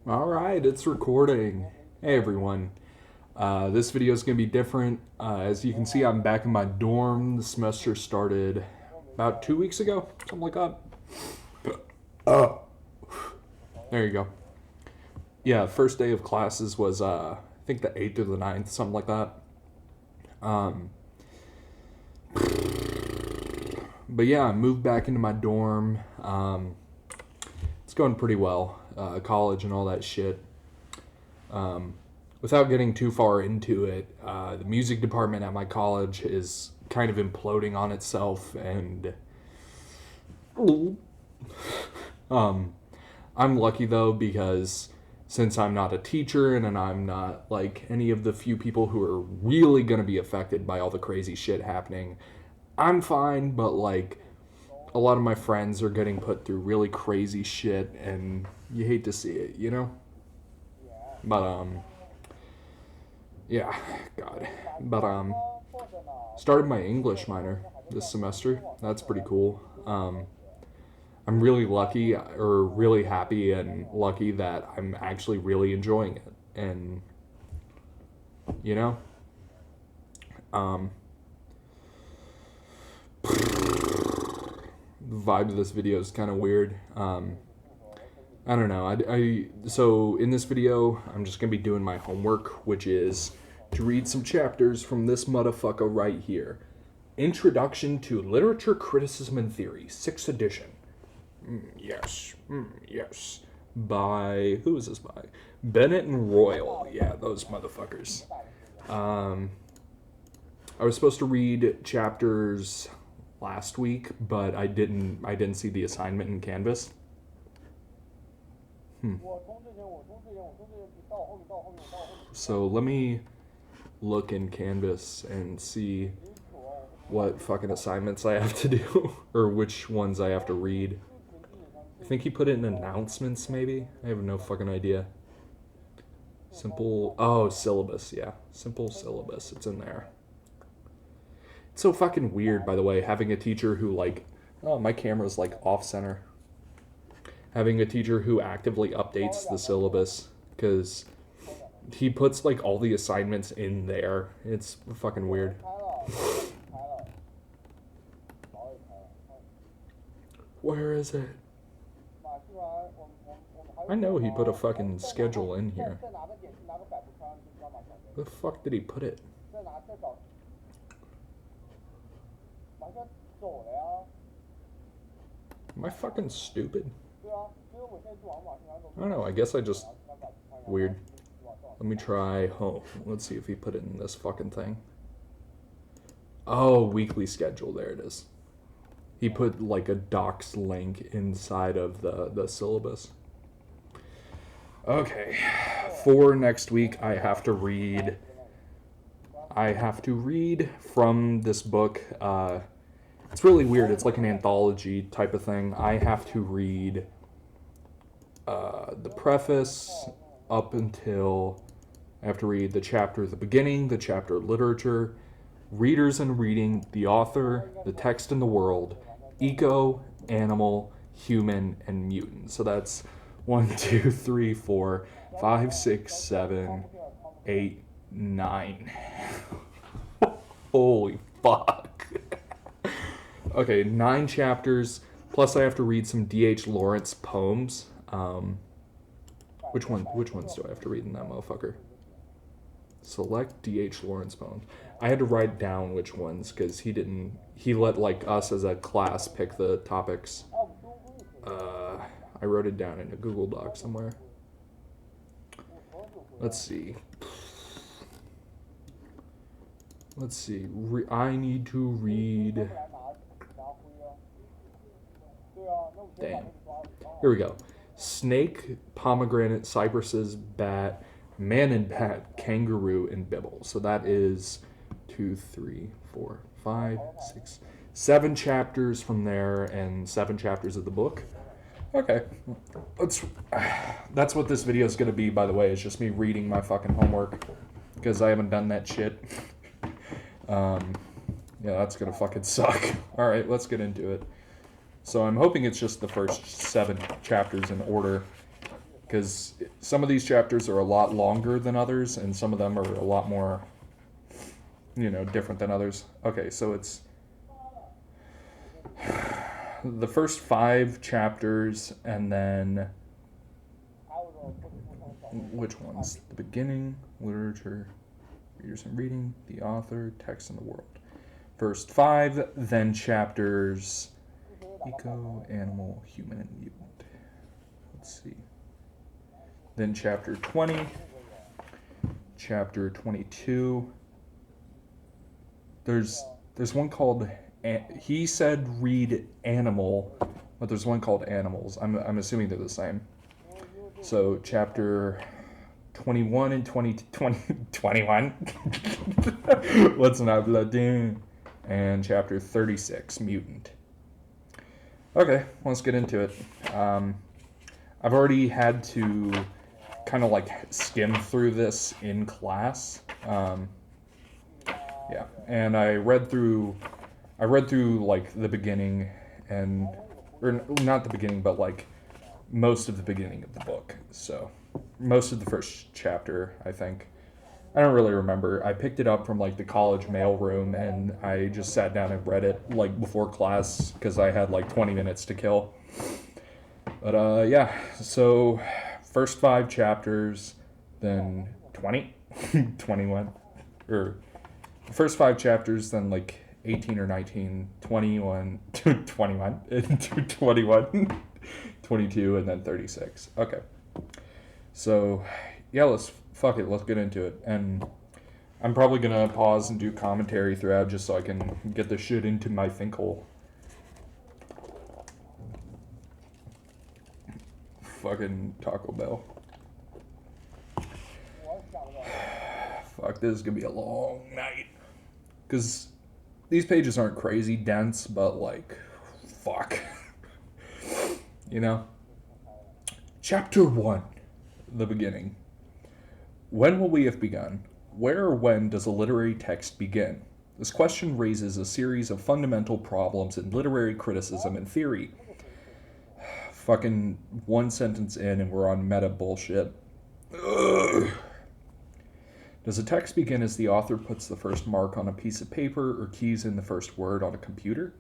All right, it's recording. Hey everyone. This video is going to be different. As you can see, I'm back in my dorm. The semester started about 2 weeks ago, something like that. There you go. Yeah, first day of classes was, I think the 8th or the 9th, something like that. But yeah, I moved back into my dorm. It's going pretty well. College and all that shit. Without getting too far into it, the music department at my college is kind of imploding on itself, and I'm lucky though because since I'm not a teacher and I'm not like any of the few people who are really gonna be affected by all the crazy shit happening, I'm fine. But like a lot of my friends are getting put through really crazy shit, and you hate to see it, you know. But yeah, God. But started my English minor this semester. That's pretty cool. I'm really lucky, or really happy and lucky, that I'm actually really enjoying it. And you know, um, the vibe of this video is kind of weird. I don't know. So in this video, I'm just gonna be doing my homework, which is to read some chapters from this motherfucker right here. Introduction to Literature Criticism and Theory, 6th edition. Yes. By, who is this by? Bennett and Royal. Yeah, those motherfuckers. I was supposed to read chapters last week, but I didn't see the assignment in Canvas. So let me look in Canvas and see what fucking assignments I have to do, or which ones I have to read. I think he put it in announcements, maybe? I have no fucking idea. Syllabus, yeah. Simple syllabus, it's in there. It's so fucking weird, by the way, having a teacher who, like, oh, my camera's, like, off-center. Having a teacher who actively updates the syllabus, because he puts, like, all the assignments in there. It's fucking weird. Where is it? I know he put a fucking schedule in here. Where the fuck did he put it? Am I fucking stupid? I don't know, I guess I just... Weird. Let me try home. Let's see if he put it in this fucking thing. Oh, weekly schedule, there it is. He put like a docs link inside of the syllabus. Okay, for next week I have to read from this book. It's really weird. It's like an anthology type of thing. I have to read the preface up until I have to read the chapter at the beginning, the chapter literature, readers and reading, the author, the text and the world, eco, animal, human, and mutant. So that's 1, 2, 3, 4, 5, 6, 7, 8, 9. Holy fuck. Okay, 9 chapters, plus I have to read some D.H. Lawrence poems. Which ones do I have to read in that motherfucker? Select D.H. Lawrence poems. I had to write down which ones, because he let like us as a class pick the topics. I wrote it down in a Google Doc somewhere. Let's see. I need to read... Damn. Here we go. Snake, pomegranate, cypresses, bat, man and bat, kangaroo, and bibble. So that is 2, 3, 4, 5, 6, 7 chapters from there, and 7 chapters of the book. Okay, that's what this video is gonna be, by the way. Is just me reading my fucking homework, because I haven't done that shit. Yeah, that's gonna fucking suck. All right, let's get into it. So I'm hoping it's just the first 7 chapters in order, because some of these chapters are a lot longer than others, and some of them are a lot more, different than others. Okay, so it's the first 5 chapters, and then which ones? The beginning, literature, readers and reading, the author, text, and the world. First 5, then chapters eco, animal, human, and mutant. Let's see. Then chapter 20, chapter 22. There's one called, he said read animal, but there's one called animals. I'm assuming they're the same. So chapter 21 and 21. Let's not blood in. And chapter 36, mutant. Okay, let's get into it. I've already had to kind of like skim through this in class. Yeah, and I read through like the beginning or not the beginning, but like most of the beginning of the book. So most of the first chapter, I think. I don't really remember. I picked it up from like the college mailroom, and I just sat down and read it like before class because I had like 20 minutes to kill. But yeah, so first 5 chapters, then 20, 21, or first 5 chapters, then like 18 or 19, 21, 21, 21, 22, and then 36. Okay. So, yeah, let's get into it. And I'm probably going to pause and do commentary throughout just so I can get the shit into my think hole. Fucking Taco Bell. Fuck, this is going to be a long night. Because these pages aren't crazy dense, but like, fuck. Chapter 1. The beginning. When will we have begun? Where or when does a literary text begin? This question raises a series of fundamental problems in literary criticism and theory. Fucking one sentence in and we're on meta bullshit. Ugh. Does a text begin as the author puts the first mark on a piece of paper or keys in the first word on a computer?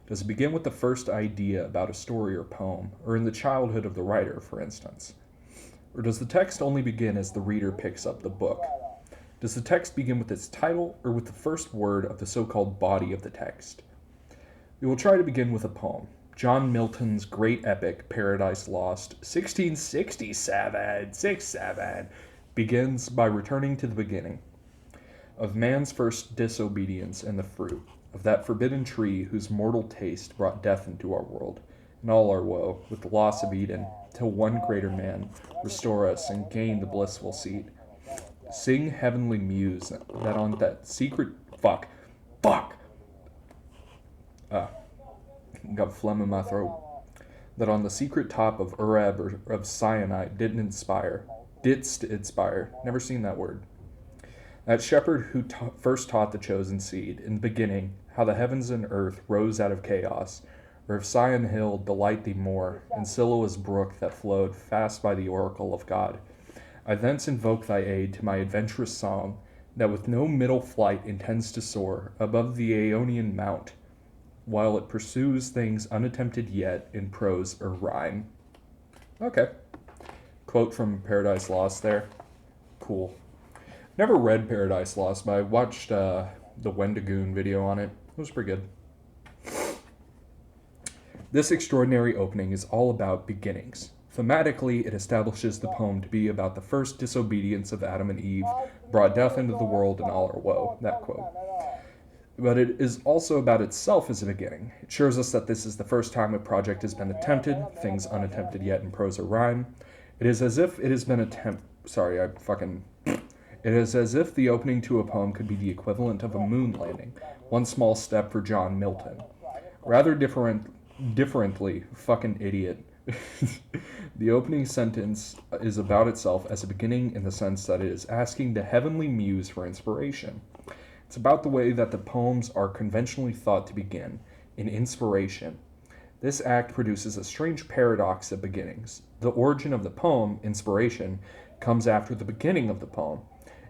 Does it begin with the first idea about a story or poem, or in the childhood of the writer, for instance? Or does the text only begin as the reader picks up the book? Does the text begin with its title, or with the first word of the so-called body of the text? We will try to begin with a poem. John Milton's great epic, Paradise Lost, 1667, begins by returning to the beginning of man's first disobedience and the fruit of that forbidden tree whose mortal taste brought death into our world, and all our woe, with the loss of Eden, till one greater man restore us and gain the blissful seat. Sing, heavenly muse, that on that secret... Fuck! Got phlegm in my throat. That on the secret top of Ureb or of Sinai didst inspire. Never seen that word. That shepherd who first taught the chosen seed, in the beginning, how the heavens and earth rose out of chaos, or if Sion hill delight thee more, and Siloa's brook that flowed fast by the oracle of God. I thence invoke thy aid to my adventurous song, that with no middle flight intends to soar above the Aeonian mount, while it pursues things unattempted yet in prose or rhyme. Okay. Quote from Paradise Lost there. Cool. Never read Paradise Lost, but I watched the Wendigoon video on it. It was pretty good. This extraordinary opening is all about beginnings. Thematically, it establishes the poem to be about the first disobedience of Adam and Eve, brought death into the world and all our woe. That quote. But it is also about itself as a beginning. It shows us that this is the first time a project has been attempted, things unattempted yet in prose or rhyme. It is as if it has been It is as if the opening to a poem could be the equivalent of a moon landing, one small step for John Milton. Rather differently, fucking idiot. The opening sentence is about itself as a beginning in the sense that it is asking the heavenly muse for inspiration. It's about the way that the poems are conventionally thought to begin, in inspiration. This act produces a strange paradox of beginnings. The origin of the poem, inspiration, comes after the beginning of the poem.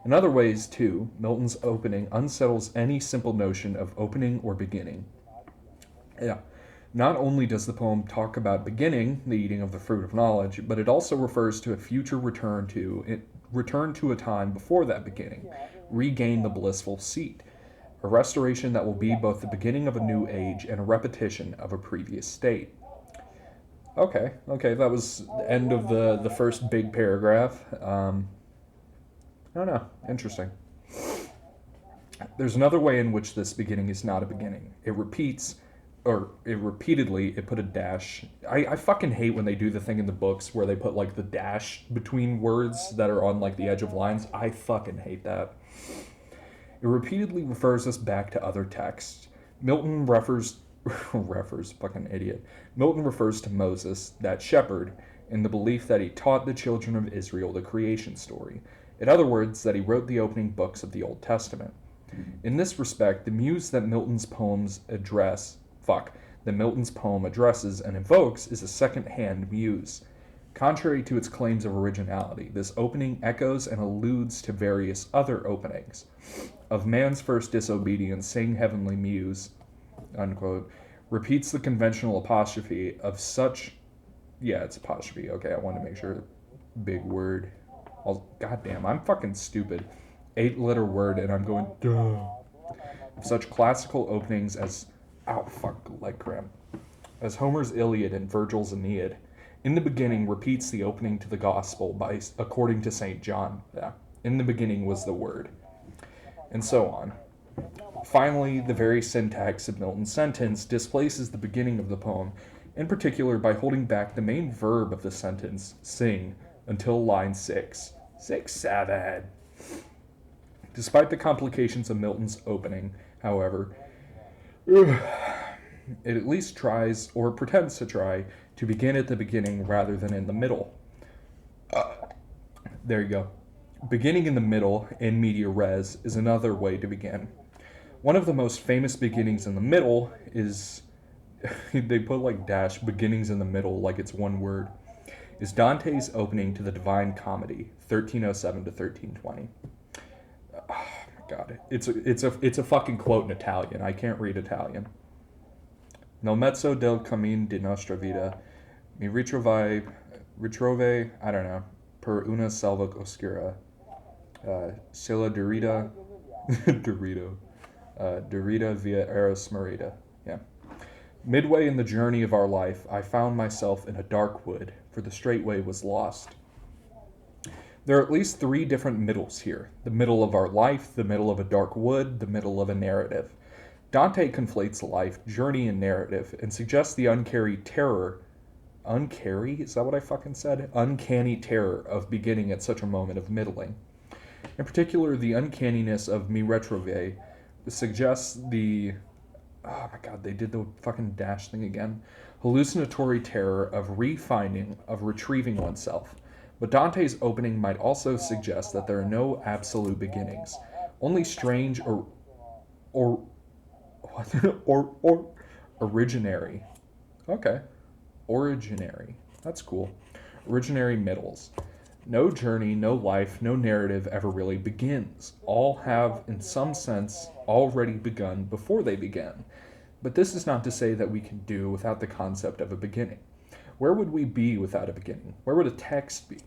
In other ways, too, Milton's opening unsettles any simple notion of opening or beginning. Yeah. Not only does the poem talk about beginning, the eating of the fruit of knowledge, but it also refers to a future return to a time before that beginning, regain the blissful seat, a restoration that will be both the beginning of a new age and a repetition of a previous state. Okay, that was the end of the first big paragraph. I don't know, interesting. There's another way in which this beginning is not a beginning. It put a dash. I fucking hate when they do the thing in the books where they put like the dash between words that are on like the edge of lines. I fucking hate that. It repeatedly refers us back to other texts. Milton fucking idiot. Milton refers to Moses, that shepherd, in the belief that he taught the children of Israel the creation story. In other words, that he wrote the opening books of the Old Testament. In this respect, the muse that Milton's poem addresses and invokes is a second-hand muse. Contrary to its claims of originality, this opening echoes and alludes to various other openings. Of man's first disobedience, sing heavenly muse, unquote, repeats the conventional apostrophe of such... Yeah, it's apostrophe. Okay, I wanted to make sure. Big word. Goddamn, I'm fucking stupid. 8-letter word, and I'm going, duh. Of such classical openings as... Ow, fuck, leg cramp. As Homer's Iliad and Virgil's Aeneid. In the beginning repeats the opening to the Gospel according to St. John. Yeah. In the beginning was the Word. And so on. Finally, the very syntax of Milton's sentence displaces the beginning of the poem, in particular by holding back the main verb of the sentence, sing, until line 6. 6, 7. Despite the complications of Milton's opening, however, it at least tries, or pretends to try, to begin at the beginning rather than in the middle. There you go. Beginning in the middle, in media res, is another way to begin. One of the most famous beginnings in the middle is... they put like dash beginnings in the middle like it's one word, is Dante's opening to the Divine Comedy, 1307 to 1320. Oh my god. It's a fucking quote in Italian. I can't read Italian. Nel mezzo del cammin di nostra vita mi ritrove, I don't know, per una selva oscura, se la derrida, derrida via eris marita. Yeah. Midway in the journey of our life, I found myself in a dark wood, for the straight way was lost. There are at least 3 different middles here. The middle of our life, the middle of a dark wood, the middle of a narrative. Dante conflates life, journey, and narrative, and suggests the uncanny terror of beginning at such a moment of middling. In particular, the uncanniness of mi retrove suggests the... Oh my god, they did the fucking dash thing again. Hallucinatory terror of retrieving oneself. But Dante's opening might also suggest that there are no absolute beginnings, only strange originary. Okay. Originary. That's cool. Originary middles. No journey, no life, no narrative ever really begins. All have, in some sense, already begun before they began. But this is not to say that we can do without the concept of a beginning. Where would we be without a beginning? Where would a text be?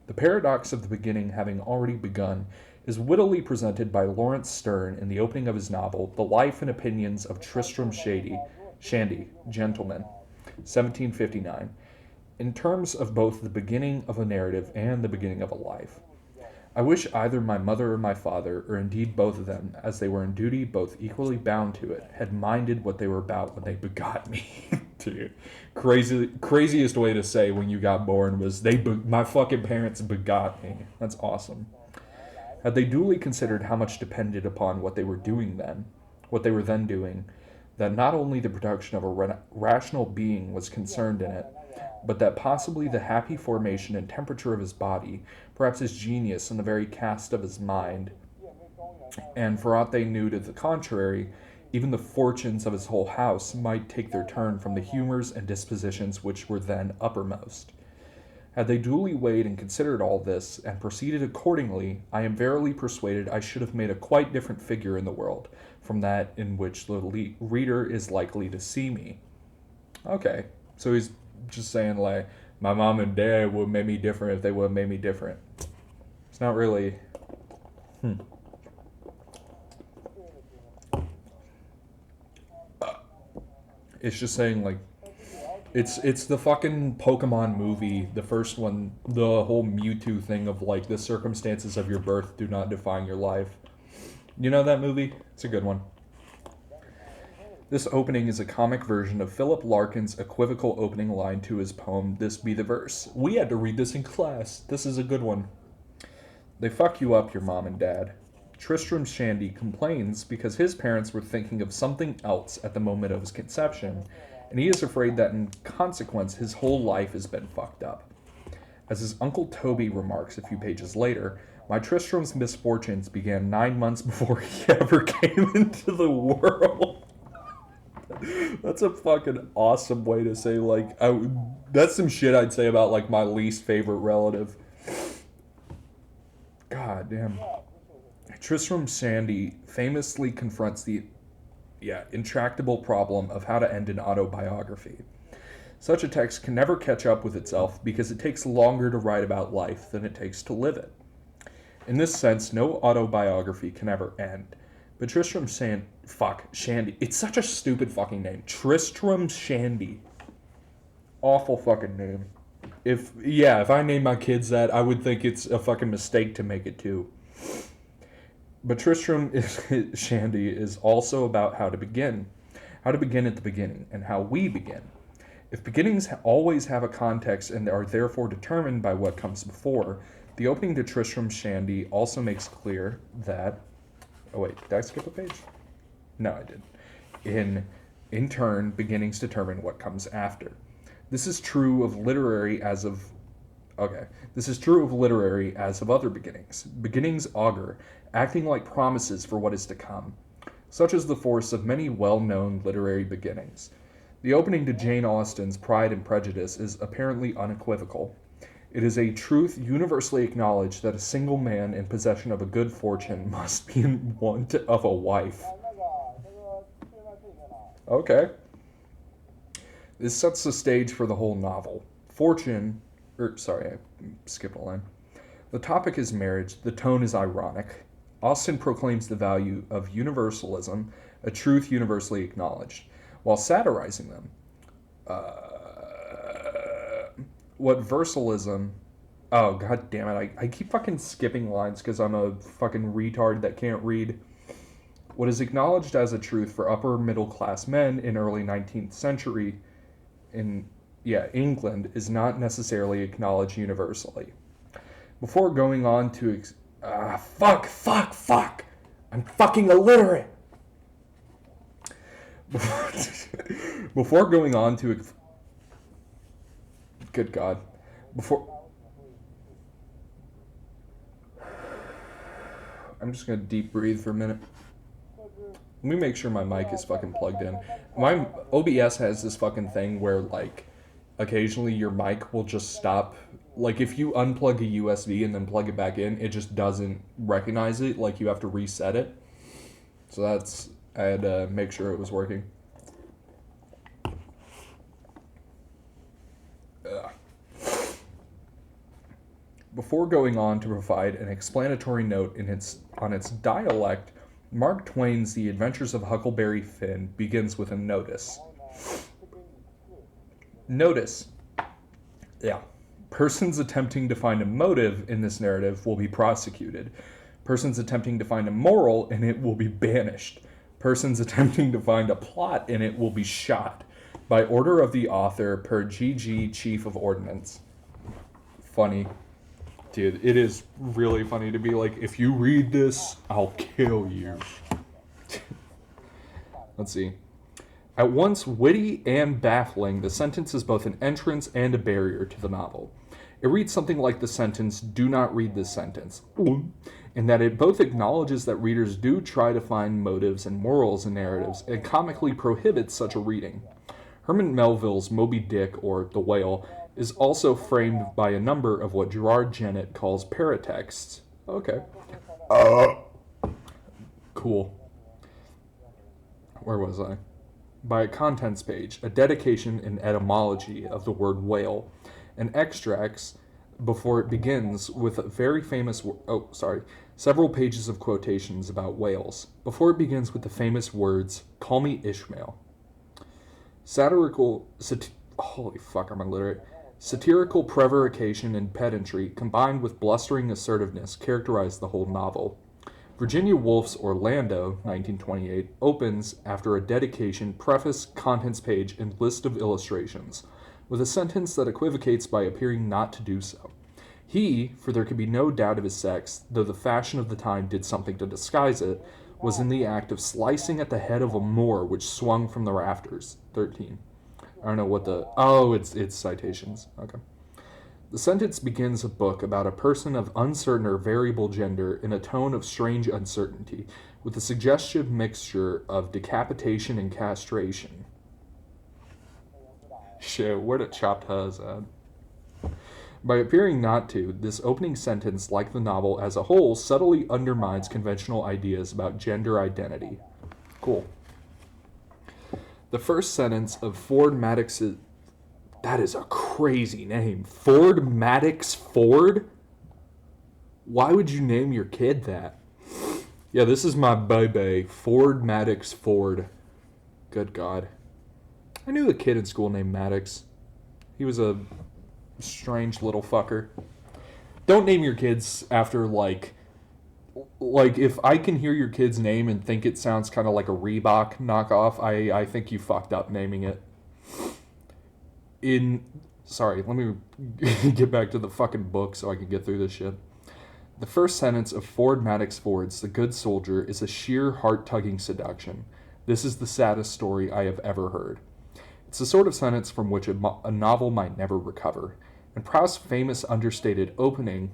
The paradox of the beginning having already begun is wittily presented by Lawrence Sterne in the opening of his novel, The Life and Opinions of Tristram Shandy, Gentleman, 1759, in terms of both the beginning of a narrative and the beginning of a life. I wish either my mother or my father, or indeed both of them, as they were in duty both equally bound to it, had minded what they were about when they begot me. Dude, craziest way to say when you got born was my fucking parents begot me. That's awesome. Had they duly considered how much depended upon what they were then doing, that not only the production of a rational being was concerned in it, but that possibly the happy formation and temperature of his body, perhaps his genius and the very cast of his mind, and for aught they knew to the contrary, even the fortunes of his whole house might take their turn from the humors and dispositions which were then uppermost. Had they duly weighed and considered all this, and proceeded accordingly, I am verily persuaded I should have made a quite different figure in the world, from that in which the reader is likely to see me. Okay, so he's just saying, like, my mom and dad would have made me different if they would have made me different. It's not really... It's just saying, like, it's the fucking Pokemon movie, the first one, the whole Mewtwo thing of, like, the circumstances of your birth do not define your life. You know that movie? It's a good one. This opening is a comic version of Philip Larkin's equivocal opening line to his poem, This Be the Verse. We had to read this in class. This is a good one. They fuck you up, your mom and dad. Tristram Shandy complains because his parents were thinking of something else at the moment of his conception, and he is afraid that in consequence his whole life has been fucked up. As his Uncle Toby remarks a few pages later, my Tristram's misfortunes began 9 months before he ever came into the world. That's a fucking awesome way to say, like, that's some shit I'd say about, like, my least favorite relative. God damn. Tristram Shandy famously confronts the intractable problem of how to end an autobiography. Such a text can never catch up with itself because it takes longer to write about life than it takes to live it. In this sense, no autobiography can ever end. But Tristram Shandy. It's such a stupid fucking name. Tristram Shandy. Awful fucking name. If I name my kids that, I would think it's a fucking mistake to make it too. But Tristram Shandy is also about how to begin at the beginning, and how we begin. If beginnings always have a context and are therefore determined by what comes before, the opening to Tristram Shandy also makes clear that... Oh wait, did I skip a page? No, I did. In turn, beginnings determine what comes after. This is true of literary as of other beginnings. Beginnings augur, acting like promises for what is to come. Such is the force of many well-known literary beginnings. The opening to Jane Austen's Pride and Prejudice is apparently unequivocal. It is a truth universally acknowledged that a single man in possession of a good fortune must be in want of a wife. Okay. This sets the stage for the whole novel. I skipped a line. The topic is marriage, the tone is ironic. Austen proclaims the value of universalism, a truth universally acknowledged, while satirizing them. What versalism... Oh, god damn it, I keep fucking skipping lines because I'm a fucking retard that can't read. What is acknowledged as a truth for upper middle class men in early 19th century in England is not necessarily acknowledged universally. Before going on to... fuck! I'm fucking illiterate! Before going on to... Good God. I'm just gonna deep breathe for a minute. Let me make sure my mic is fucking plugged in. My OBS has this fucking thing where, like, occasionally your mic will just stop. Like, if you unplug a USB and then plug it back in, it just doesn't recognize it. Like, you have to reset it. So I had to make sure it was working. Before going on to provide an explanatory note on its dialect, Mark Twain's The Adventures of Huckleberry Finn begins with a notice. Notice. Yeah. Persons attempting to find a motive in this narrative will be prosecuted. Persons attempting to find a moral in it will be banished. Persons attempting to find a plot in it will be shot. By order of the author, per G.G. Chief of Ordnance. Funny. Dude, it is really funny to be like, if you read this, I'll kill you. Let's see. At once witty and baffling, the sentence is both an entrance and a barrier to the novel. It reads something like the sentence, "Do not read this sentence," in that it both acknowledges that readers do try to find motives and morals in narratives, and comically prohibits such a reading. Herman Melville's Moby Dick, or The Whale, is also framed by a number of what Gerard Genett calls paratexts. Okay. Cool. Where was I? By a contents page, a dedication and etymology of the word whale, and extracts before it begins with a very famous several pages of quotations about whales before it begins with the famous words, "Call me Ishmael." Holy fuck, I'm illiterate. Satirical prevarication and pedantry combined with blustering assertiveness characterize the whole novel. Virginia Woolf's Orlando, 1928, opens after a dedication, preface, contents page, and list of illustrations, with a sentence that equivocates by appearing not to do so. He, for there could be no doubt of his sex, though the fashion of the time did something to disguise it, was in the act of slicing at the head of a Moor which swung from the rafters. 13. I don't know what the... Oh, it's citations. Okay. The sentence begins a book about a person of uncertain or variable gender in a tone of strange uncertainty, with a suggestive mixture of decapitation and castration. Shit, where did chopped huz at? By appearing not to, this opening sentence, like the novel as a whole, subtly undermines conventional ideas about gender identity. Cool. The first sentence of Ford Maddox's... That is a crazy name. Ford Maddox Ford? Why would you name your kid that? Yeah, this is my baby, Ford Maddox Ford. Good God. I knew a kid in school named Maddox. He was a strange little fucker. Don't name your kids after, like, if I can hear your kid's name and think it sounds kind of like a Reebok knockoff, I think you fucked up naming it. Sorry, let me get back to the fucking book so I can get through this shit. The first sentence of Ford Maddox Ford's The Good Soldier is a sheer heart-tugging seduction. This is the saddest story I have ever heard. It's the sort of sentence from which a novel might never recover. And Proust's famous opening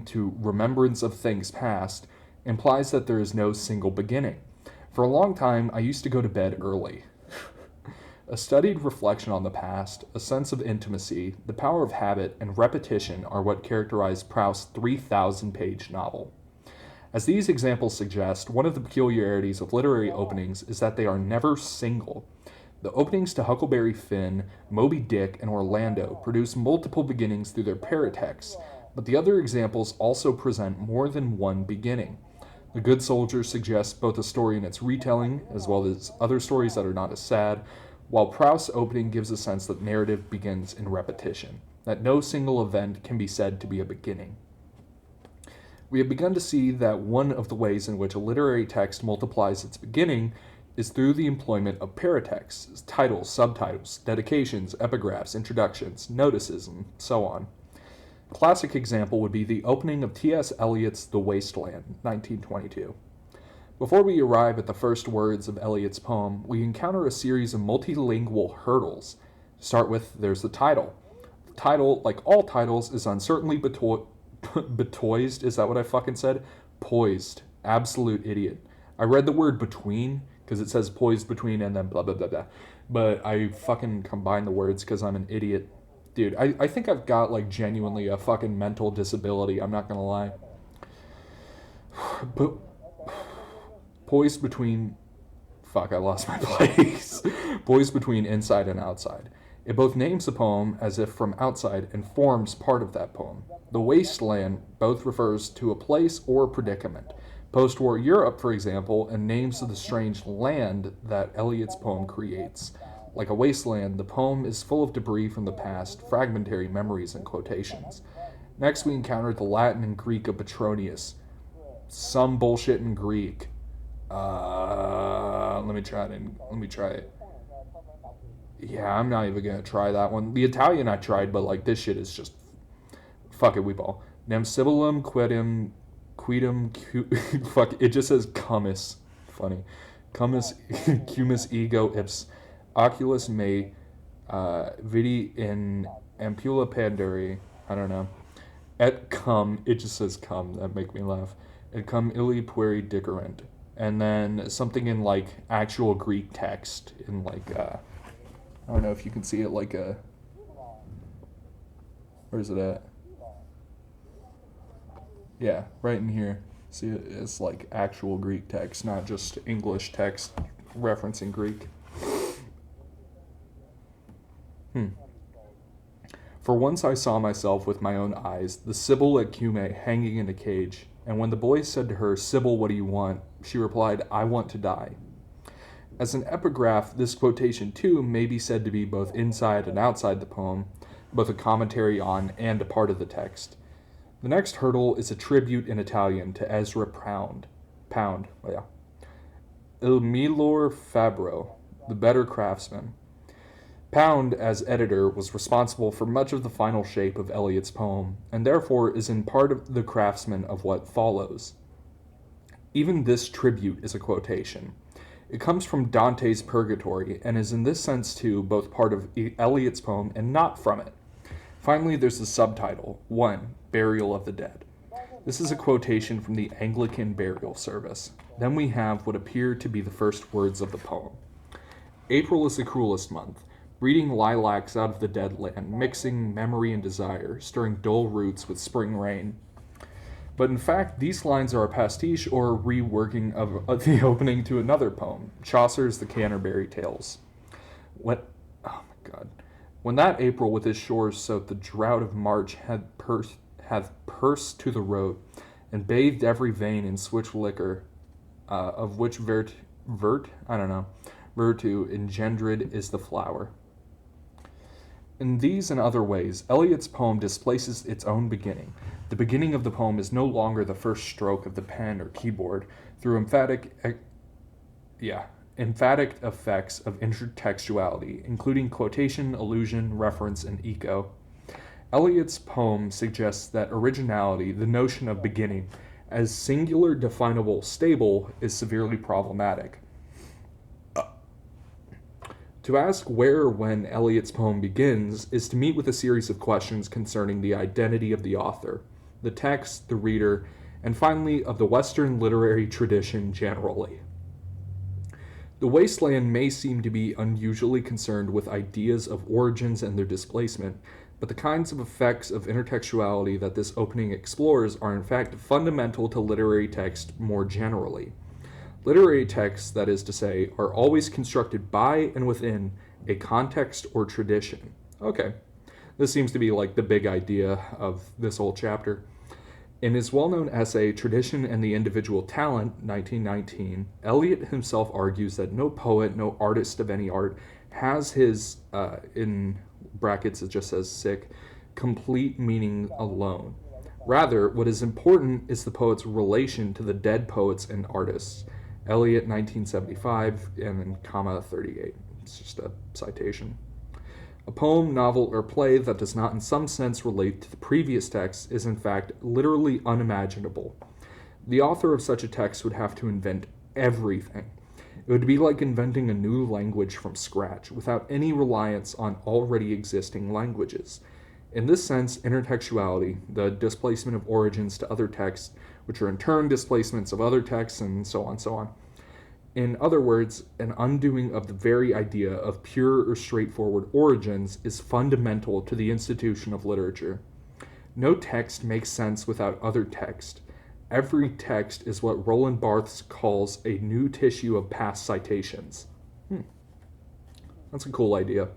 to Remembrance of Things Past, implies that there is no single beginning. For a long time, I used to go to bed early. A studied reflection on the past, a sense of intimacy, the power of habit, and repetition are what characterize Proust's 3,000-page novel. As these examples suggest, one of the peculiarities of literary openings is that they are never single. The openings to Huckleberry Finn, Moby Dick, and Orlando produce multiple beginnings through their paratexts, but the other examples also present more than one beginning. The Good Soldier suggests both a story in its retelling, as well as other stories that are not as sad, while Proust's opening gives a sense that narrative begins in repetition, that no single event can be said to be a beginning. We have begun to see that one of the ways in which a literary text multiplies its beginning is through the employment of paratexts, titles, subtitles, dedications, epigraphs, introductions, notices, and so on. A classic example would be the opening of T.S. Eliot's The Waste Land, 1922. Before we arrive at the first words of Eliot's poem, we encounter a series of multilingual hurdles. To start with, there's the title. The title, like all titles, is uncertainly betoised. Is that what I fucking said? Poised. Absolute idiot. I read the word between, because it says poised between and then blah, blah, blah, blah. But I fucking combined the words because I'm an idiot. Dude, I think I've got, like, genuinely a fucking mental disability. I'm not gonna lie. But... poised between... Fuck, I lost my place. Poised between inside and outside. It both names the poem as if from outside and forms part of that poem. The wasteland both refers to a place or predicament. Post-war Europe, for example, and names of the strange land that Eliot's poem creates. Like a wasteland, the poem is full of debris from the past, fragmentary memories and quotations. Next, we encounter the Latin and Greek of Petronius. Some bullshit in Greek. Let me try it. Yeah, I'm not even gonna try that one. The Italian I tried, but like this shit is just fuck it, we ball. Nem sibilum quidem fuck it just says cummus. Funny. Cummus cumus ego ips oculus me vidi in ampula panduri. I don't know. Et cum, it just says cum, that make me laugh. Et cum illi pueri dicerent. And then something in like actual Greek text in like I don't know if you can see it, like a Where's it at? Yeah, right in here. See, it's like actual Greek text, not just English text referencing Greek. Hmm. For once I saw myself with my own eyes, the Sibyl at Cumae hanging in a cage, and when the boy said to her, "Sibyl, what do you want?" she replied, "I want to die." As an epigraph, this quotation too may be said to be both inside and outside the poem, both a commentary on and a part of the text. The next hurdle is a tribute in Italian to Ezra Pound. Il miglior fabbro, the better craftsman. Pound, as editor, was responsible for much of the final shape of Eliot's poem, and therefore is in part of the craftsman of what follows. Even this tribute is a quotation. It comes from Dante's Purgatory, and is in this sense, too, both part of Eliot's poem and not from it. Finally, there's the subtitle, 1, Burial of the Dead. This is a quotation from the Anglican burial service. Then we have what appear to be the first words of the poem. April is the cruelest month, breeding lilacs out of the dead land, mixing memory and desire, stirring dull roots with spring rain. But in fact, these lines are a pastiche or a reworking of the opening to another poem, Chaucer's The Canterbury Tales. Oh my God. When that April with his shores soaked the drought of March hath pursed to the road, and bathed every vein in switch liquor, of which virtue engendered is the flower. In these and other ways, Eliot's poem displaces its own beginning. The beginning of the poem is no longer the first stroke of the pen or keyboard through emphatic effects of intertextuality, including quotation, allusion, reference, and echo. Eliot's poem suggests that originality, the notion of beginning, as singular, definable, stable, is severely problematic. To ask where or when Eliot's poem begins is to meet with a series of questions concerning the identity of the author, the text, the reader, and finally of the Western literary tradition generally. The Wasteland may seem to be unusually concerned with ideas of origins and their displacement, but the kinds of effects of intertextuality that this opening explores are in fact fundamental to literary text more generally. Literary texts, that is to say, are always constructed by and within a context or tradition. Okay, this seems to be like the big idea of this whole chapter. In his well-known essay, Tradition and the Individual Talent, 1919, Eliot himself argues that no poet, no artist of any art has his, in brackets it just says sick, complete meaning alone. Rather, what is important is the poet's relation to the dead poets and artists. Eliot, 1975, and then comma 38. It's just a citation. A poem, novel, or play that does not in some sense relate to the previous text is in fact literally unimaginable. The author of such a text would have to invent everything. It would be like inventing a new language from scratch, without any reliance on already existing languages. In this sense, intertextuality, the displacement of origins to other texts, which are in turn displacements of other texts, and so on. In other words, an undoing of the very idea of pure or straightforward origins is fundamental to the institution of literature. No text makes sense without other text. Every text is what Roland Barthes calls a new tissue of past citations. That's a cool idea.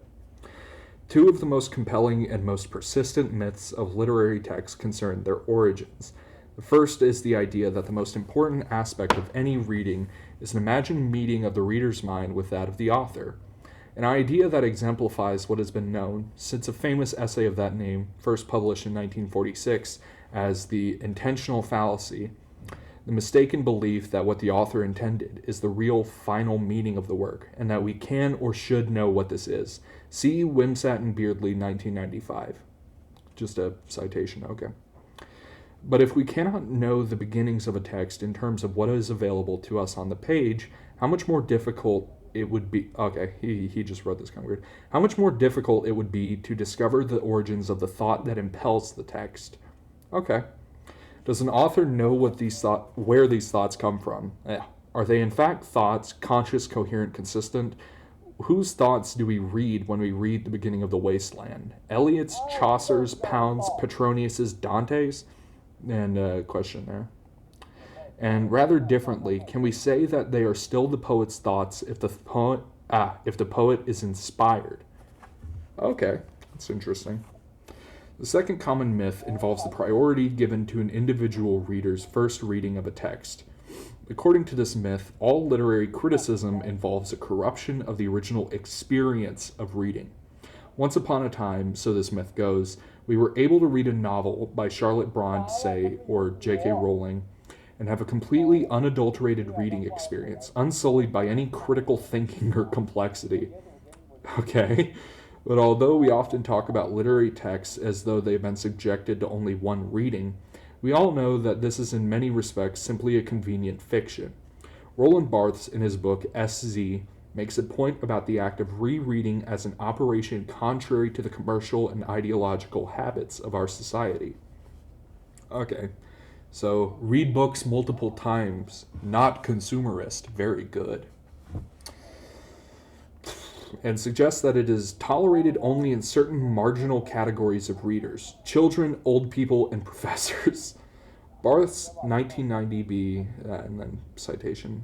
Two of the most compelling and most persistent myths of literary texts concern their origins. The first is the idea that the most important aspect of any reading is an imagined meeting of the reader's mind with that of the author, an idea that exemplifies what has been known since a famous essay of that name, first published in 1946, as the intentional fallacy, the mistaken belief that what the author intended is the real final meaning of the work, and that we can or should know what this is. See Wimsatt and Beardley, 1995. Just a citation, okay. But if we cannot know the beginnings of a text in terms of what is available to us on the page, how much more difficult it would be... Okay, he just wrote this kind of weird. How much more difficult it would be to discover the origins of the thought that impels the text. Okay. Does an author know where these thoughts come from? Yeah. Are they in fact thoughts, conscious, coherent, consistent, Whose thoughts do we read when we read the beginning of the Wasteland? Eliot's, Chaucer's, Pound's, Petronius's, Dante's? And question there. And rather differently, can we say that they are still the poet's thoughts if the poet is inspired? Okay, that's interesting. The second common myth involves the priority given to an individual reader's first reading of a text. According to this myth, all literary criticism involves a corruption of the original experience of reading. Once upon a time, so this myth goes, we were able to read a novel by Charlotte Bronte, or J.K. Rowling, and have a completely unadulterated reading experience, unsullied by any critical thinking or complexity. Okay? But although we often talk about literary texts as though they've been subjected to only one reading, we all know that this is in many respects simply a convenient fiction. Roland Barthes, in his book S.Z., makes a point about the act of rereading as an operation contrary to the commercial and ideological habits of our society. Okay, so read books multiple times, not consumerist, very good. And suggests that it is tolerated only in certain marginal categories of readers: children, old people, and professors. Barth's 1990b, and then citation,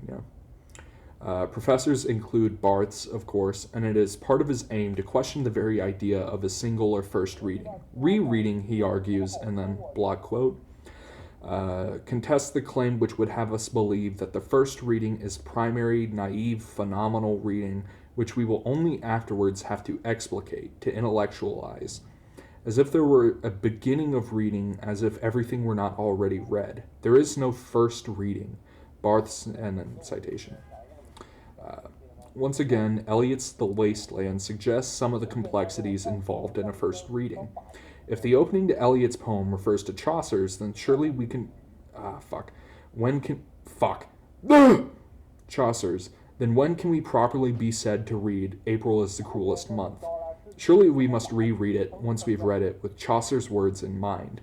professors include Barth's, of course, and it is part of his aim to question the very idea of a single or first reading. Rereading, he argues, and then block quote, contests the claim which would have us believe that the first reading is primary, naive, phenomenal reading, which we will only afterwards have to explicate, to intellectualize, as if there were a beginning of reading, as if everything were not already read. There is no first reading. Barth's, and then citation. Once again, Eliot's The Wasteland suggests some of the complexities involved in a first reading. If the opening to Eliot's poem refers to Chaucer's, then surely we can... Chaucer's. Then when can we properly be said to read April is the Cruelest Month? Surely we must reread it once we've read it with Chaucer's words in mind.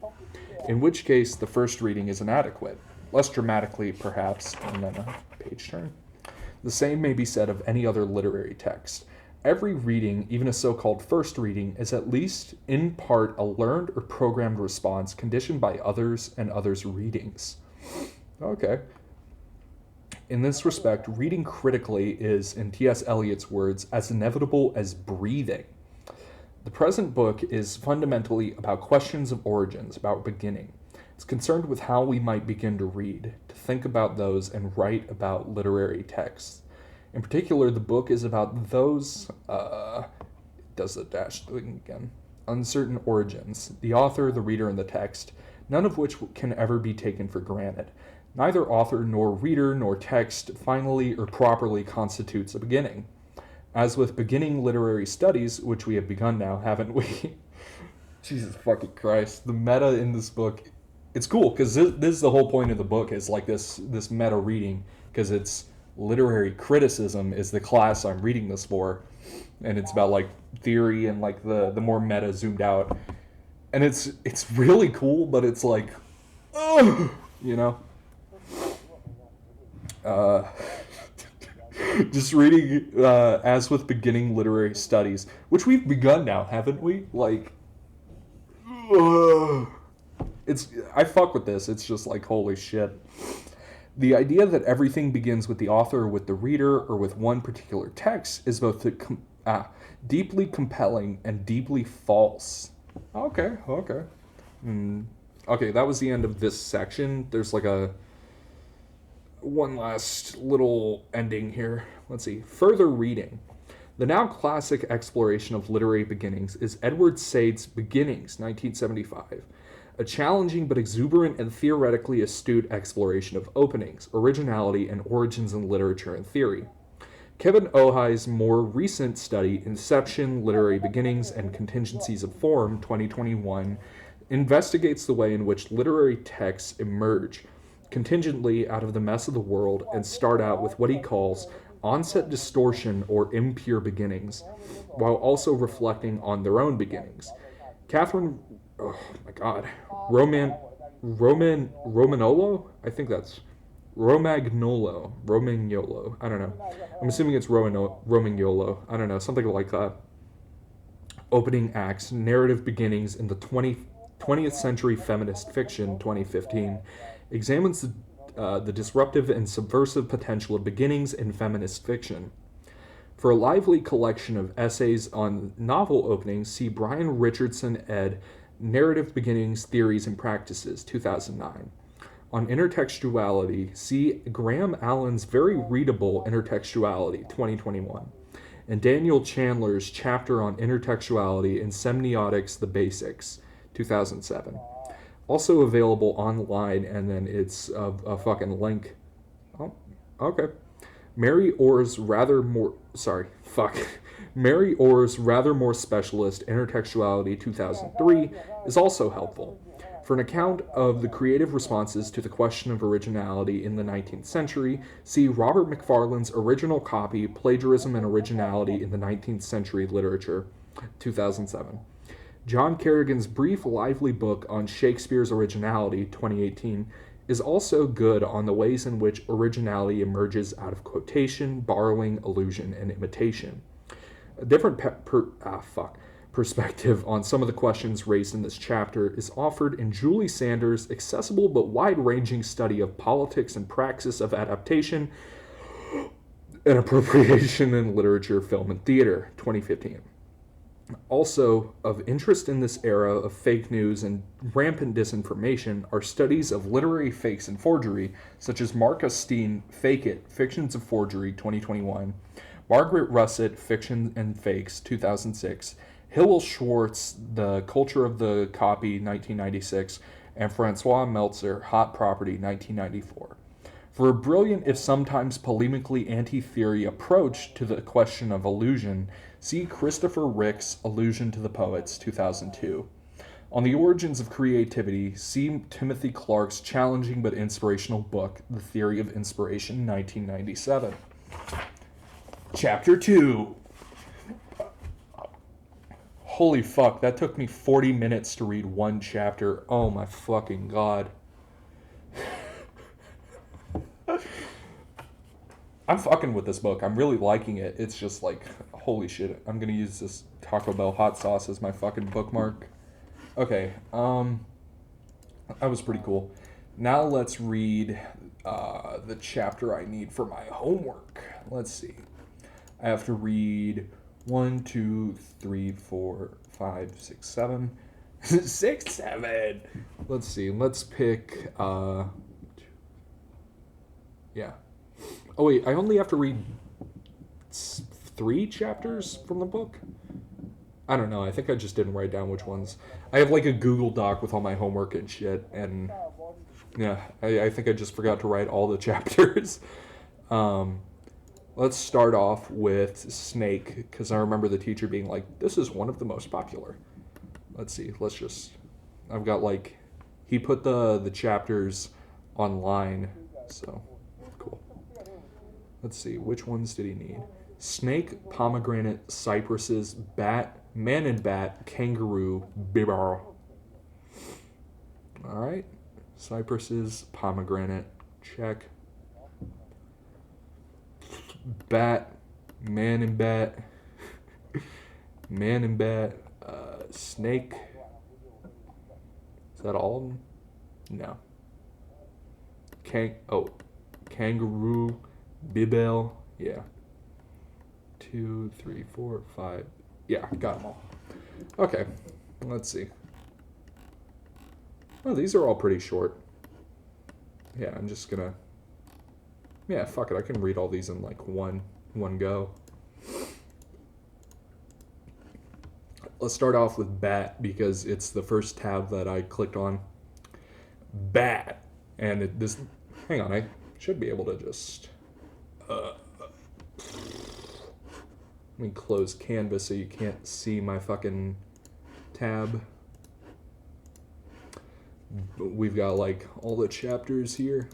In which case, the first reading is inadequate. Less dramatically, perhaps, and then a page turn. The same may be said of any other literary text. Every reading, even a so-called first reading, is at least in part a learned or programmed response conditioned by others and others' readings. Okay. In this respect, reading critically is, in T.S. Eliot's words, as inevitable as breathing. The present book is fundamentally about questions of origins, about beginning. It's concerned with how we might begin to read, to think about those, and write about literary texts. In particular, the book is about those, does the dash thing again, uncertain origins, the author, the reader, and the text, none of which can ever be taken for granted. Neither author nor reader nor text finally or properly constitutes a beginning. As with beginning literary studies, which we have begun now, haven't we? Jesus fucking Christ. The meta in this book, it's cool, because this is the whole point of the book, is like this meta reading, because it's literary criticism is the class I'm reading this for, and it's about like theory and like the more meta zoomed out. And it's really cool, but it's like, you know? Just reading, as with beginning literary studies, which we've begun now, haven't we? Like, I fuck with this. It's just like, holy shit. The idea that everything begins with the author or with the reader or with one particular text is both deeply compelling and deeply false. Okay. Okay, that was the end of this section. There's like one last little ending here. Let's see. Further reading. The now classic exploration of literary beginnings is Edward Said's Beginnings, 1975. A challenging but exuberant and theoretically astute exploration of openings, originality, and origins in literature and theory. Kevin Ojai's more recent study, Inception, Literary Beginnings, and Contingencies of Form, 2021, investigates the way in which literary texts emerge, contingently out of the mess of the world, and start out with what he calls onset distortion or impure beginnings, while also reflecting on their own beginnings. Romanolo? I think that's Romagnolo. I don't know. I'm assuming it's Romagnolo. I don't know, something like that. Opening Acts, Narrative Beginnings in the 20th Century Feminist Fiction, 2015, examines the disruptive and subversive potential of beginnings in feminist fiction. For a lively collection of essays on novel openings, see Brian Richardson ed. Narrative Beginnings, Theories and Practices, 2009. On intertextuality, see Graham Allen's very readable Intertextuality, 2021, and Daniel Chandler's chapter on intertextuality in Semiotics, The Basics, 2007. Also available online, and then it's a fucking link. Oh, okay. Mary Orr's rather more specialist Intertextuality 2003 is also helpful. For an account of the creative responses to the question of originality in the 19th century, see Robert Macfarlane's original copy, Plagiarism and Originality in the 19th Century Literature, 2007. John Kerrigan's brief, lively book on Shakespeare's originality, 2018, is also good on the ways in which originality emerges out of quotation, borrowing, allusion, and imitation. A different perspective on some of the questions raised in this chapter is offered in Julie Sanders' accessible but wide-ranging study of politics and praxis of adaptation and appropriation in literature, film, and theater, 2015. Also, of interest in this era of fake news and rampant disinformation are studies of literary fakes and forgery, such as Mark Steen, Fake It, Fictions of Forgery, 2021, Margaret Russet, Fiction and Fakes, 2006, Hillel Schwartz, The Culture of the Copy, 1996, and Francois Meltzer, Hot Property, 1994. For a brilliant, if sometimes polemically anti-theory approach to the question of illusion, see Christopher Rick's Allusion to the Poets, 2002. On the origins of creativity, see Timothy Clark's challenging but inspirational book, The Theory of Inspiration, 1997. Chapter 2. Holy fuck, that took me 40 minutes to read one chapter. Oh my fucking god. I'm fucking with this book. I'm really liking it. It's just like, holy shit. I'm gonna use this Taco Bell hot sauce as my fucking bookmark. Okay, that was pretty cool. Now let's read the chapter I need for my homework. Let's see. I have to read 1, 2, 3, 4, 5, 6, 7. 6, 7. Let's see. Let's pick, yeah. Oh wait, I only have to read 3 chapters from the book? I don't know, I think I just didn't write down which ones. I have like a Google Doc with all my homework and shit, and yeah, I think I just forgot to write all the chapters. Let's start off with Snake, because I remember the teacher being like, this is one of the most popular. Let's see, I've got like, he put the chapters online, so cool. Let's see, which ones did he need? Snake, pomegranate, cypresses, bat, man and bat, kangaroo, bibber. Alright, cypresses, pomegranate, check. Bat, man and bat, man and bat, snake. Is that all of them? No. Kangaroo, bibel, yeah. 2, 3, 4, 5. Yeah, got them all. Okay, let's see. Oh, these are all pretty short. Yeah, I'm just gonna... Yeah, fuck it, I can read all these in like one go. Let's start off with bat, because it's the first tab that I clicked on. Bat. And hang on, I should be able to just... let me close Canvas so you can't see my fucking tab. We've got like all the chapters here.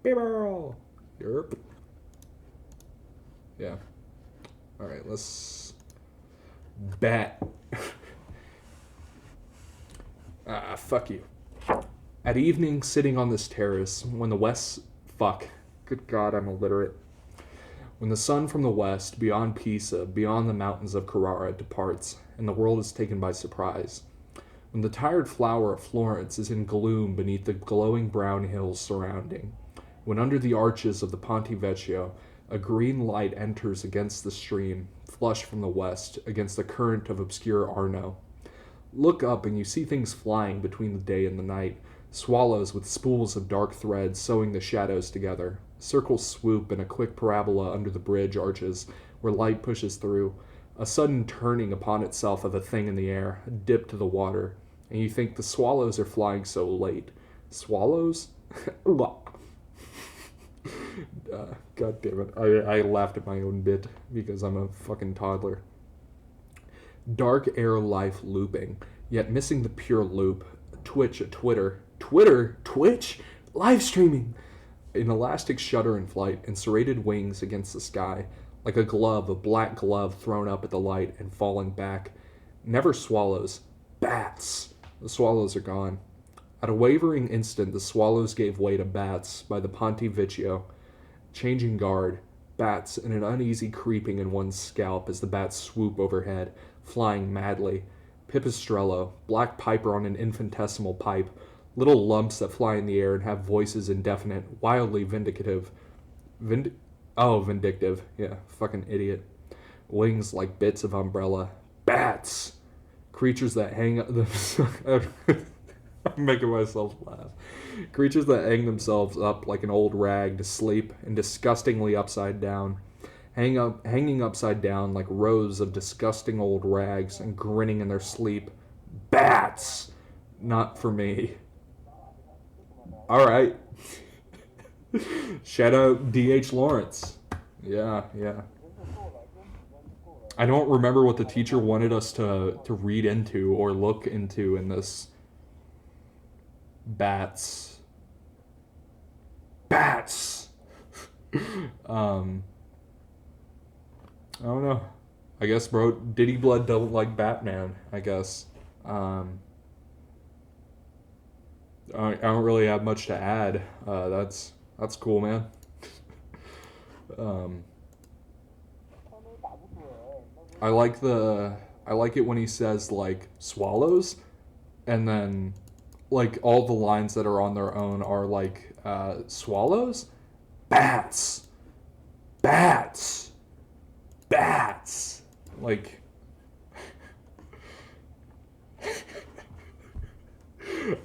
Yerp. Yeah. Alright, let's... Bat. Fuck you. At evening, sitting on this terrace, when the west. Fuck. Good God, I'm illiterate. When the sun from the west, beyond Pisa, beyond the mountains of Carrara, departs, and the world is taken by surprise. When the tired flower of Florence is in gloom beneath the glowing brown hills surrounding. When under the arches of the Ponte Vecchio, a green light enters against the stream, flushed from the west, against the current of obscure Arno. Look up and you see things flying between the day and the night, swallows with spools of dark thread sewing the shadows together, circles swoop in a quick parabola under the bridge arches where light pushes through, a sudden turning upon itself of a thing in the air, a dip to the water, and you think the swallows are flying so late. Swallows? God damn it. I laughed at my own bit because I'm a fucking toddler. Dark air life looping, yet missing the pure loop. Twitch, a Twitter. Twitter? Twitch? Live streaming! An elastic shudder in flight, and serrated wings against the sky, like a glove, a black glove thrown up at the light and falling back. Never swallows. Bats! The swallows are gone. At a wavering instant, the swallows gave way to bats by the Ponte Vecchio. Changing guard. Bats, and an uneasy creeping in one's scalp as the bats swoop overhead, flying madly. Pipistrello, black piper on an infinitesimal pipe, little lumps that fly in the air and have voices indefinite, wildly vindicative. Vindictive. Yeah, fucking idiot. Wings like bits of umbrella. Bats! Creatures that hang... I'm making myself laugh. Creatures that hang themselves up like an old rag to sleep and disgustingly upside down. Hanging upside down like rows of disgusting old rags and grinning in their sleep. Bats! Not for me. Alright. Shout out D.H. Lawrence. Yeah. I don't remember what the teacher wanted us to read into or look into in this. Bats. I don't know. I guess, bro, Diddy Blood don't like Batman, I guess. I don't really have much to add. That's cool, man. I like it when he says, like, swallows, and then like all the lines that are on their own are like swallows, bats, like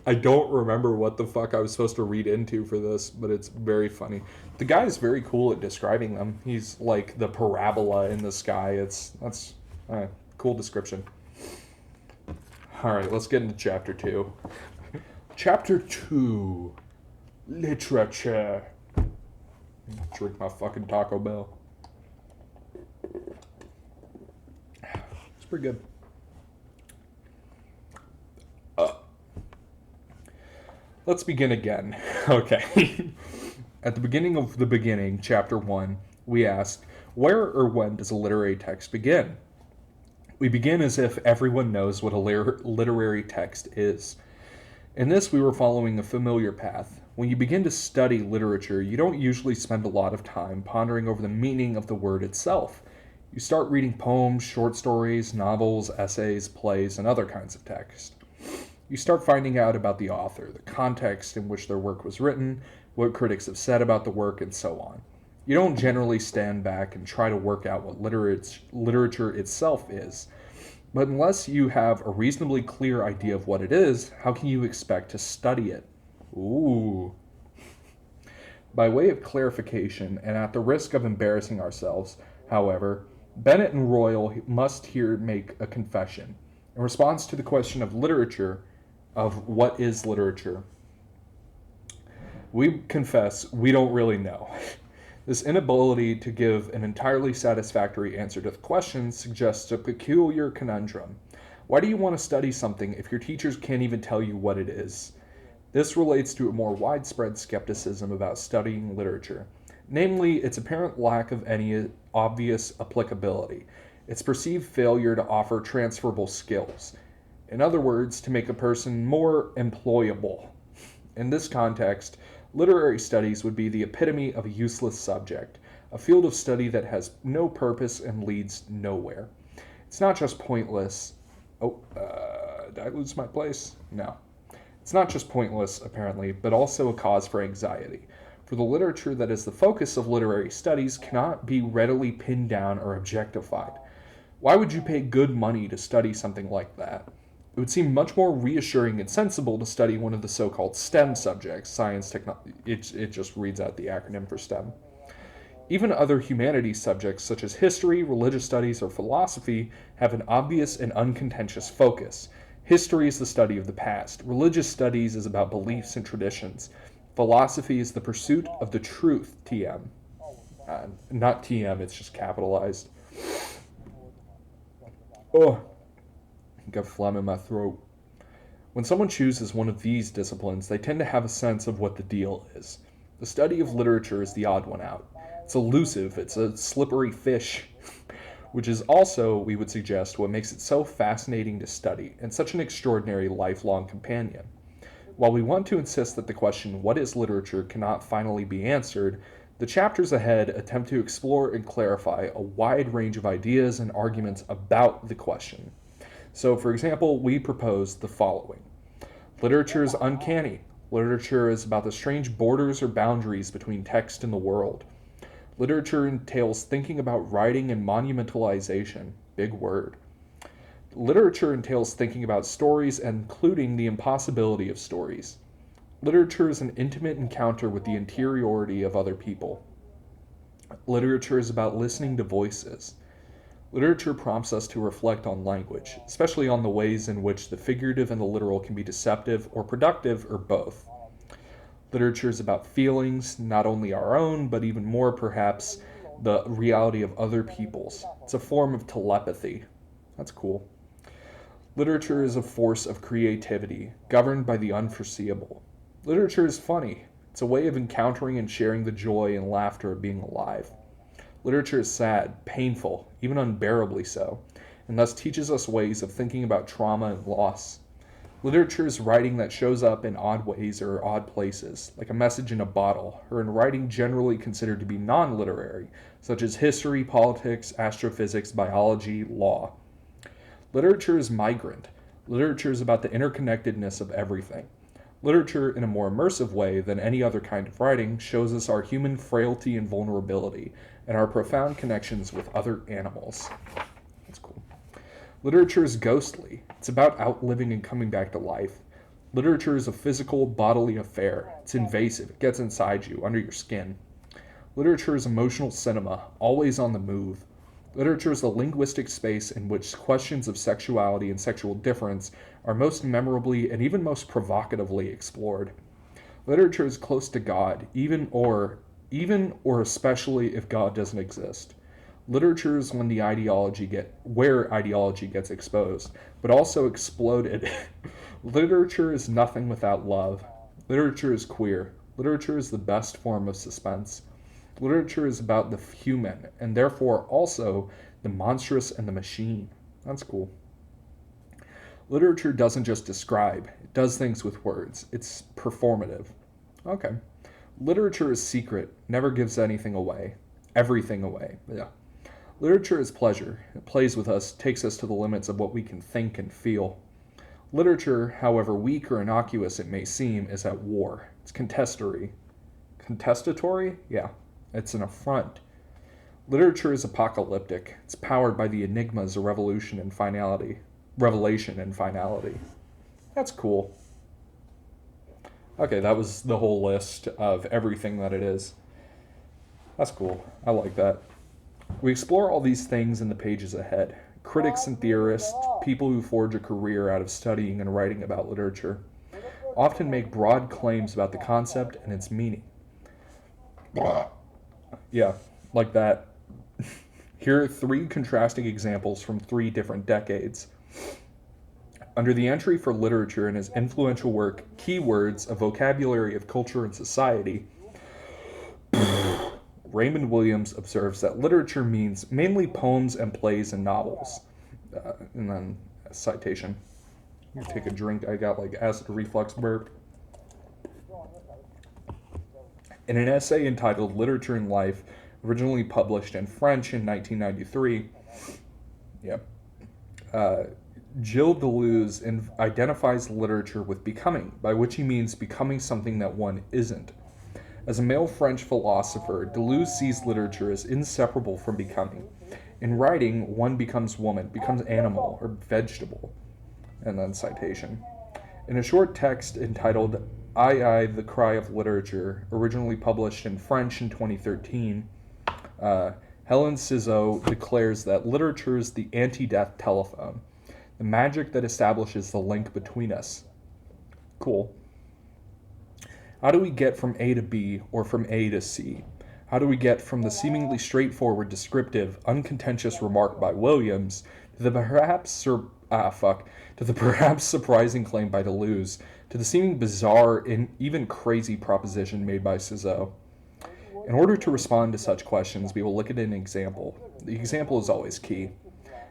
I don't remember what the fuck I was supposed to read into for this, but it's very funny. The guy is very cool at describing them. He's like the parabola in the sky. That's cool description. All right, let's get into chapter 2. Chapter 2, literature. Drink my fucking Taco Bell. It's pretty good. Let's begin again. Okay. At the beginning of the beginning, chapter 1, we asked, where or when does a literary text begin? We begin as if everyone knows what a literary text is. In this, we were following a familiar path. When you begin to study literature, you don't usually spend a lot of time pondering over the meaning of the word itself. You start reading poems, short stories, novels, essays, plays, and other kinds of text. You start finding out about the author, the context in which their work was written, what critics have said about the work, and so on. You don't generally stand back and try to work out what literature itself is. But unless you have a reasonably clear idea of what it is, how can you expect to study it? Ooh. By way of clarification, and at the risk of embarrassing ourselves, however, Bennett and Royal must here make a confession. In response to the question of literature, of what is literature, we confess we don't really know. This inability to give an entirely satisfactory answer to the question suggests a peculiar conundrum. Why do you want to study something if your teachers can't even tell you what it is? This relates to a more widespread skepticism about studying literature, namely its apparent lack of any obvious applicability, its perceived failure to offer transferable skills. In other words, to make a person more employable. In this context, literary studies would be the epitome of a useless subject, a field of study that has no purpose and leads nowhere. It's not just pointless. Did I lose my place? No. It's not just pointless, apparently, but also a cause for anxiety. For the literature that is the focus of literary studies cannot be readily pinned down or objectified. Why would you pay good money to study something like that? It would seem much more reassuring and sensible to study one of the so-called STEM subjects, science, technology. It just reads out the acronym for STEM. Even other humanities subjects such as history, religious studies, or philosophy have an obvious and uncontentious focus. History is the study of the past. Religious studies is about beliefs and traditions. Philosophy is the pursuit of the truth, TM. Not TM, it's just capitalized. Oh, I got phlegm in my throat. When someone chooses one of these disciplines, they tend to have a sense of what the deal is. The study of literature is the odd one out. It's elusive, it's a slippery fish, which is also, we would suggest, what makes it so fascinating to study and such an extraordinary lifelong companion. While we want to insist that the question, what is literature, cannot finally be answered, the chapters ahead attempt to explore and clarify a wide range of ideas and arguments about the question. So, for example, we propose the following. Literature is uncanny. Literature is about the strange borders or boundaries between text and the world. Literature entails thinking about writing and monumentalization. Big word. Literature entails thinking about stories, including the impossibility of stories. Literature is an intimate encounter with the interiority of other people. Literature is about listening to voices. Literature prompts us to reflect on language, especially on the ways in which the figurative and the literal can be deceptive or productive or both. Literature is about feelings, not only our own, but even more perhaps the reality of other people's. It's a form of telepathy. That's cool. Literature is a force of creativity, governed by the unforeseeable. Literature is funny. It's a way of encountering and sharing the joy and laughter of being alive. Literature is sad, painful, even unbearably so, and thus teaches us ways of thinking about trauma and loss. Literature is writing that shows up in odd ways or odd places, like a message in a bottle, or in writing generally considered to be non-literary, such as history, politics, astrophysics, biology, law. Literature is migrant. Literature is about the interconnectedness of everything. Literature, in a more immersive way than any other kind of writing, shows us our human frailty and vulnerability, and our profound connections with other animals. That's cool. Literature is ghostly. It's about outliving and coming back to life. Literature is a physical, bodily affair. It's invasive. It gets inside you, under your skin. Literature is emotional cinema, always on the move. Literature is the linguistic space in which questions of sexuality and sexual difference are most memorably and even most provocatively explored. Literature is close to God, even or especially if God doesn't exist. Literature is where ideology gets exposed, but also exploded. Literature is nothing without love. Literature is queer. Literature is the best form of suspense. Literature is about the human, and therefore also the monstrous and the machine. That's cool. Literature doesn't just describe, it does things with words. It's performative. Okay. Literature is secret, never gives anything away. Everything away. Yeah. Literature is pleasure. It plays with us, takes us to the limits of what we can think and feel. Literature, however weak or innocuous it may seem, is at war. It's contestatory. Contestatory? Yeah. It's an affront. Literature is apocalyptic. It's powered by the enigmas of revelation and finality. That's cool. Okay, that was the whole list of everything that it is. That's cool. I like that. We explore all these things in the pages ahead. Critics and theorists, people who forge a career out of studying and writing about literature, often make broad claims about the concept and its meaning. Yeah, like that. Here are 3 contrasting examples from 3 different decades. Under the entry for literature in his influential work, Keywords, A Vocabulary of Culture and Society, Raymond Williams observes that literature means mainly poems and plays and novels. And then a citation. I'm gonna take a drink. I got like acid reflux burp. In an essay entitled Literature and Life, originally published in French in 1993, uh, Gilles Deleuze identifies literature with becoming, by which he means becoming something that one isn't. As a male French philosopher, Deleuze sees literature as inseparable from becoming. In writing, one becomes woman, becomes animal, or vegetable. And then citation. In a short text entitled I, the Cry of Literature, originally published in French in 2013, Hélène Cixous declares that literature is the anti-death telephone, the magic that establishes the link between us. Cool. How do we get from A to B or from A to C? How do we get from the seemingly straightforward, descriptive, uncontentious remark by Williams to the perhaps surprising claim by Deleuze, to the seeming bizarre and even crazy proposition made by Cixous? In order to respond to such questions, we will look at an example. The example is always key.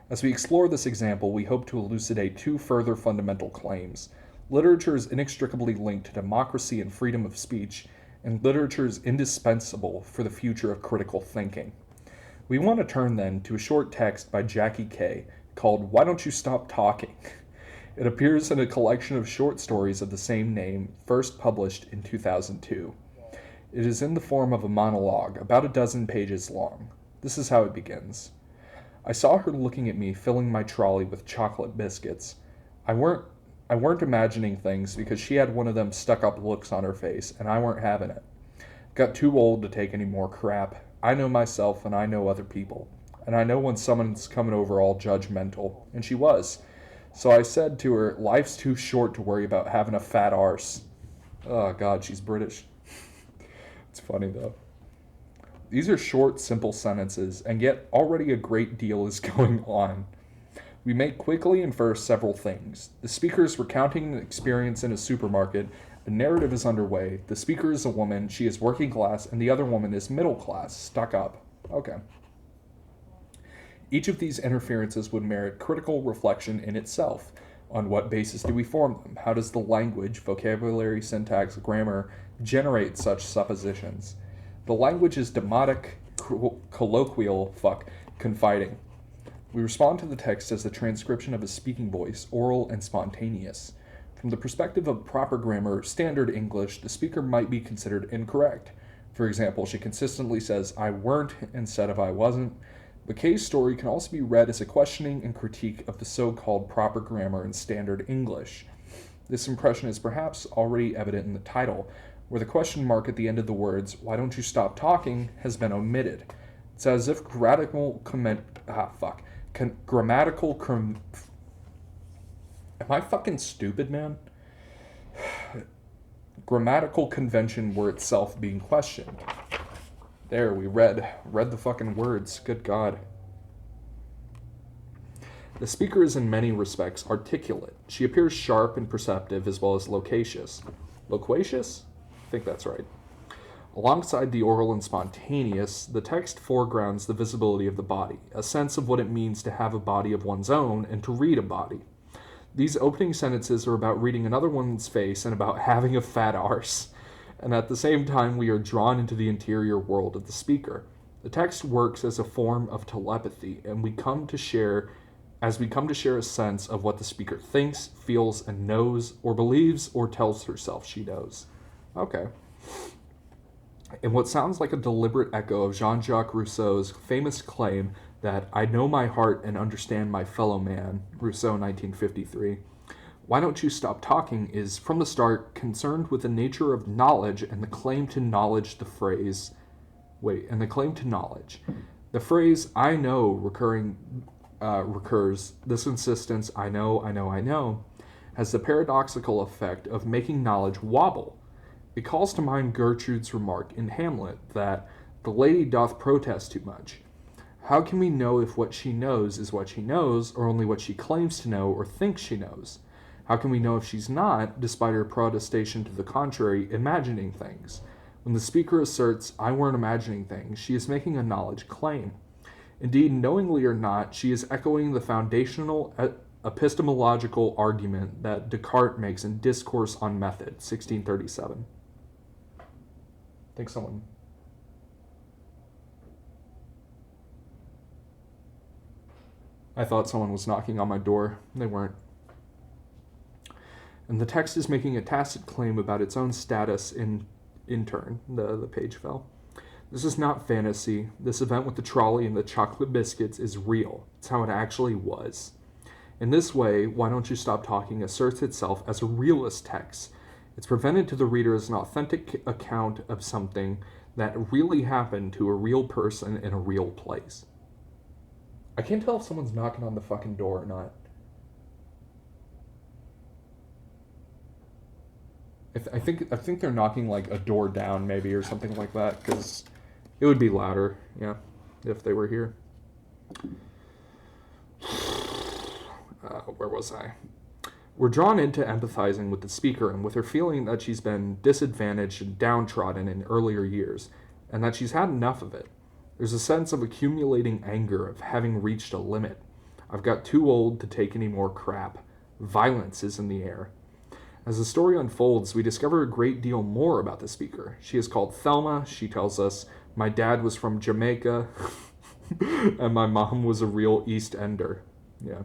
As we explore this example, we hope to elucidate two further fundamental claims. Literature is inextricably linked to democracy and freedom of speech, and literature is indispensable for the future of critical thinking. We want to turn then to a short text by Jackie Kay called Why Don't You Stop Talking? It appears in a collection of short stories of the same name, first published in 2002. It is in the form of a monologue, about a dozen pages long. This is how it begins. I saw her looking at me, filling my trolley with chocolate biscuits. I weren't imagining things because she had one of them stuck-up looks on her face, and I weren't having it. Got too old to take any more crap. I know myself, and I know other people. And I know when someone's coming over all judgmental, and she was. So I said to her, life's too short to worry about having a fat arse. Oh, God, she's British. It's funny, though. These are short, simple sentences, and yet already a great deal is going on. We may quickly infer several things. The speaker is recounting an experience in a supermarket. A narrative is underway. The speaker is a woman. She is working class, and the other woman is middle class, stuck up. Okay. Each of these interferences would merit critical reflection in itself. On what basis do we form them? How does the language, vocabulary, syntax, grammar generate such suppositions? The language is demotic, colloquial, confiding. We respond to the text as the transcription of a speaking voice, oral and spontaneous. From the perspective of proper grammar, standard English, the speaker might be considered incorrect. For example, she consistently says, I weren't instead of I wasn't. The Kay's story can also be read as a questioning and critique of the so-called proper grammar in standard English. This impression is perhaps already evident in the title, where the question mark at the end of the words, why don't you stop talking, has been omitted. It's as if grammatical am I fucking stupid, man? Grammatical convention were itself being questioned. There, we read the fucking words. Good God. The speaker is in many respects articulate. She appears sharp and perceptive as well as loquacious. Loquacious? I think that's right. Alongside the oral and spontaneous, the text foregrounds the visibility of the body, a sense of what it means to have a body of one's own and to read a body. These opening sentences are about reading another woman's face and about having a fat arse. And at the same time, we are drawn into the interior world of the speaker. The text works as a form of telepathy, and we come to share a sense of what the speaker thinks, feels, and knows, or believes, or tells herself she knows. Okay. In what sounds like a deliberate echo of Jean-Jacques Rousseau's famous claim that I know my heart and understand my fellow man, Rousseau, 1953, Why Don't You Stop Talking is, from the start, concerned with the nature of knowledge and the claim to knowledge. The phrase, I know recurs. This insistence, I know, has the paradoxical effect of making knowledge wobble. It calls to mind Gertrude's remark in Hamlet that the lady doth protest too much. How can we know if what she knows is what she knows, or only what she claims to know or thinks she knows? How can we know if she's not, despite her protestation to the contrary, imagining things? When the speaker asserts, I weren't imagining things, she is making a knowledge claim. Indeed, knowingly or not, she is echoing the foundational epistemological argument that Descartes makes in Discourse on Method, 1637. think someone... I thought someone was knocking on my door. They weren't. And the text is making a tacit claim about its own status in turn. The page fell. This is not fantasy. This event with the trolley and the chocolate biscuits is real. It's how it actually was. In this way, Why Don't You Stop Talking asserts itself as a realist text. It's presented to the reader as an authentic account of something that really happened to a real person in a real place. I can't tell if someone's knocking on the fucking door or not. I think they're knocking like a door down maybe or something like that, because it would be louder, yeah, if they were here. Where was I? We're drawn into empathizing with the speaker and with her feeling that she's been disadvantaged and downtrodden in earlier years, and that she's had enough of it. There's a sense of accumulating anger, of having reached a limit. I've got too old to take any more crap. Violence is in the air. As the story unfolds, we discover a great deal more about the speaker. She is called Thelma. She tells us, my dad was from Jamaica, and my mom was a real East Ender. Yeah.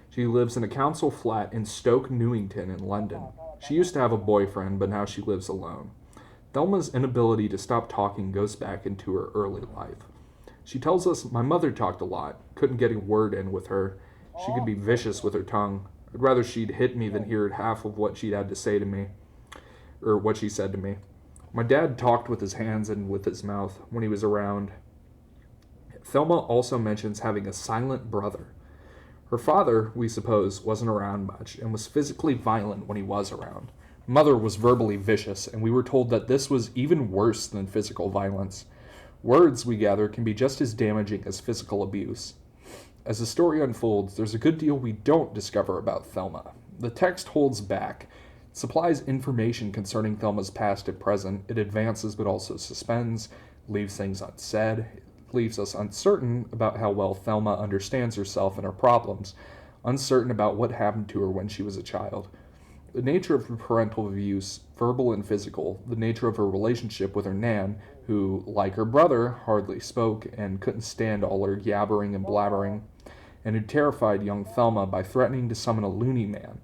She lives in a council flat in Stoke Newington in London. She used to have a boyfriend, but now she lives alone. Thelma's inability to stop talking goes back into her early life. She tells us, my mother talked a lot, couldn't get a word in with her. She could be vicious with her tongue. I'd rather she'd hit me than hear half of what she'd had to say to me, or what she said to me. My dad talked with his hands and with his mouth when he was around. Thelma also mentions having a silent brother. Her father, we suppose, wasn't around much and was physically violent when he was around. Mother was verbally vicious, and we were told that this was even worse than physical violence. Words, we gather, can be just as damaging as physical abuse. As the story unfolds, there's a good deal we don't discover about Thelma. The text holds back. It supplies information concerning Thelma's past and present. It advances but also suspends, leaves things unsaid. It leaves us uncertain about how well Thelma understands herself and her problems, uncertain about what happened to her when she was a child. The nature of her parental abuse, verbal and physical, the nature of her relationship with her nan, who, like her brother, hardly spoke and couldn't stand all her yabbering and blabbering, and who terrified young Thelma by threatening to summon a loony man.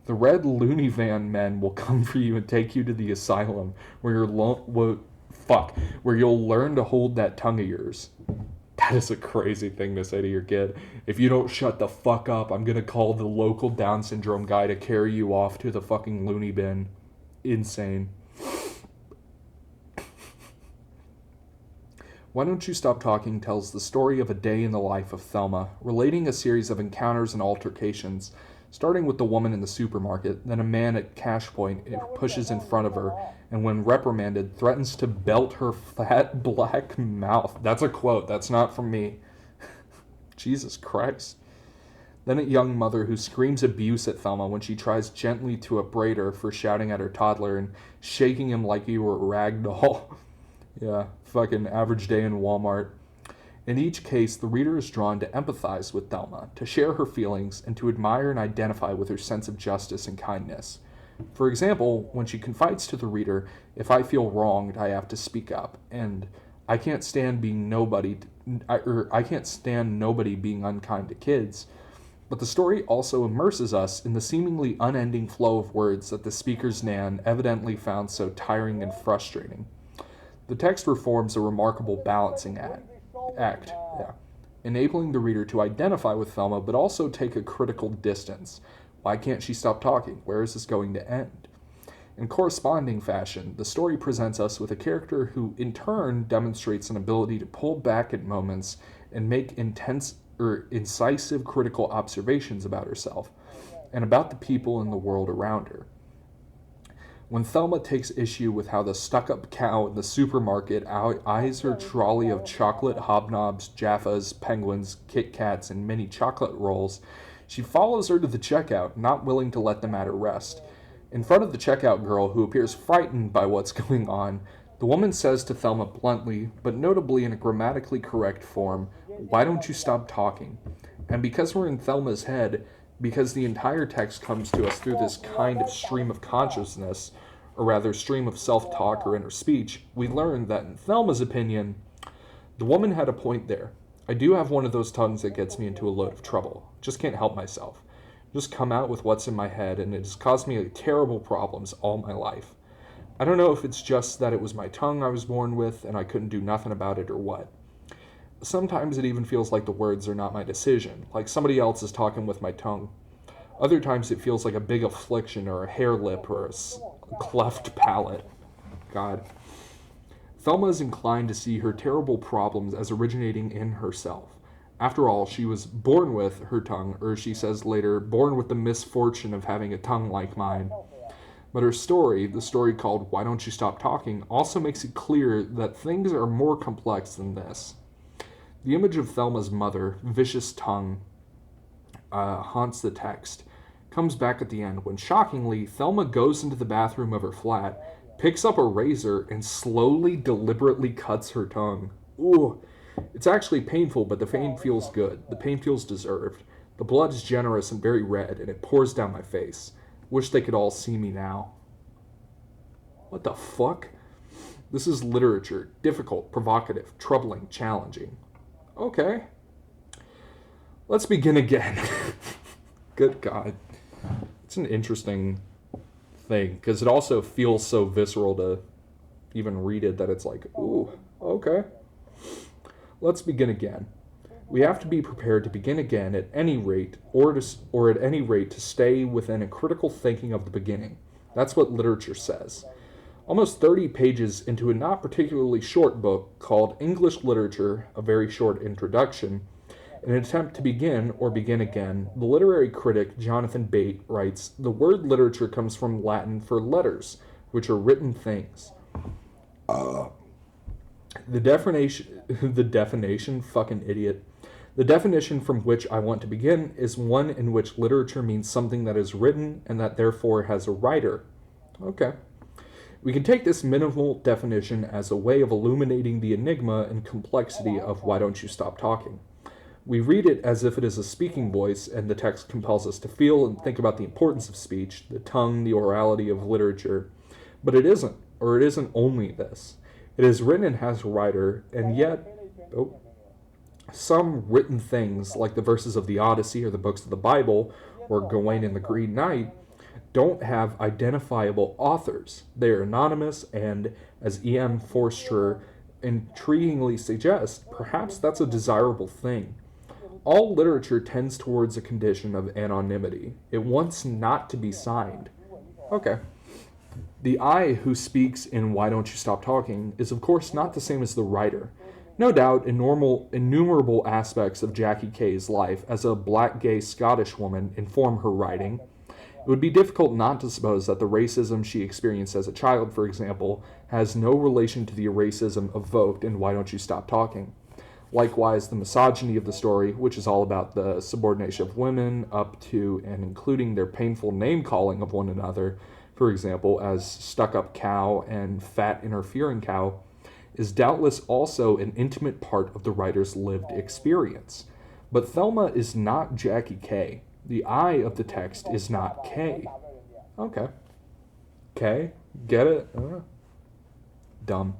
The red loony van men will come for you and take you to the asylum, where you'll learn to hold that tongue of yours. That is a crazy thing to say to your kid. If you don't shut the fuck up, I'm gonna call the local Down syndrome guy to carry you off to the fucking loony bin. Insane. Why Don't You Stop Talking tells the story of a day in the life of Thelma, relating a series of encounters and altercations, starting with the woman in the supermarket, then a man at cash point pushes in front of her, and when reprimanded, threatens to belt her fat black mouth. That's a quote, that's not from me. Jesus Christ. Then a young mother who screams abuse at Thelma when she tries gently to upbraid her for shouting at her toddler and shaking him like he were a rag doll. Yeah, fucking average day in Walmart. In each case, the reader is drawn to empathize with Thelma, to share her feelings, and to admire and identify with her sense of justice and kindness. For example, when she confides to the reader, if I feel wronged, I have to speak up, and I can't stand nobody being unkind to kids. But the story also immerses us in the seemingly unending flow of words that the speaker's nan evidently found so tiring and frustrating. The text performs a remarkable balancing act, enabling the reader to identify with Thelma but also take a critical distance. Why can't she stop talking? Where is this going to end? In corresponding fashion, the story presents us with a character who in turn demonstrates an ability to pull back at moments and make incisive critical observations about herself and about the people in the world around her. When Thelma takes issue with how the stuck-up cow in the supermarket eyes her trolley of chocolate hobnobs, Jaffas, penguins, Kit Kats, and mini chocolate rolls, she follows her to the checkout, not willing to let the matter rest. In front of the checkout girl, who appears frightened by what's going on, the woman says to Thelma bluntly, but notably in a grammatically correct form, "Why don't you stop talking?" And because we're in Thelma's head, because the entire text comes to us through this kind of stream of consciousness, or rather stream of self-talk or inner speech, we learn that in Thelma's opinion, the woman had a point there. I do have one of those tongues that gets me into a load of trouble. Just can't help myself. Just come out with what's in my head, and it has caused me terrible problems all my life. I don't know if it's just that it was my tongue I was born with and I couldn't do nothing about it or what. Sometimes it even feels like the words are not my decision, like somebody else is talking with my tongue. Other times it feels like a big affliction or a hair lip or a cleft palate. God. Thelma is inclined to see her terrible problems as originating in herself. After all, she was born with her tongue, or she says later, born with the misfortune of having a tongue like mine. But her story, the story called Why Don't You Stop Talking, also makes it clear that things are more complex than this. The image of Thelma's mother, vicious tongue, haunts the text, comes back at the end when, shockingly, Thelma goes into the bathroom of her flat, picks up a razor, and slowly, deliberately cuts her tongue. Ooh. It's actually painful, but the pain feels good. The pain feels deserved. The blood is generous and very red, and it pours down my face. Wish they could all see me now. What the fuck? This is literature. Difficult, provocative, troubling, challenging. Okay. Let's begin again. Good God. It's an interesting thing, because it also feels so visceral to even read it that it's like, ooh, okay. Let's begin again. We have to be prepared to begin again at any rate, or at any rate to stay within a critical thinking of the beginning. That's what literature says. Almost 30 pages into a not particularly short book called English Literature, A Very Short Introduction, in an attempt to begin or begin again, the literary critic Jonathan Bate writes, the word literature comes from Latin for letters, which are written things. The definition, fucking idiot. The definition from which I want to begin is one in which literature means something that is written and that therefore has a writer. Okay. We can take this minimal definition as a way of illuminating the enigma and complexity of Why Don't You Stop Talking. We read it as if it is a speaking voice, and the text compels us to feel and think about the importance of speech, the tongue, the orality of literature. But it isn't, or it isn't only this. It is written and has a writer, and yet, some written things, like the verses of the Odyssey or the books of the Bible, or Gawain and the Green Knight, don't have identifiable authors. They are anonymous, and, as E.M. Forster intriguingly suggests, perhaps that's a desirable thing. All literature tends towards a condition of anonymity. It wants not to be signed. Okay. The I who speaks in Why Don't You Stop Talking is of course not the same as the writer. No doubt innumerable aspects of Jackie Kay's life as a black gay Scottish woman inform her writing. It would be difficult not to suppose that the racism she experienced as a child, for example, has no relation to the racism evoked in Why Don't You Stop Talking. Likewise, the misogyny of the story, which is all about the subordination of women up to and including their painful name-calling of one another, for example, as stuck-up cow and fat interfering cow, is doubtless also an intimate part of the writer's lived experience. But Thelma is not Jackie Kay. The I of the text is not Kay. Okay. Kay? Get it? Dumb.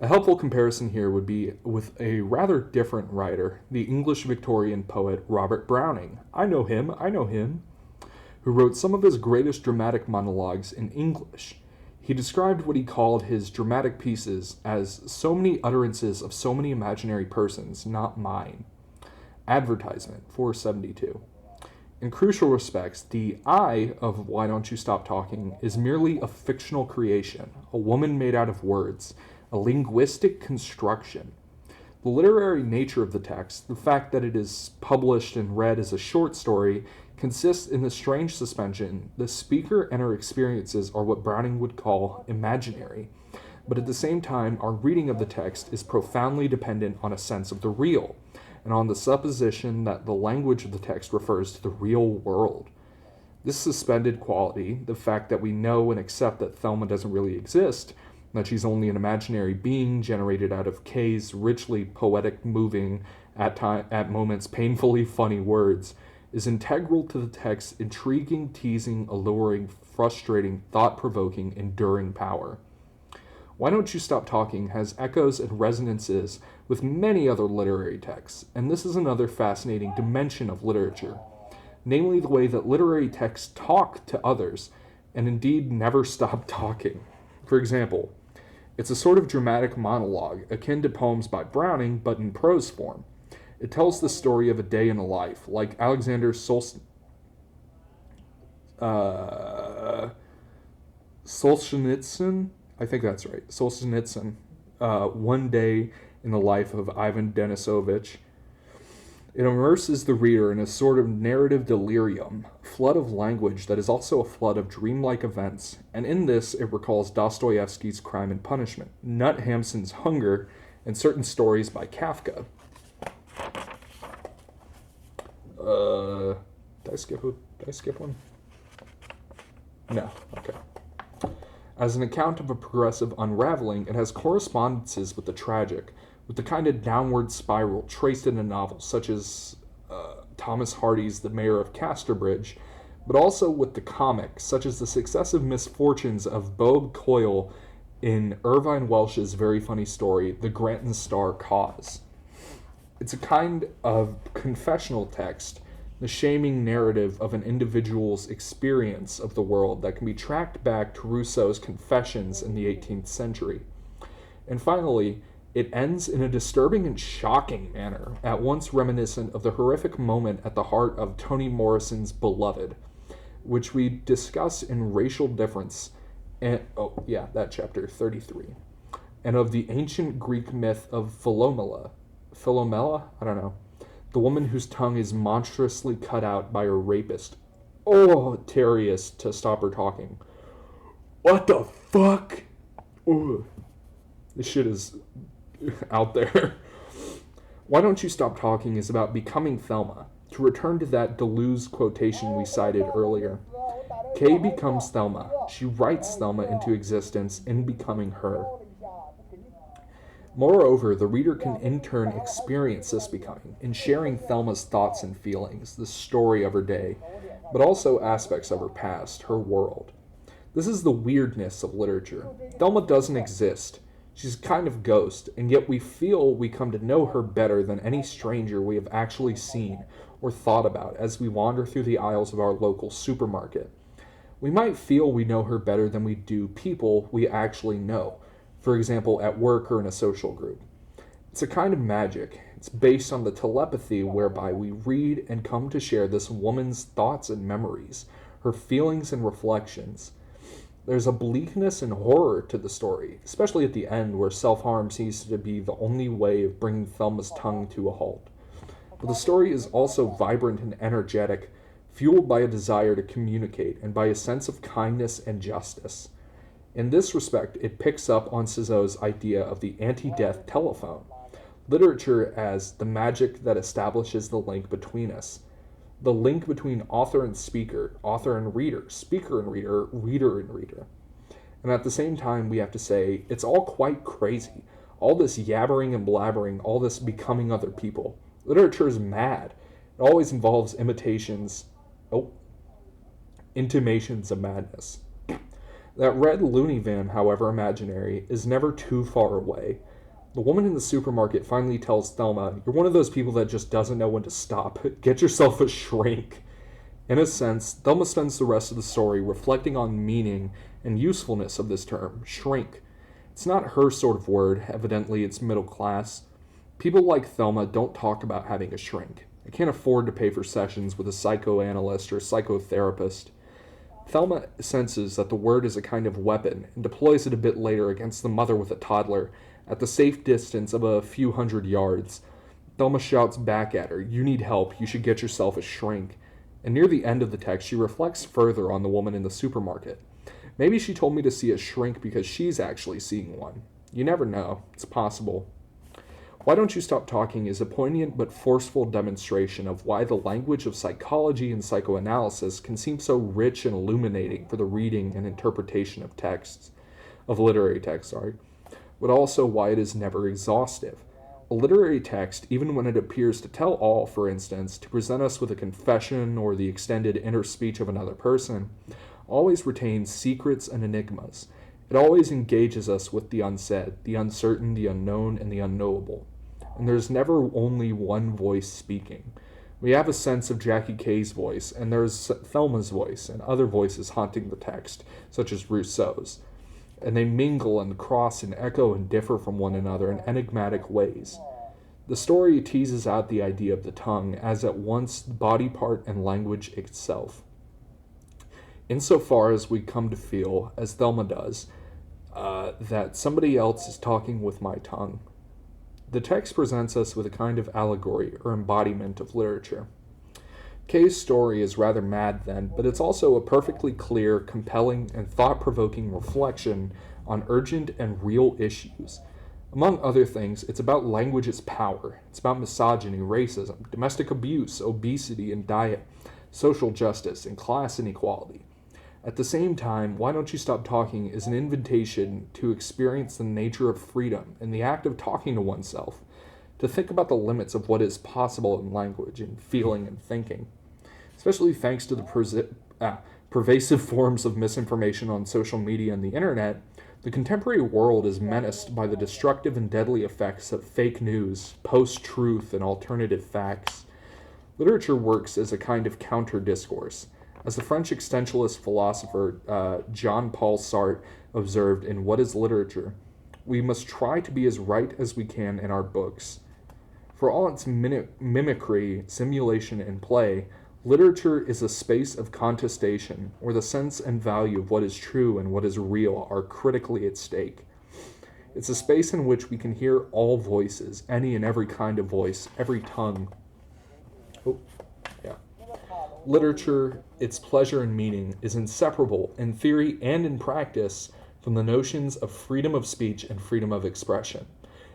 A helpful comparison here would be with a rather different writer, the English Victorian poet Robert Browning. I know him, who wrote some of his greatest dramatic monologues in English. He described what he called his dramatic pieces as so many utterances of so many imaginary persons, not mine. Advertisement, 472. In crucial respects, the I of Why Don't You Stop Talking is merely a fictional creation, a woman made out of words, a linguistic construction. The literary nature of the text, the fact that it is published and read as a short story, consists in the strange suspension. The speaker and her experiences are what Browning would call imaginary, but at the same time, our reading of the text is profoundly dependent on a sense of the real, and on the supposition that the language of the text refers to the real world. This suspended quality, the fact that we know and accept that Thelma doesn't really exist, that she's only an imaginary being generated out of Kay's richly poetic, moving, at moments painfully funny words, is integral to the text's intriguing, teasing, alluring, frustrating, thought-provoking, enduring power. Why Don't You Stop Talking has echoes and resonances with many other literary texts, and this is another fascinating dimension of literature, namely the way that literary texts talk to others, and indeed never stop talking. For example, it's a sort of dramatic monologue, akin to poems by Browning, but in prose form. It tells the story of a day in a life, like Alexander Solzhenitsyn, I think that's right, Solzhenitsyn, One Day in the Life of Ivan Denisovich. It immerses the reader in a sort of narrative delirium, flood of language that is also a flood of dreamlike events, and in this it recalls Dostoevsky's Crime and Punishment, Knut Hamsun's Hunger, and certain stories by Kafka. Did I skip one? No, okay. As an account of a progressive unraveling, it has correspondences with the tragic, with the kind of downward spiral traced in a novel such as Thomas Hardy's The Mayor of Casterbridge, but also with the comic, such as the successive misfortunes of Bob Coyle in Irvine Welsh's very funny story, The Granton Star Cause. It's a kind of confessional text, the shaming narrative of an individual's experience of the world that can be tracked back to Rousseau's Confessions in the 18th century. And finally, it ends in a disturbing and shocking manner, at once reminiscent of the horrific moment at the heart of Toni Morrison's Beloved, which we discuss in Racial Difference, and that chapter 33, and of the ancient Greek myth of Philomela, I don't know, the woman whose tongue is monstrously cut out by her rapist. Oh, Terrius, to stop her talking. What the fuck? Oh, this shit is out there. Why Don't You Stop Talking is about becoming Thelma. To return to that Deleuze quotation we cited earlier, Kay becomes Thelma. She writes Thelma into existence in becoming her. Moreover, the reader can in turn experience this becoming in sharing Thelma's thoughts and feelings, the story of her day, but also aspects of her past, her world. This is the weirdness of literature. Thelma doesn't exist. She's a kind of ghost, and yet we feel we come to know her better than any stranger we have actually seen or thought about as we wander through the aisles of our local supermarket. We might feel we know her better than we do people we actually know, for example, at work or in a social group. It's a kind of magic. It's based on the telepathy whereby we read and come to share this woman's thoughts and memories, her feelings and reflections. There's a bleakness and horror to the story, especially at the end where self-harm seems to be the only way of bringing Thelma's tongue to a halt. But the story is also vibrant and energetic, fueled by a desire to communicate and by a sense of kindness and justice. In this respect, it picks up on Cizot's idea of the anti-death telephone, literature as the magic that establishes the link between us, the link between author and speaker, author and reader, speaker and reader, reader and reader. And at the same time, we have to say, it's all quite crazy. All this yabbering and blabbering, all this becoming other people. Literature is mad. It always involves intimations of madness. That red loony van, however imaginary, is never too far away. The woman in the supermarket finally tells Thelma, "You're one of those people that just doesn't know when to stop. Get yourself a shrink." In a sense, Thelma spends the rest of the story reflecting on meaning and usefulness of this term, shrink. It's not her sort of word, evidently it's middle class. People like Thelma don't talk about having a shrink. They can't afford to pay for sessions with a psychoanalyst or psychotherapist. Thelma senses that the word is a kind of weapon and deploys it a bit later against the mother with a toddler at the safe distance of a few hundred yards. Thelma shouts back at her, "You need help, you should get yourself a shrink." And near the end of the text, she reflects further on the woman in the supermarket. Maybe she told me to see a shrink because she's actually seeing one. You never know. It's possible. Why Don't You Stop Talking is a poignant but forceful demonstration of why the language of psychology and psychoanalysis can seem so rich and illuminating for the reading and interpretation of texts, of literary texts, but also why it is never exhaustive. A literary text, even when it appears to tell all, for instance, to present us with a confession or the extended inner speech of another person, always retains secrets and enigmas. It always engages us with the unsaid, the uncertain, the unknown, and the unknowable. And there's never only one voice speaking. We have a sense of Jackie Kay's voice, and there's Thelma's voice, and other voices haunting the text, such as Rousseau's. And they mingle and cross and echo and differ from one another in enigmatic ways. The story teases out the idea of the tongue as at once body part and language itself. Insofar as we come to feel, as Thelma does, that somebody else is talking with my tongue. The text presents us with a kind of allegory or embodiment of literature. Kay's story is rather mad then, but it's also a perfectly clear, compelling, and thought-provoking reflection on urgent and real issues. Among other things, it's about language's power. It's about misogyny, racism, domestic abuse, obesity and diet, social justice, and class inequality. At the same time, Why Don't You Stop Talking is an invitation to experience the nature of freedom in the act of talking to oneself, to think about the limits of what is possible in language and feeling and thinking. Especially thanks to the pervasive forms of misinformation on social media and the internet, the contemporary world is menaced by the destructive and deadly effects of fake news, post-truth, and alternative facts. Literature works as a kind of counter-discourse. As the French existentialist philosopher Jean-Paul Sartre observed in What is Literature, we must try to be as right as we can in our books. For all its mimicry, simulation, and play, literature is a space of contestation, where the sense and value of what is true and what is real are critically at stake. It's a space in which we can hear all voices, any and every kind of voice, every tongue. Literature, its pleasure and meaning, is inseparable in theory and in practice from the notions of freedom of speech and freedom of expression.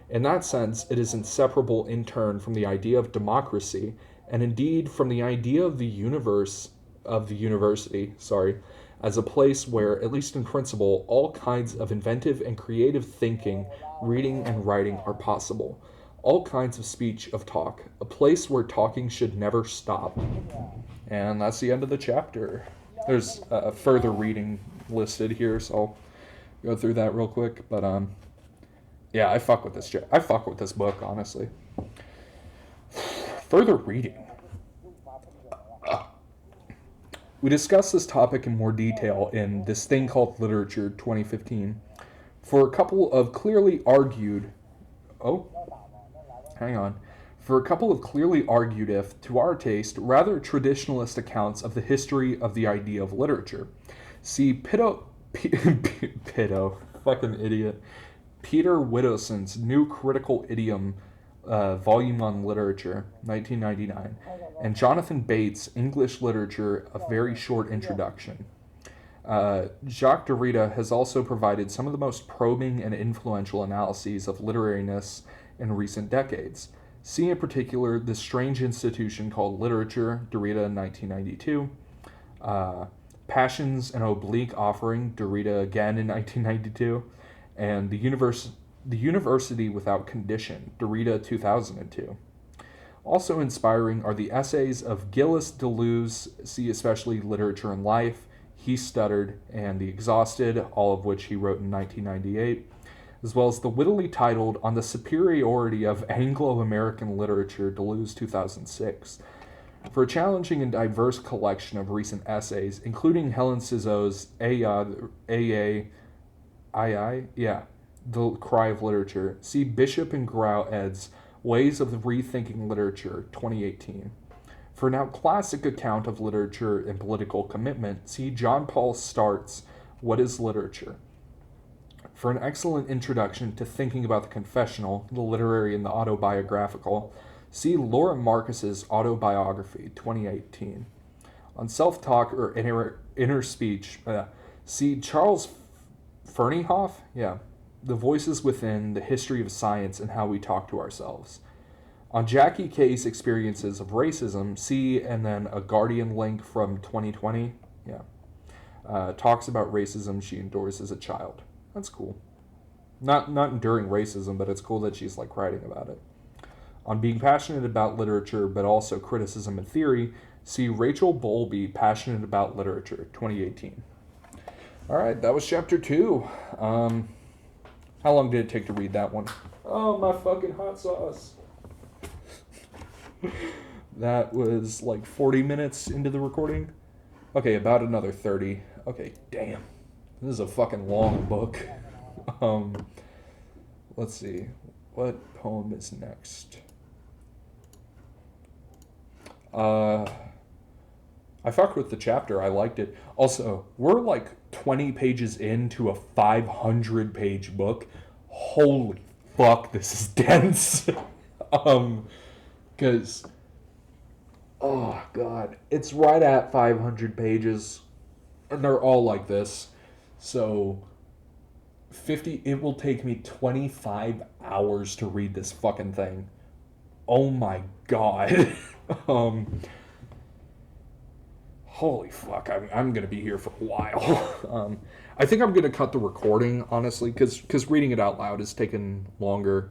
In that sense, it is inseparable in turn from the idea of democracy, and indeed from the idea of the university, as a place where, at least in principle, all kinds of inventive and creative thinking, reading and writing are possible. All kinds of speech, of talk, a place where talking should never stop. And that's the end of the chapter. There's further reading listed here, so I'll go through that real quick. But yeah, I fuck with this book, honestly. Further reading. We discussed this topic in more detail in This Thing Called Literature 2015. For a couple of clearly argued, if, to our taste, rather traditionalist accounts of the history of the idea of literature. See Peter Widdowson's New Critical Idiom, Volume on Literature, 1999, and Jonathan Bates' English Literature, A Very Short Introduction. Jacques Derrida has also provided some of the most probing and influential analyses of literariness in recent decades. See in particular The Strange Institution Called Literature, Derrida, 1992, Passions and Oblique Offering, Derrida again in 1992, and The University Without Condition, Derrida, 2002. Also inspiring are the essays of Gilles Deleuze, see especially Literature and Life, He Stuttered, and The Exhausted, all of which he wrote in 1998, as well as the wittily titled On the Superiority of Anglo-American Literature, Deleuze, 2006. For a challenging and diverse collection of recent essays, including Helen Cizot's The Cry of Literature, see Bishop and Grau ed's Ways of Rethinking Literature, 2018. For an outclassic account of literature and political commitment, see John Paul Sartre's What is Literature? For an excellent introduction to thinking about the confessional, the literary, and the autobiographical, see Laura Marcus's Autobiography, 2018. On self-talk or inner speech, see Charles Ferneyhoff, The Voices Within, The History of Science and How We Talk to Ourselves. On Jackie Kay's experiences of racism, see and then a Guardian link from 2020, talks about racism she endures as a child. That's cool. Not enduring racism, but it's cool that she's like writing about it. On being passionate about literature, but also criticism and theory, see Rachel Bowlby, Passionate About Literature, 2018. All right, that was chapter 2. How long did it take to read that one? Oh, my fucking hot sauce. That was like 40 minutes into the recording. Okay, about another 30. Okay, damn. This is a fucking long book. Let's see. What poem is next? I fucked with the chapter. I liked it. Also, we're like 20 pages into a 500-page book. Holy fuck, this is dense. Because, oh god, it's right at 500 pages, and they're all like this. So, it will take me 25 hours to read this fucking thing. Oh my god. Holy fuck, I'm gonna be here for a while. I think I'm gonna cut the recording, honestly, because reading it out loud is taking longer.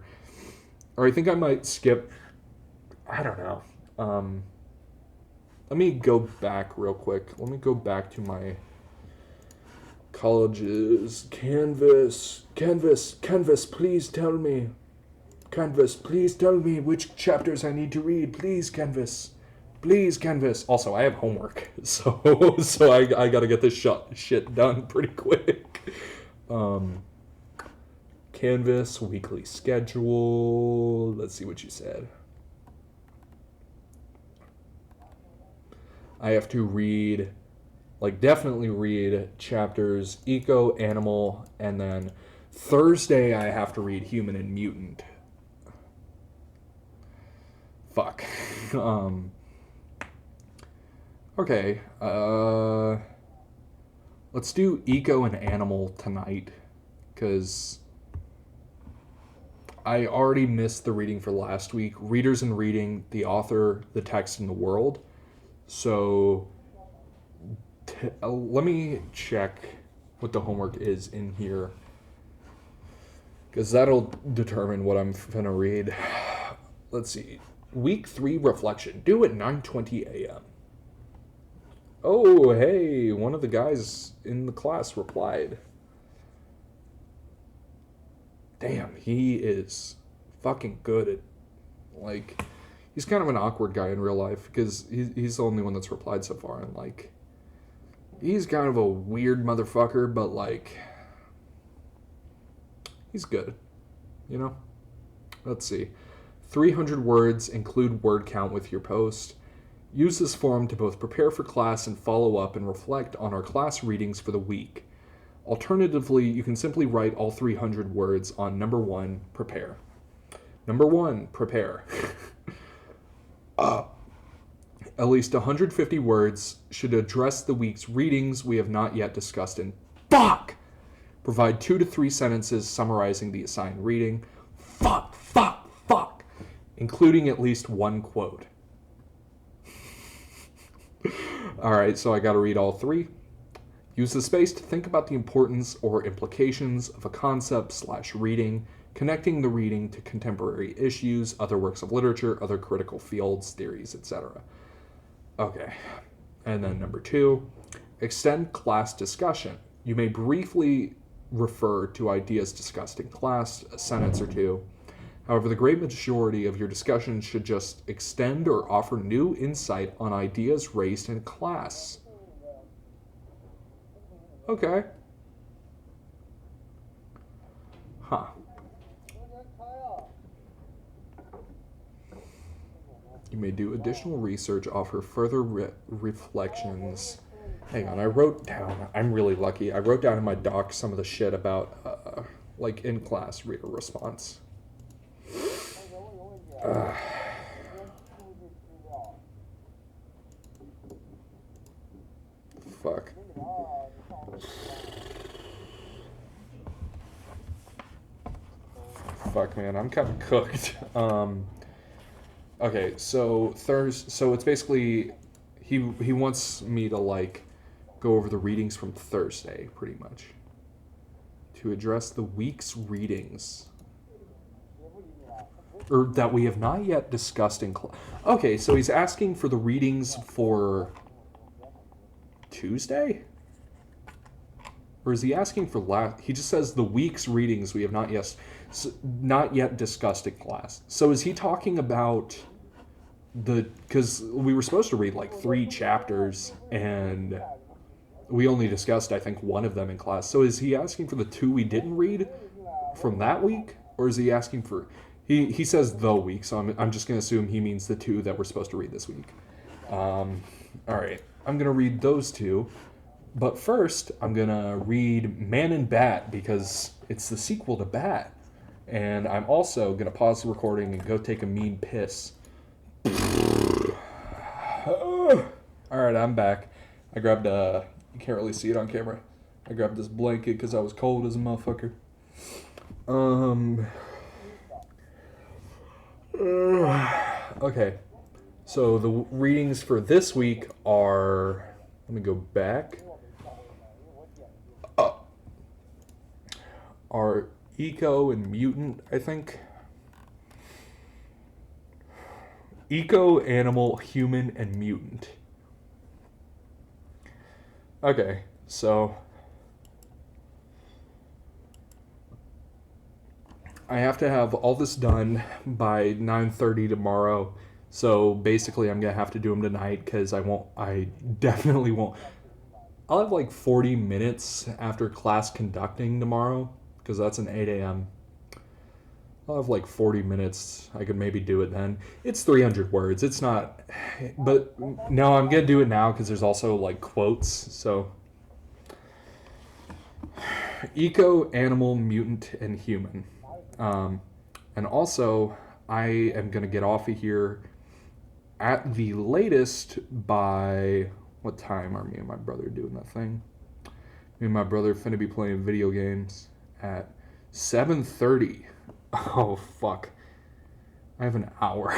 Or I think I might skip, I don't know. Let me go back real quick. Let me go back to my college's Canvas, please tell me. Canvas, please tell me which chapters I need to read. Please, Canvas. Please, Canvas. Also, I have homework, so I gotta get this shit done pretty quick. Canvas, weekly schedule. Let's see what you said. I have to read, definitely read chapters Eco, Animal, and then Thursday I have to read Human and Mutant. Fuck. Okay, let's do Eco and Animal tonight, because I already missed the reading for last week. Readers and Reading, the author, the text, and the world. So, let me check what the homework is in here, because that'll determine what I'm gonna read. Let's see. Week 3 reflection, due at 9:20 a.m. Oh, hey, one of the guys in the class replied. Damn, he is fucking good at, he's kind of an awkward guy in real life, because he's the only one that's replied so far, and, he's kind of a weird motherfucker, but, he's good, you know? Let's see. 300 words, include word count with your post. Use this forum to both prepare for class and follow up and reflect on our class readings for the week. Alternatively, you can simply write all 300 words on number 1, prepare. Number 1, prepare. At least 150 words should address the week's readings we have not yet discussed in. Fuck! Provide 2 to 3 sentences summarizing the assigned reading. Fuck! Including at least 1 quote. Alright, so I gotta read all 3. Use the space to think about the importance or implications of a concept/reading, connecting the reading to contemporary issues, other works of literature, other critical fields, theories, etc. Okay. And then number 2, extend class discussion. You may briefly refer to ideas discussed in class, a sentence or 2. However, the great majority of your discussion should just extend or offer new insight on ideas raised in class. Okay. Huh. You may do additional research, offer further reflections. Hang on, I wrote down, I'm really lucky, I wrote down in my doc some of the shit about, in-class reader response. Fuck. Fuck, man, I'm kind of cooked. Okay, so it's basically he wants me to go over the readings from Thursday, pretty much, to address the week's readings. or that we have not yet discussed in class. Okay, so he's asking for the readings for Tuesday? Or is he asking for last? He just says the week's readings we have not yet discussed in class. So is he talking about because we were supposed to read like 3 chapters and we only discussed I think one of them in class. So is he asking for the 2 we didn't read from that week, or is he asking for? He says the week, so I'm just gonna assume he means the 2 that we're supposed to read this week. All right, I'm gonna read those 2. But first, I'm going to read Man in Bat because it's the sequel to Bat. And I'm also going to pause the recording and go take a mean piss. Alright, I'm back. I grabbed you can't really see it on camera. I grabbed this blanket because I was cold as a motherfucker. Okay. So the readings for this week are... Let me go back. Are Eco and Mutant, I think. Eco, Animal, Human, and Mutant. Okay, so I have to have all this done by 9:30 tomorrow. So basically I'm going to have to do them tonight because I definitely won't. I'll have like 40 minutes after class conducting tomorrow because that's an 8 a.m. I'll have like 40 minutes. I could maybe do it then. It's 300 words. It's not... But no, I'm going to do it now because there's also like quotes. So... Eco, Animal, Mutant, and Human. And also, I am going to get off of here at the latest by... What time are me and my brother doing that thing? Me and my brother finna be playing video games at 7:30. Oh, fuck. I have an hour.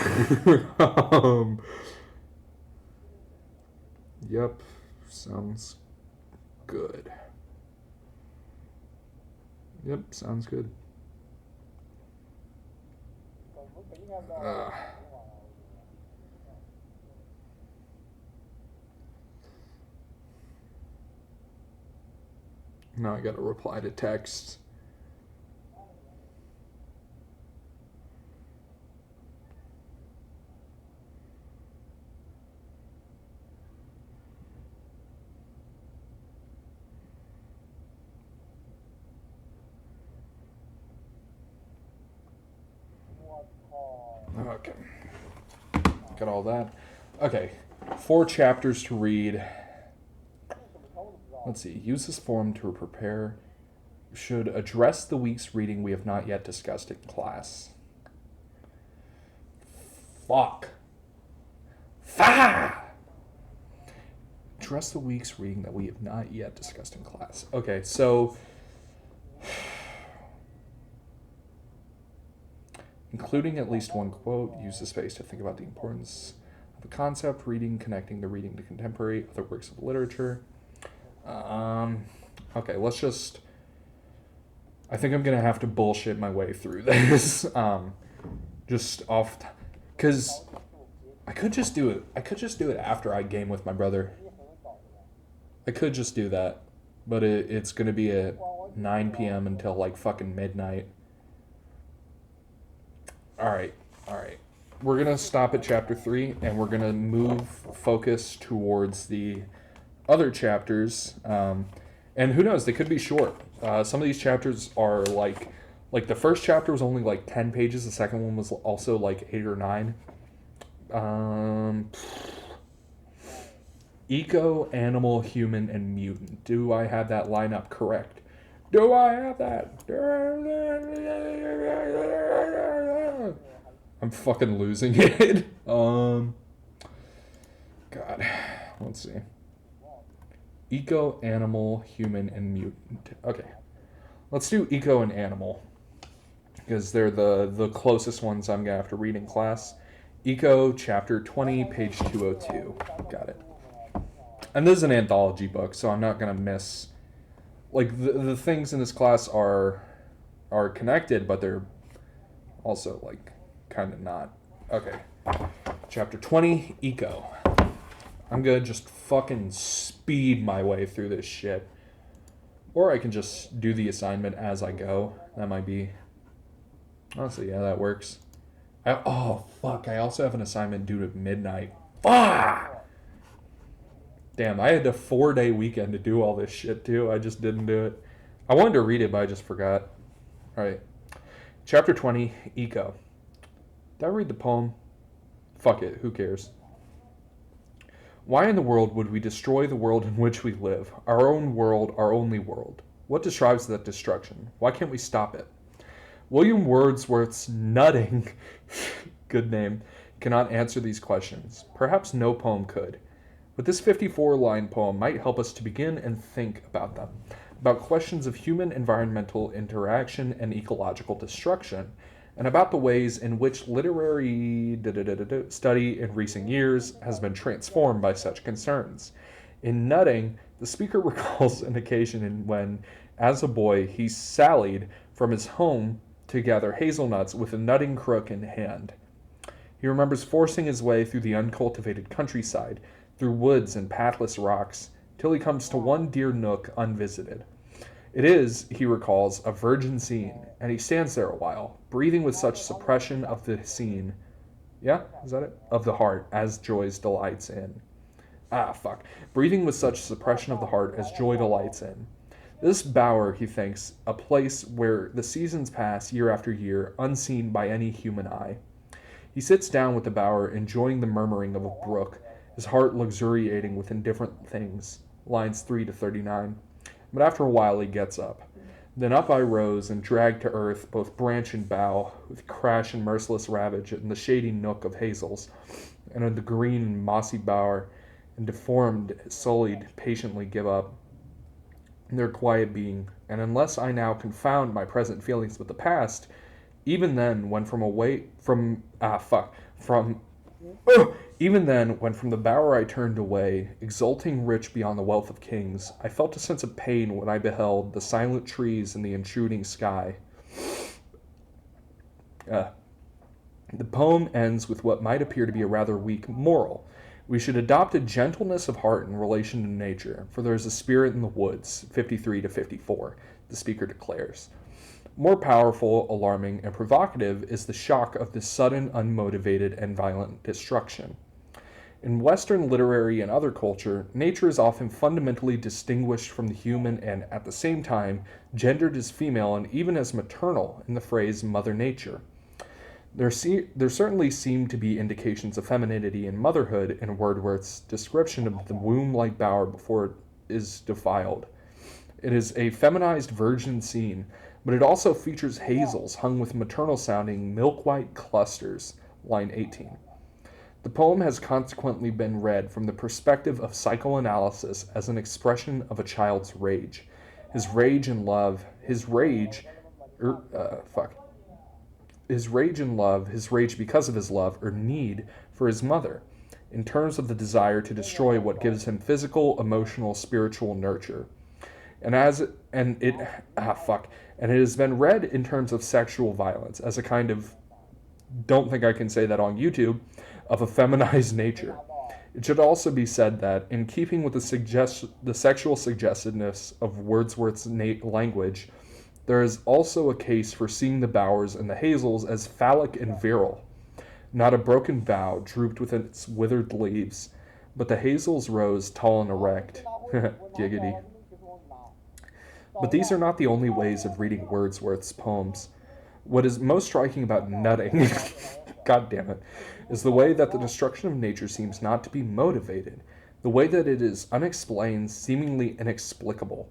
Yep. Sounds good. Yep, sounds good. Now I gotta reply to texts. Okay. Got all that. Okay. 4 chapters to read. Let's see. Use this form to prepare. Should address the week's reading we have not yet discussed in class. Fuck. Address the week's reading that we have not yet discussed in class. Okay, so... Including at least one quote, use the space to think about the importance of a concept, reading, connecting the reading to contemporary other works of literature. Okay, let's just... I think I'm gonna have to bullshit my way through this. Just off... Because I could just do it. I could just do it after I game with my brother. I could just do that. But it's gonna be at 9 p.m. until like fucking midnight. Alright. We're going to stop at chapter 3, and we're going to move focus towards the other chapters. And who knows, they could be short. Some of these chapters are like the first chapter was only like 10 pages. The second one was also like 8 or 9. Eco, Animal, Human, and Mutant. Do I have that lineup correct? Do I have that? I'm fucking losing it. God. Let's see. Eco, Animal, Human, and Mutant. Okay. Let's do Eco and Animal. Because they're the closest ones I'm going to have to read in class. Eco, chapter 20, page 202. Got it. And this is an anthology book, so I'm not going to miss... Like, the things in this class are connected, but they're also, like... kind of not. Okay. Chapter 20, Eco. I'm gonna just fucking speed my way through this shit. Or I can just do the assignment as I go. That might be... Honestly, yeah, that works. Oh, fuck. I also have an assignment due at midnight. Fuck! Damn, I had a 4-day weekend to do all this shit, too. I just didn't do it. I wanted to read it, but I just forgot. Alright. Chapter 20, Eco. Did I read the poem? Fuck it, who cares? Why in the world would we destroy the world in which we live? Our own world, our only world. What describes that destruction? Why can't we stop it? William Wordsworth's Nutting, good name, cannot answer these questions. Perhaps no poem could. But this 54-line poem might help us to begin and think about them, about questions of human environmental interaction and ecological destruction, and about the ways in which literary study in recent years has been transformed by such concerns. In Nutting, the speaker recalls an occasion when, as a boy, he sallied from his home to gather hazelnuts with a nutting crook in hand. He remembers forcing his way through the uncultivated countryside, through woods and pathless rocks, till he comes to one dear nook unvisited. It is, he recalls, a virgin scene, and he stands there a while, breathing with such suppression of the scene, is that it? Of the heart, as joy's delights in. Breathing with such suppression of the heart as joy delights in. This bower, he thinks, a place where the seasons pass year after year, unseen by any human eye. He sits down with the bower, enjoying the murmuring of a brook, his heart luxuriating with indifferent things. Lines 3 to 39. But after a while he gets up. Then up I rose and dragged to earth both branch and bough, with crash and merciless ravage in the shady nook of hazels, and in the green and mossy bower, and deformed, sullied, patiently give up their quiet being, and unless I now confound my present feelings with the past, even then, when from the bower I turned away, exulting rich beyond the wealth of kings, I felt a sense of pain when I beheld the silent trees and the intruding sky. The poem ends with what might appear to be a rather weak moral. We should adopt a gentleness of heart in relation to nature, for there is a spirit in the woods, 53 to 54, the speaker declares. More powerful, alarming, and provocative is the shock of this sudden, unmotivated, and violent destruction. In Western literary and other culture, nature is often fundamentally distinguished from the human and, at the same time, gendered as female and even as maternal in the phrase Mother Nature. There certainly seem to be indications of femininity in motherhood in Wordsworth's description of the womb-like bower before it is defiled. It is a feminized virgin scene, but it also features hazels hung with maternal-sounding milk-white clusters, line 18. The poem has consequently been read from the perspective of psychoanalysis as an expression of a child's rage. His rage and love, his rage because of his love or need for his mother, in terms of the desire to destroy what gives him physical, emotional, spiritual nurture. And it has been read in terms of sexual violence as a kind of, don't think I can say that on YouTube, of a feminized nature. It should also be said that, in keeping with the sexual suggestiveness of Wordsworth's language, there is also a case for seeing the bowers and the hazels as phallic and virile. Not a broken bough drooped with its withered leaves, but the hazels rose tall and erect. Giggity. But these are not the only ways of reading Wordsworth's poems. What is most striking about Nutting, God damn it, is the way that the destruction of nature seems not to be motivated, the way that it is unexplained, seemingly inexplicable.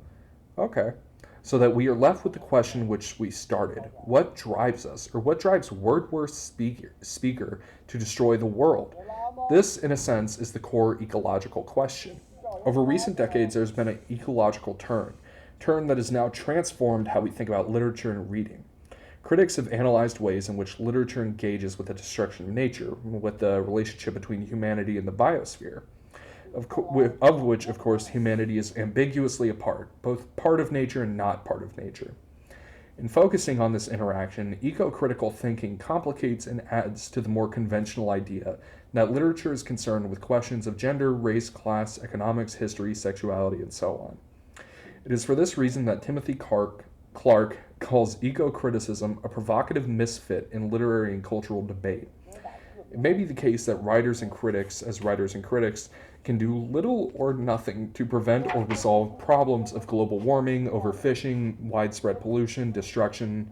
Okay. So that we are left with the question which we started. What drives us, or what drives Wordsworth's speaker to destroy the world? This, in a sense, is the core ecological question. Over recent decades, there's been an ecological turn that has now transformed how we think about literature and reading. Critics have analyzed ways in which literature engages with the destruction of nature, with the relationship between humanity and the biosphere, of which, of course, humanity is ambiguously a part, both part of nature and not part of nature. In focusing on this interaction, eco-critical thinking complicates and adds to the more conventional idea that literature is concerned with questions of gender, race, class, economics, history, sexuality, and so on. It is for this reason that Timothy Clark calls eco-criticism a provocative misfit in literary and cultural debate. It may be the case that writers and critics, can do little or nothing to prevent or resolve problems of global warming, overfishing, widespread pollution, destruction,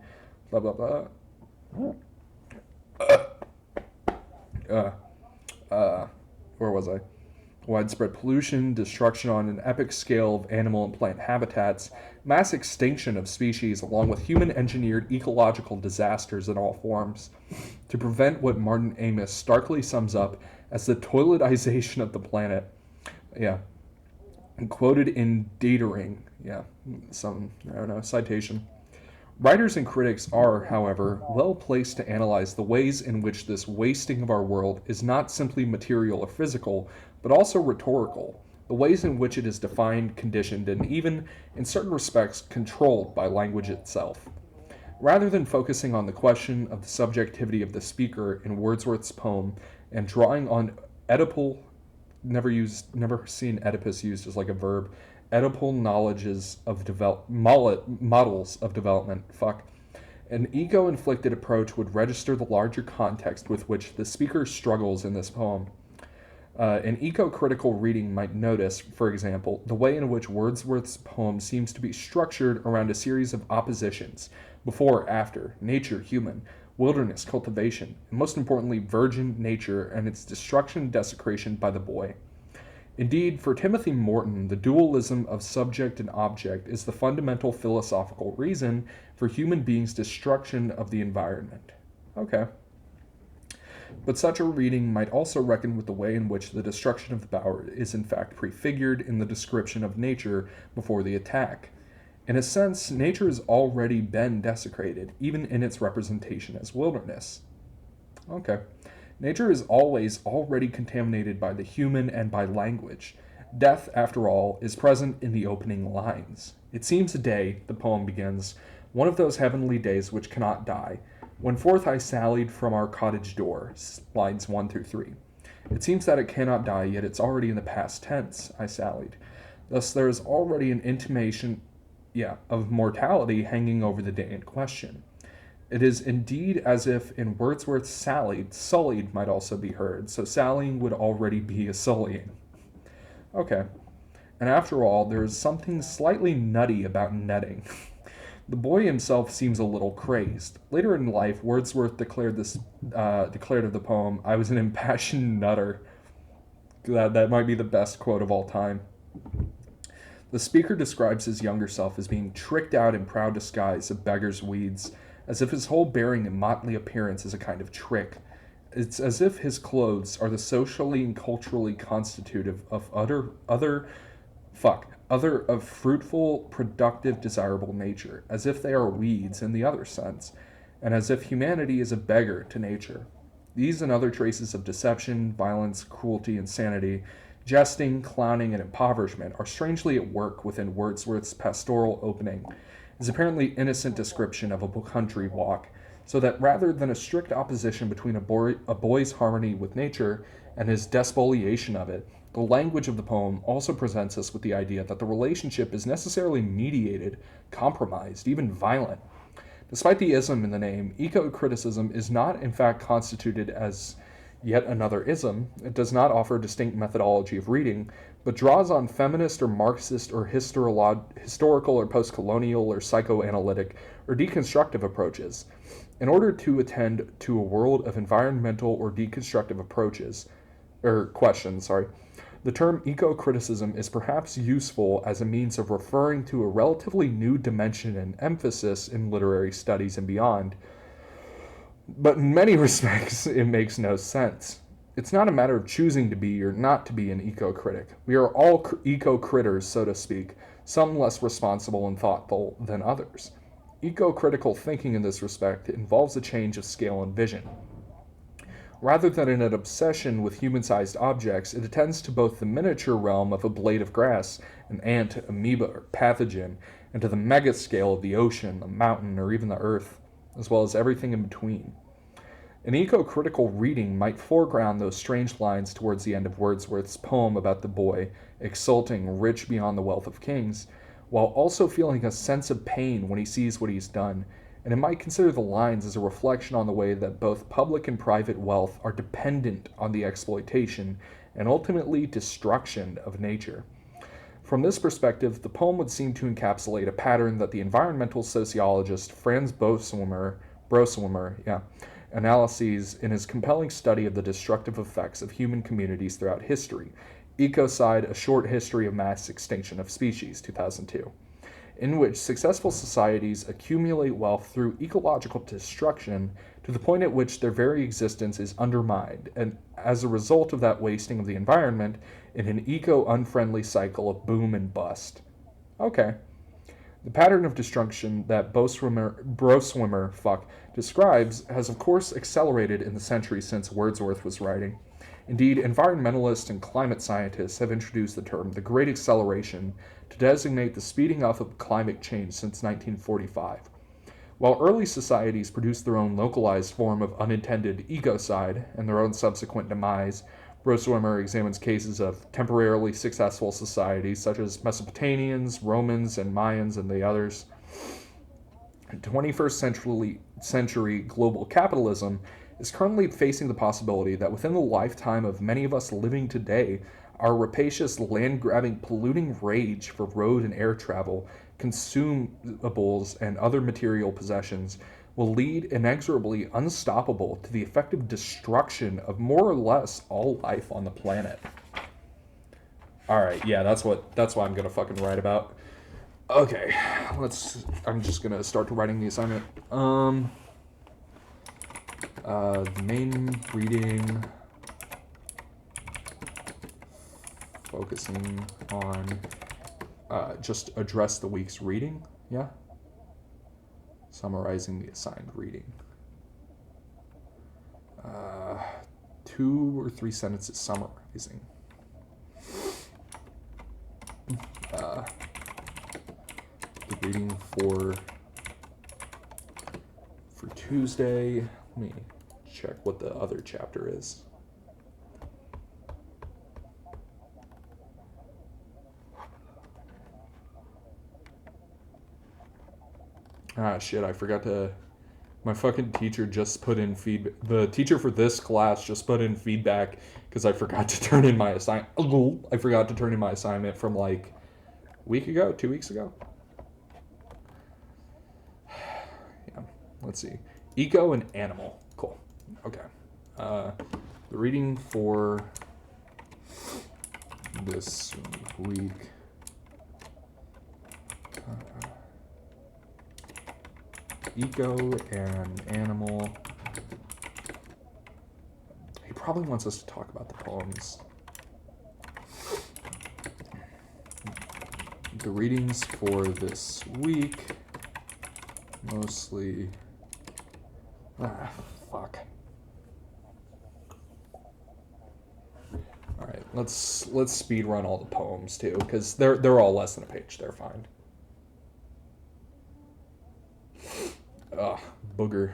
blah blah blah. Where was I? Widespread pollution, destruction on an epic scale of animal and plant habitats, mass extinction of species, along with human-engineered ecological disasters in all forms, to prevent what Martin Amis starkly sums up as the toiletization of the planet. Yeah. Quoted in Datering. Yeah. Citation. Writers and critics are, however, well placed to analyze the ways in which this wasting of our world is not simply material or physical, but also rhetorical, the ways in which it is defined, conditioned, and even, in certain respects, controlled by language itself. Rather than focusing on the question of the subjectivity of the speaker in Wordsworth's poem and drawing on Oedipal, never seen Oedipus used as like a verb, Oedipal knowledges of models of development, an ego-inflicted approach would register the larger context with which the speaker struggles in this poem. An eco-critical reading might notice, for example, the way in which Wordsworth's poem seems to be structured around a series of oppositions, before, after, nature, human, wilderness, cultivation, and most importantly, virgin nature and its destruction and desecration by the boy. Indeed, for Timothy Morton, the dualism of subject and object is the fundamental philosophical reason for human beings' destruction of the environment. Okay. But such a reading might also reckon with the way in which the destruction of the bower is in fact prefigured in the description of nature before the attack. In a sense, nature has already been desecrated, even in its representation as wilderness. Okay. Nature is always already contaminated by the human and by language. Death, after all, is present in the opening lines. It seems a day, the poem begins, one of those heavenly days which cannot die, when forth I sallied from our cottage door, lines 1 through 3. It seems that it cannot die, yet it's already in the past tense, I sallied. Thus there is already an intimation, of mortality hanging over the day in question. It is indeed as if in Wordsworth's sallied, sullied might also be heard, so sallying would already be a sullying. Okay. And after all, there is something slightly nutty about netting. The boy himself seems a little crazed. Later in life, Wordsworth declared of the poem, "I was an impassioned nutter." That might be the best quote of all time. The speaker describes his younger self as being tricked out in proud disguise of beggar's weeds, as if his whole bearing and motley appearance is a kind of trick. It's as if his clothes are the socially and culturally constitutive of of fruitful, productive, desirable nature, as if they are weeds in the other sense, and as if humanity is a beggar to nature. These and other traces of deception, violence, cruelty, insanity, jesting, clowning, and impoverishment are strangely at work within Wordsworth's pastoral opening, his apparently innocent description of a country walk, so that rather than a strict opposition between a boy's harmony with nature and his despoliation of it, the language of the poem also presents us with the idea that the relationship is necessarily mediated, compromised, even violent. Despite the ism in the name, eco-criticism is not in fact constituted as yet another ism. It does not offer a distinct methodology of reading, but draws on feminist or Marxist or historical or post-colonial or psychoanalytic or deconstructive approaches. In order to attend to a world of environmental or deconstructive questions, the term eco-criticism is perhaps useful as a means of referring to a relatively new dimension and emphasis in literary studies and beyond, but in many respects it makes no sense. It's not a matter of choosing to be or not to be an eco-critic. We are all eco-critters, so to speak, some less responsible and thoughtful than others. Eco-critical thinking in this respect involves a change of scale and vision. Rather than an obsession with human-sized objects, it attends to both the miniature realm of a blade of grass, an ant, amoeba, or pathogen, and to the megascale of the ocean, the mountain, or even the earth, as well as everything in between. An eco-critical reading might foreground those strange lines towards the end of Wordsworth's poem about the boy, exulting, rich beyond the wealth of kings, while also feeling a sense of pain when he sees what he's done, and it might consider the lines as a reflection on the way that both public and private wealth are dependent on the exploitation and ultimately destruction of nature. From this perspective, the poem would seem to encapsulate a pattern that the environmental sociologist Franz Broswimmer, analyses in his compelling study of the destructive effects of human communities throughout history, Ecocide: A Short History of Mass Extinction of Species, 2002, in which successful societies accumulate wealth through ecological destruction to the point at which their very existence is undermined, and as a result of that wasting of the environment, in an eco-unfriendly cycle of boom and bust. Okay. The pattern of destruction that Broswimmer describes has of course accelerated in the centuries since Wordsworth was writing. Indeed, environmentalists and climate scientists have introduced the term the Great Acceleration to designate the speeding up of climate change since 1945. While early societies produced their own localized form of unintended ecocide and their own subsequent demise, Broswimmer examines cases of temporarily successful societies such as Mesopotamians, Romans, and Mayans, and the others. 21st century global capitalism is currently facing the possibility that within the lifetime of many of us living today, our rapacious, land-grabbing, polluting rage for road and air travel, consumables, and other material possessions will lead inexorably unstoppable to the effective destruction of more or less all life on the planet. Alright, yeah, that's what I'm gonna fucking write about. Okay, I'm just gonna start writing the assignment. The main reading, focusing on, just address the week's reading, yeah? Summarizing the assigned reading. 2 or 3 sentences summarizing. The reading for Tuesday. Let me check what the other chapter is. Ah, shit, I forgot to... My fucking teacher just put in feedback. The teacher for this class just put in feedback because I forgot to turn in my assignment. I forgot to turn in my assignment from like a week ago, 2 weeks ago. Yeah, let's see. Eco and animal. Cool. Okay. The reading for this week. Eco and animal. He probably wants us to talk about the poems. The readings for this week mostly... fuck. Alright, let's speed run all the poems too, because they're all less than a page. They're fine. Ugh, booger.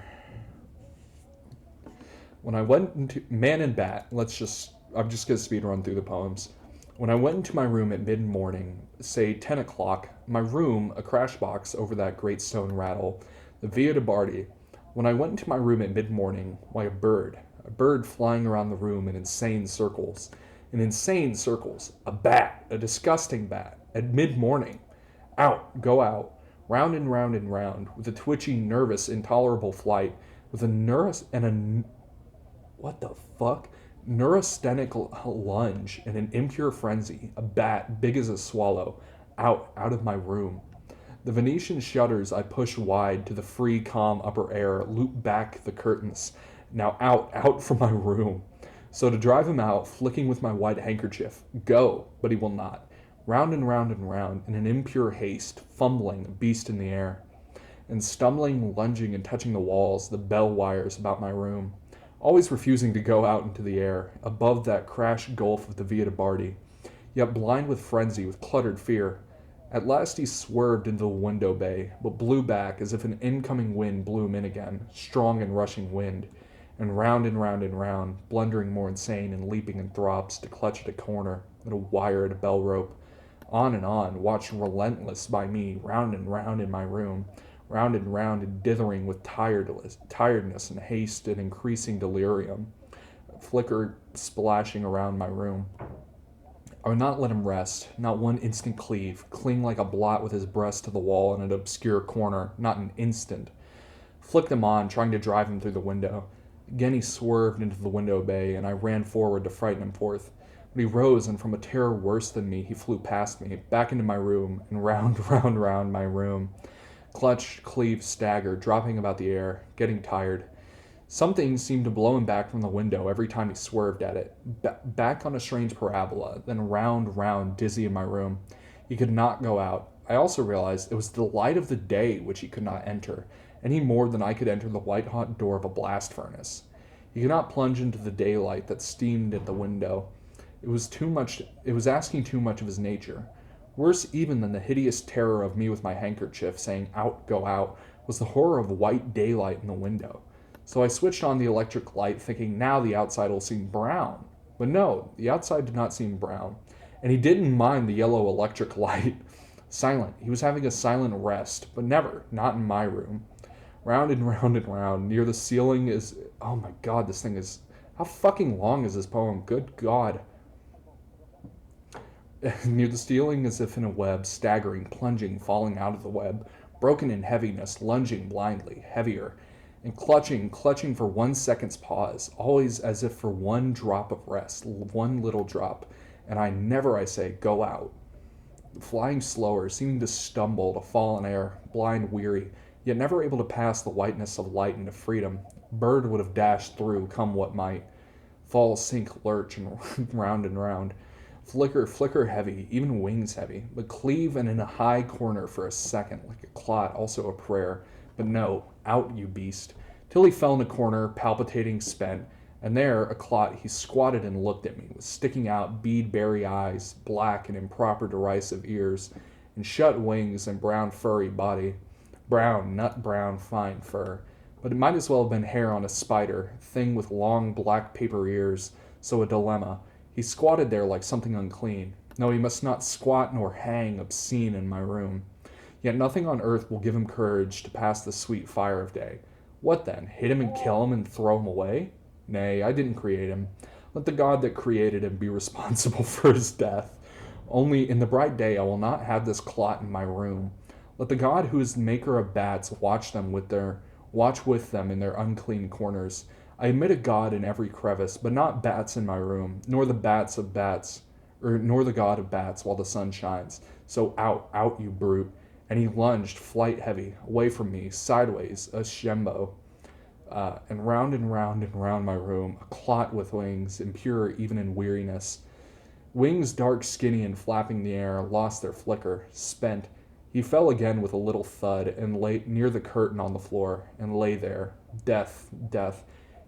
When I went into Man and Bat, I'm just gonna speed run through the poems. When I went into my room at mid-morning, say 10 o'clock, my room, a crash box over that great stone rattle, the Via de Bardi. When I went into my room at mid-morning, why a bird flying around the room in insane circles, a bat, a disgusting bat, at mid-morning. Out, go out. Round and round and round, with a twitchy, nervous, intolerable flight, with a neurasthenic lunge and an impure frenzy, a bat big as a swallow, out of my room. The Venetian shutters I push wide to the free, calm upper air, loop back the curtains, now out from my room. So to drive him out, flicking with my white handkerchief, go, but he will not. Round and round and round, in an impure haste, fumbling, a beast in the air, and stumbling, lunging, and touching the walls, the bell wires about my room. always refusing to go out into the air, above that crash gulf of the Via de Bardi, yet blind with frenzy, with cluttered fear. At last he swerved into the window bay, but blew back as if an incoming wind blew him in again, strong and rushing wind, and round and round and round, blundering more insane and leaping in throbs to clutch at a corner, at a wire at a bell rope, on, watched relentless by me, round and round in my room, round and dithering with tiredness and haste and increasing delirium, flicker splashing around my room. I would not let him rest, not one instant cling like a blot with his breast to the wall in an obscure corner, not an instant. Flicked him on, trying to drive him through the window. Again he swerved into the window bay, and I ran forward to frighten him forth. But he rose, and from a terror worse than me, he flew past me, back into my room, and round, round my room. Clutched, cleaved, staggered, dropping about the air, getting tired. Something seemed to blow him back from the window every time he swerved at it, back on a strange parabola, then round, dizzy in my room. He could not go out. I also realized it was the light of the day which he could not enter, any more than I could enter the white-hot door of a blast furnace. He could not plunge into the daylight that steamed at the window. It was asking too much of his nature. Worse even than the hideous terror of me with my handkerchief saying, "Out, go out," was the horror of white daylight in the window. So I switched on the electric light, thinking now the outside will seem brown. But no, the outside did not seem brown. And he didn't mind the yellow electric light. Silent. He was having a silent rest, but never, not in my room. Round and round, near the ceiling is... Oh my god, this thing is... How fucking long is this poem? Good god. Near the ceiling as if in a web, staggering, plunging, falling out of the web, broken in heaviness, lunging blindly, heavier, and clutching for 1 second's pause, always as if for one drop of rest, one little drop, and I never, I say, go out. Flying slower, seeming to stumble, to fall in air, blind, weary, yet never able to pass the whiteness of light into freedom. Bird would have dashed through, come what might. Fall, sink, lurch, and round. Flicker heavy, even wings heavy, but cleave and in a high corner for a second, like a clot, also a prayer. But no, out, you beast. Till he fell in a corner, palpitating, spent, and there, a clot, he squatted and looked at me, with sticking out bead-berry eyes, black and improper derisive ears, and shut wings and brown furry body. Brown, nut brown, fine fur. But it might as well have been hair on a spider, thing with long black paper ears, so a dilemma. He squatted there like something unclean. No, he must not squat nor hang obscene in my room. Yet nothing on earth will give him courage to pass the sweet fire of day. What then? Hit him and kill him and throw him away? Nay, I didn't create him. Let the God that created him be responsible for his death. Only in the bright day I will not have this clot in my room. Let the God who is the maker of bats watch with them in their unclean corners. I admit a God in every crevice, but not bats in my room, nor the God of bats while the sun shines. So out, you brute. And he lunged, flight heavy, away from me, sideways, a shembo, and round my room, a clot with wings, impure even in weariness. Wings dark, skinny, and flapping the air, lost their flicker, spent. He fell again with a little thud, and lay near the curtain on the floor, and lay there. Death.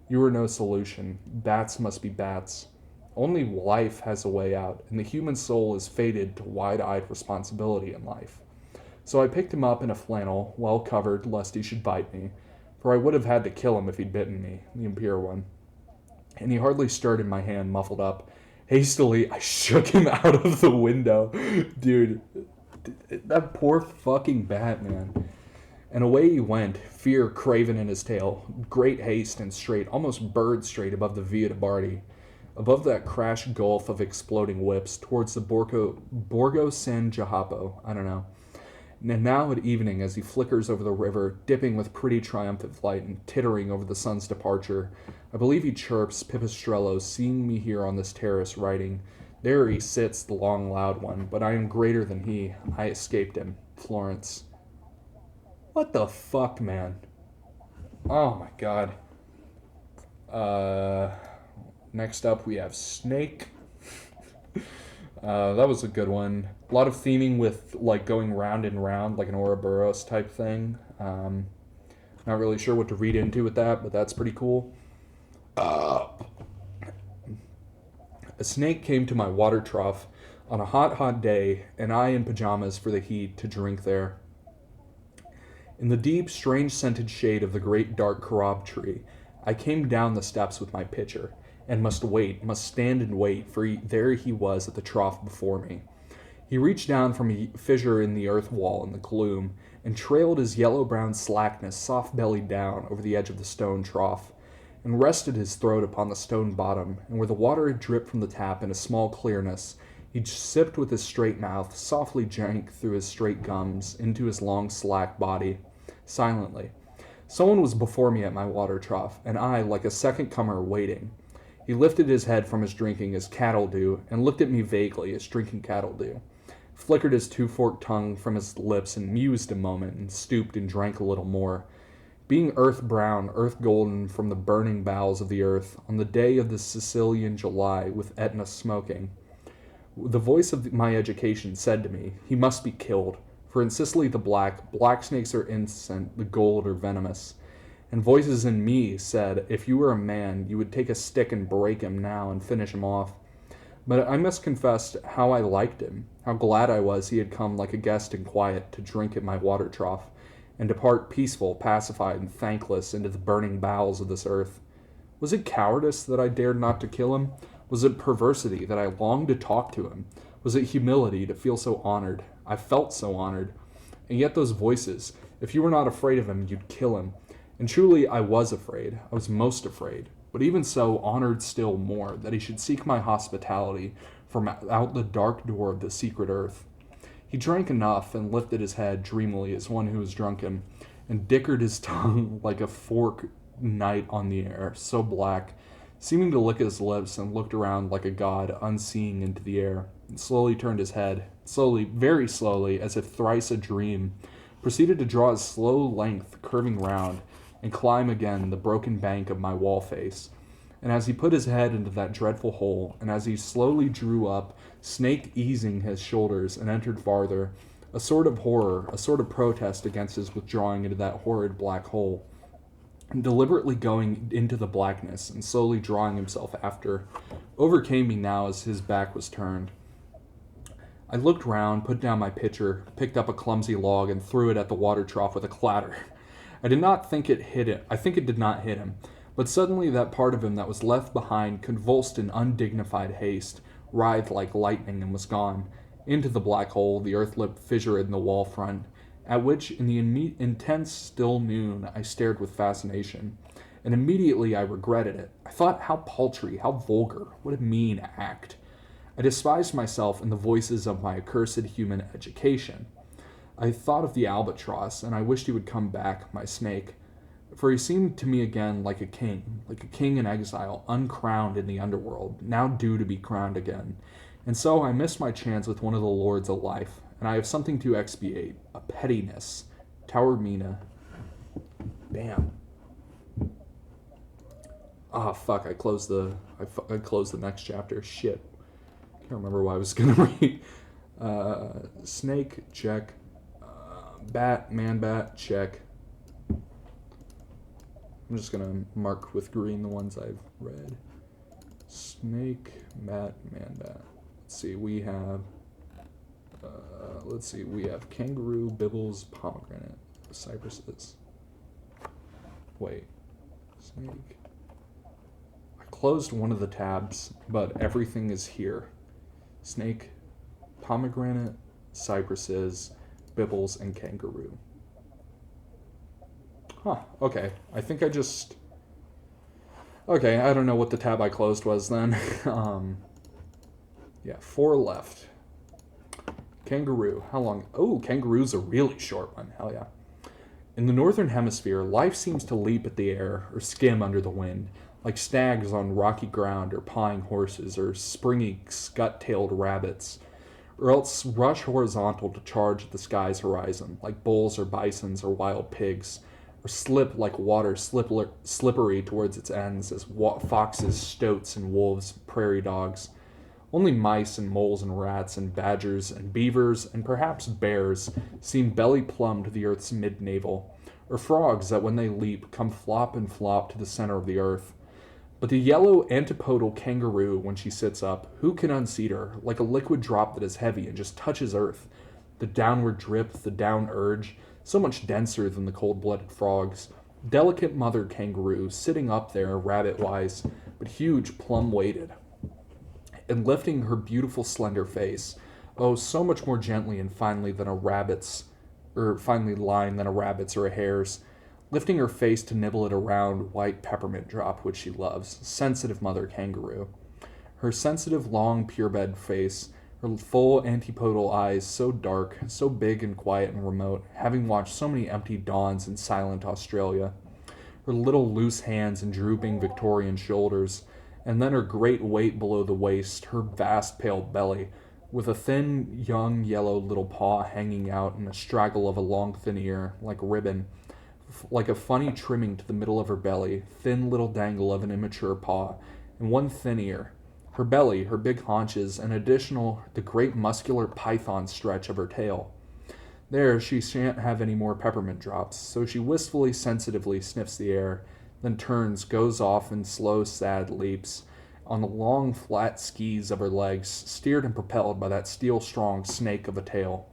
You are no solution. Bats must be bats. Only life has a way out, and the human soul is fated to wide-eyed responsibility in life. So I picked him up in a flannel, well covered, lest he should bite me, for I would have had to kill him if he'd bitten me, the impure one. And he hardly stirred in my hand, muffled up. Hastily, I shook him out of the window. Dude, that poor fucking bat, man. And away he went, fear craven in his tail, great haste and straight, almost bird straight above the Via de Bardi, above that crash gulf of exploding whips, towards the Borgo San Jacopo, I don't know. And now at evening, as he flickers over the river, dipping with pretty triumphant flight and tittering over the sun's departure, I believe he chirps Pipistrello, seeing me here on this terrace writing. There he sits, the long loud one, but I am greater than he. I escaped him. Florence. What the fuck, man? Oh my god. Next up we have Snake. That was a good one. A lot of theming with, like, going round and round, like an Ouroboros type thing. Not really sure what to read into with that, but that's pretty cool. A snake came to my water trough on a hot, hot day, and I in pajamas for the heat to drink there. In the deep, strange scented shade of the great dark carob tree, I came down the steps with my pitcher, and must stand and wait, for there he was at the trough before me. He reached down from a fissure in the earth wall in the gloom, and trailed his yellow-brown slackness soft-bellied down over the edge of the stone trough, and rested his throat upon the stone bottom, and where the water had dripped from the tap in a small clearness, he sipped with his straight mouth, softly drank through his straight gums into his long slack body, silently. Someone was before me at my water trough, and I, like a second comer, waiting. He lifted his head from his drinking as cattle do, and looked at me vaguely as drinking cattle do, flickered his two-forked tongue from his lips and mused a moment, and stooped and drank a little more. Being earth-brown, earth-golden from the burning bowels of the earth, on the day of the Sicilian July, with Etna smoking, the voice of my education said to me, he must be killed, for in Sicily the black snakes are innocent, the gold are venomous. And voices in me said, if you were a man, you would take a stick and break him now and finish him off. But I must confess how I liked him, how glad I was he had come like a guest in quiet to drink at my water trough, and depart peaceful, pacified, and thankless into the burning bowels of this earth. Was it cowardice that I dared not to kill him? Was it perversity that I longed to talk to him? Was it humility to feel so honored? I felt so honored. And yet those voices, if you were not afraid of him, you'd kill him. And truly I was afraid. I was most afraid. But even so, honored still more that he should seek my hospitality from out the dark door of the secret earth. He drank enough and lifted his head dreamily as one who is drunken, and dickered his tongue like a fork night on the air, so black, seeming to lick his lips, and looked around like a god, unseeing into the air, and slowly turned his head, slowly, very slowly, as if thrice a dream, proceeded to draw his slow length, curving round, and climb again the broken bank of my wall face. And as he put his head into that dreadful hole, and as he slowly drew up, snake easing his shoulders, and entered farther, a sort of horror, a sort of protest against his withdrawing into that horrid black hole, and deliberately going into the blackness, and slowly drawing himself after, overcame me now as his back was turned. I looked round, put down my pitcher, picked up a clumsy log, and threw it at the water trough with a clatter. I did not think it hit him. I think it did not hit him. But suddenly that part of him that was left behind convulsed in undignified haste, writhed like lightning, and was gone, into the black hole, the earth-lipped fissure in the wall front, at which, in the intense still noon, I stared with fascination. And immediately I regretted it. I thought how paltry, how vulgar, what a mean act. I despised myself and the voices of my accursed human education. I thought of the albatross, and I wished he would come back, my snake, for he seemed to me again like a king in exile, uncrowned in the underworld, now due to be crowned again. And so I missed my chance with one of the lords of life, and I have something to expiate, a pettiness. Taormina. Bam. Ah, fuck, I closed the next chapter. Shit. Can't remember what I was gonna read. Snake, check. Bat, man bat, check. I'm just gonna mark with green the ones I've read. Snake, bat, man bat. Let's see, we have kangaroo, bibbles, pomegranate, cypresses. Wait, snake. I closed one of the tabs, but everything is here. Snake, pomegranate, cypresses, bibbles, and kangaroo. Huh, okay. I think I just... Okay, I don't know what the tab I closed was then. Yeah, 4 left. Kangaroo. How long? Oh, kangaroo's a really short one. Hell yeah. In the northern hemisphere, life seems to leap at the air or skim under the wind, like stags on rocky ground or pawing horses or springy scut-tailed rabbits, or else rush horizontal to charge at the sky's horizon, like bulls or bisons or wild pigs, or slip like water slippery towards its ends as foxes, stoats, and wolves, prairie dogs. Only mice and moles and rats and badgers and beavers and perhaps bears seem belly plumb to the earth's mid-navel, or frogs that when they leap come flop and flop to the center of the earth. But the yellow antipodal kangaroo, when she sits up, who can unseat her? Like a liquid drop that is heavy and just touches earth. The downward drip, the down urge, so much denser than the cold-blooded frogs. Delicate mother kangaroo, sitting up there, rabbit-wise, but huge, plum-weighted. And lifting her beautiful slender face, oh, so much more gently and finely than a rabbit's, or finely lined than a rabbit's or a hare's, lifting her face to nibble at a round, white peppermint drop which she loves, sensitive mother kangaroo. Her sensitive, long, purebred face, her full antipodal eyes so dark, so big and quiet and remote, having watched so many empty dawns in silent Australia. Her little loose hands and drooping Victorian shoulders, and then her great weight below the waist, her vast pale belly, with a thin, young, yellow little paw hanging out in a straggle of a long, thin ear, like ribbon, like a funny trimming to the middle of her belly, thin little dangle of an immature paw, and one thin ear. Her belly, her big haunches, and additional, the great muscular python stretch of her tail. There, she shan't have any more peppermint drops, so she wistfully, sensitively sniffs the air, then turns, goes off in slow, sad leaps, on the long, flat skis of her legs, steered and propelled by that steel-strong snake of a tail.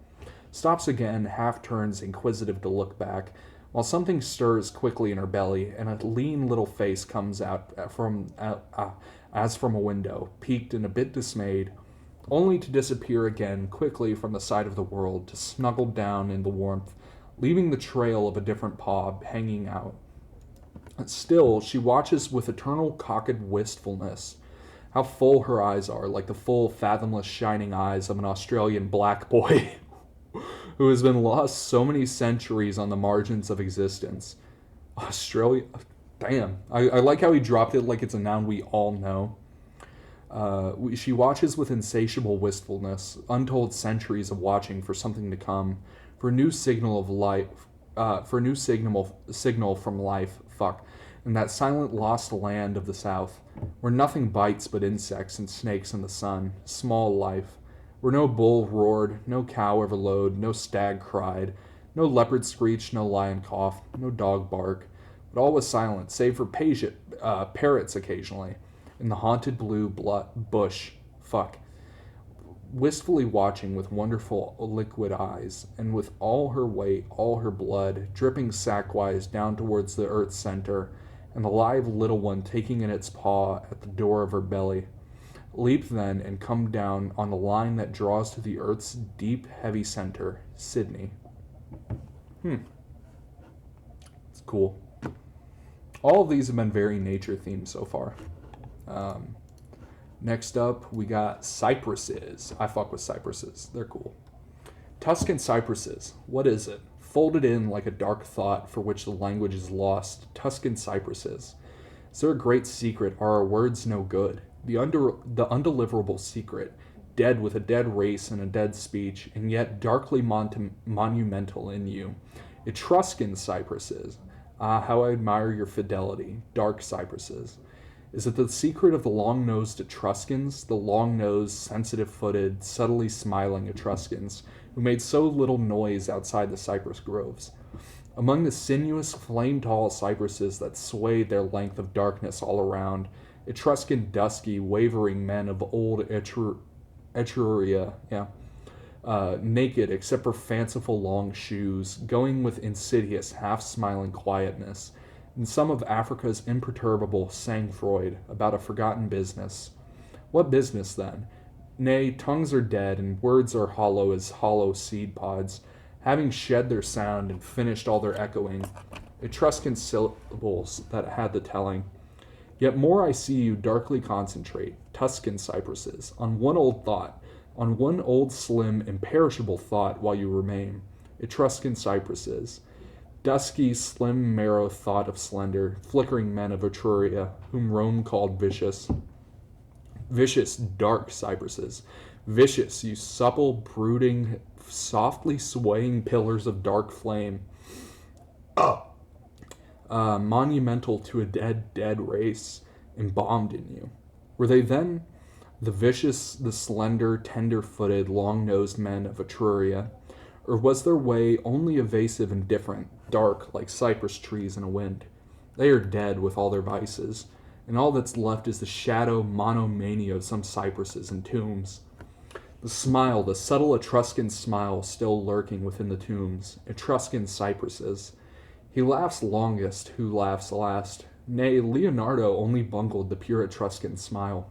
Stops again, half turns, inquisitive to look back, while something stirs quickly in her belly, and a lean little face comes out as from a window, peaked and a bit dismayed, only to disappear again quickly from the sight of the world, to snuggle down in the warmth, leaving the trail of a different paw hanging out. Still, she watches with eternal cocked wistfulness. How full her eyes are, like the full, fathomless, shining eyes of an Australian black boy who has been lost so many centuries on the margins of existence. Australia, damn. I like how he dropped it like it's a noun we all know. She watches with insatiable wistfulness, untold centuries of watching for something to come, for a new signal of life, for a new signal from life, in that silent lost land of the south, where nothing bites but insects and snakes in the sun, small life, where no bull roared, no cow ever lowed, no stag cried, no leopard screeched, no lion coughed, no dog barked, but all was silent, save for parrots occasionally, in the haunted blue bush, wistfully watching with wonderful liquid eyes, and with all her weight, all her blood, dripping sackwise down towards the earth's center, and the live little one taking in its paw at the door of her belly. Leap then and come down on the line that draws to the earth's deep, heavy center, Sydney. It's cool. All of these have been very nature themed so far. Next up, we got cypresses. I fuck with cypresses. They're cool. Tuscan cypresses. What is it? Folded in like a dark thought for which the language is lost. Tuscan cypresses. Is there a great secret? Are our words no good? The undeliverable secret, dead with a dead race and a dead speech, and yet darkly monumental in you. Etruscan cypresses. Ah, how I admire your fidelity. Dark cypresses. Is it the secret of the long-nosed Etruscans, the long-nosed, sensitive-footed, subtly smiling Etruscans, who made so little noise outside the cypress groves? Among the sinuous, flame-tall cypresses that swayed their length of darkness all around, Etruscan dusky, wavering men of old Etruria, naked except for fanciful long shoes, going with insidious, half-smiling quietness, and some of Africa's imperturbable sang-froid about a forgotten business. What business, then? Nay, tongues are dead, and words are hollow as hollow seed pods, having shed their sound and finished all their echoing, Etruscan syllables that had the telling. Yet more I see you darkly concentrate, Tuscan cypresses, on one old thought, on one old slim, imperishable thought while you remain, Etruscan cypresses. Dusky, slim, marrow thought of slender, flickering men of Etruria, whom Rome called vicious. Vicious, dark cypresses. Vicious, you supple, brooding, softly swaying pillars of dark flame. Monumental to a dead race, embalmed in you. Were they then the vicious, the slender, tender-footed, long-nosed men of Etruria? Or was their way only evasive and different, dark like cypress trees in a wind? They are dead with all their vices. and all that's left is the shadow monomania of some cypresses and tombs. The smile, the subtle Etruscan smile still lurking within the tombs, Etruscan cypresses. He laughs longest who laughs last. Nay, Leonardo only bungled the pure Etruscan smile.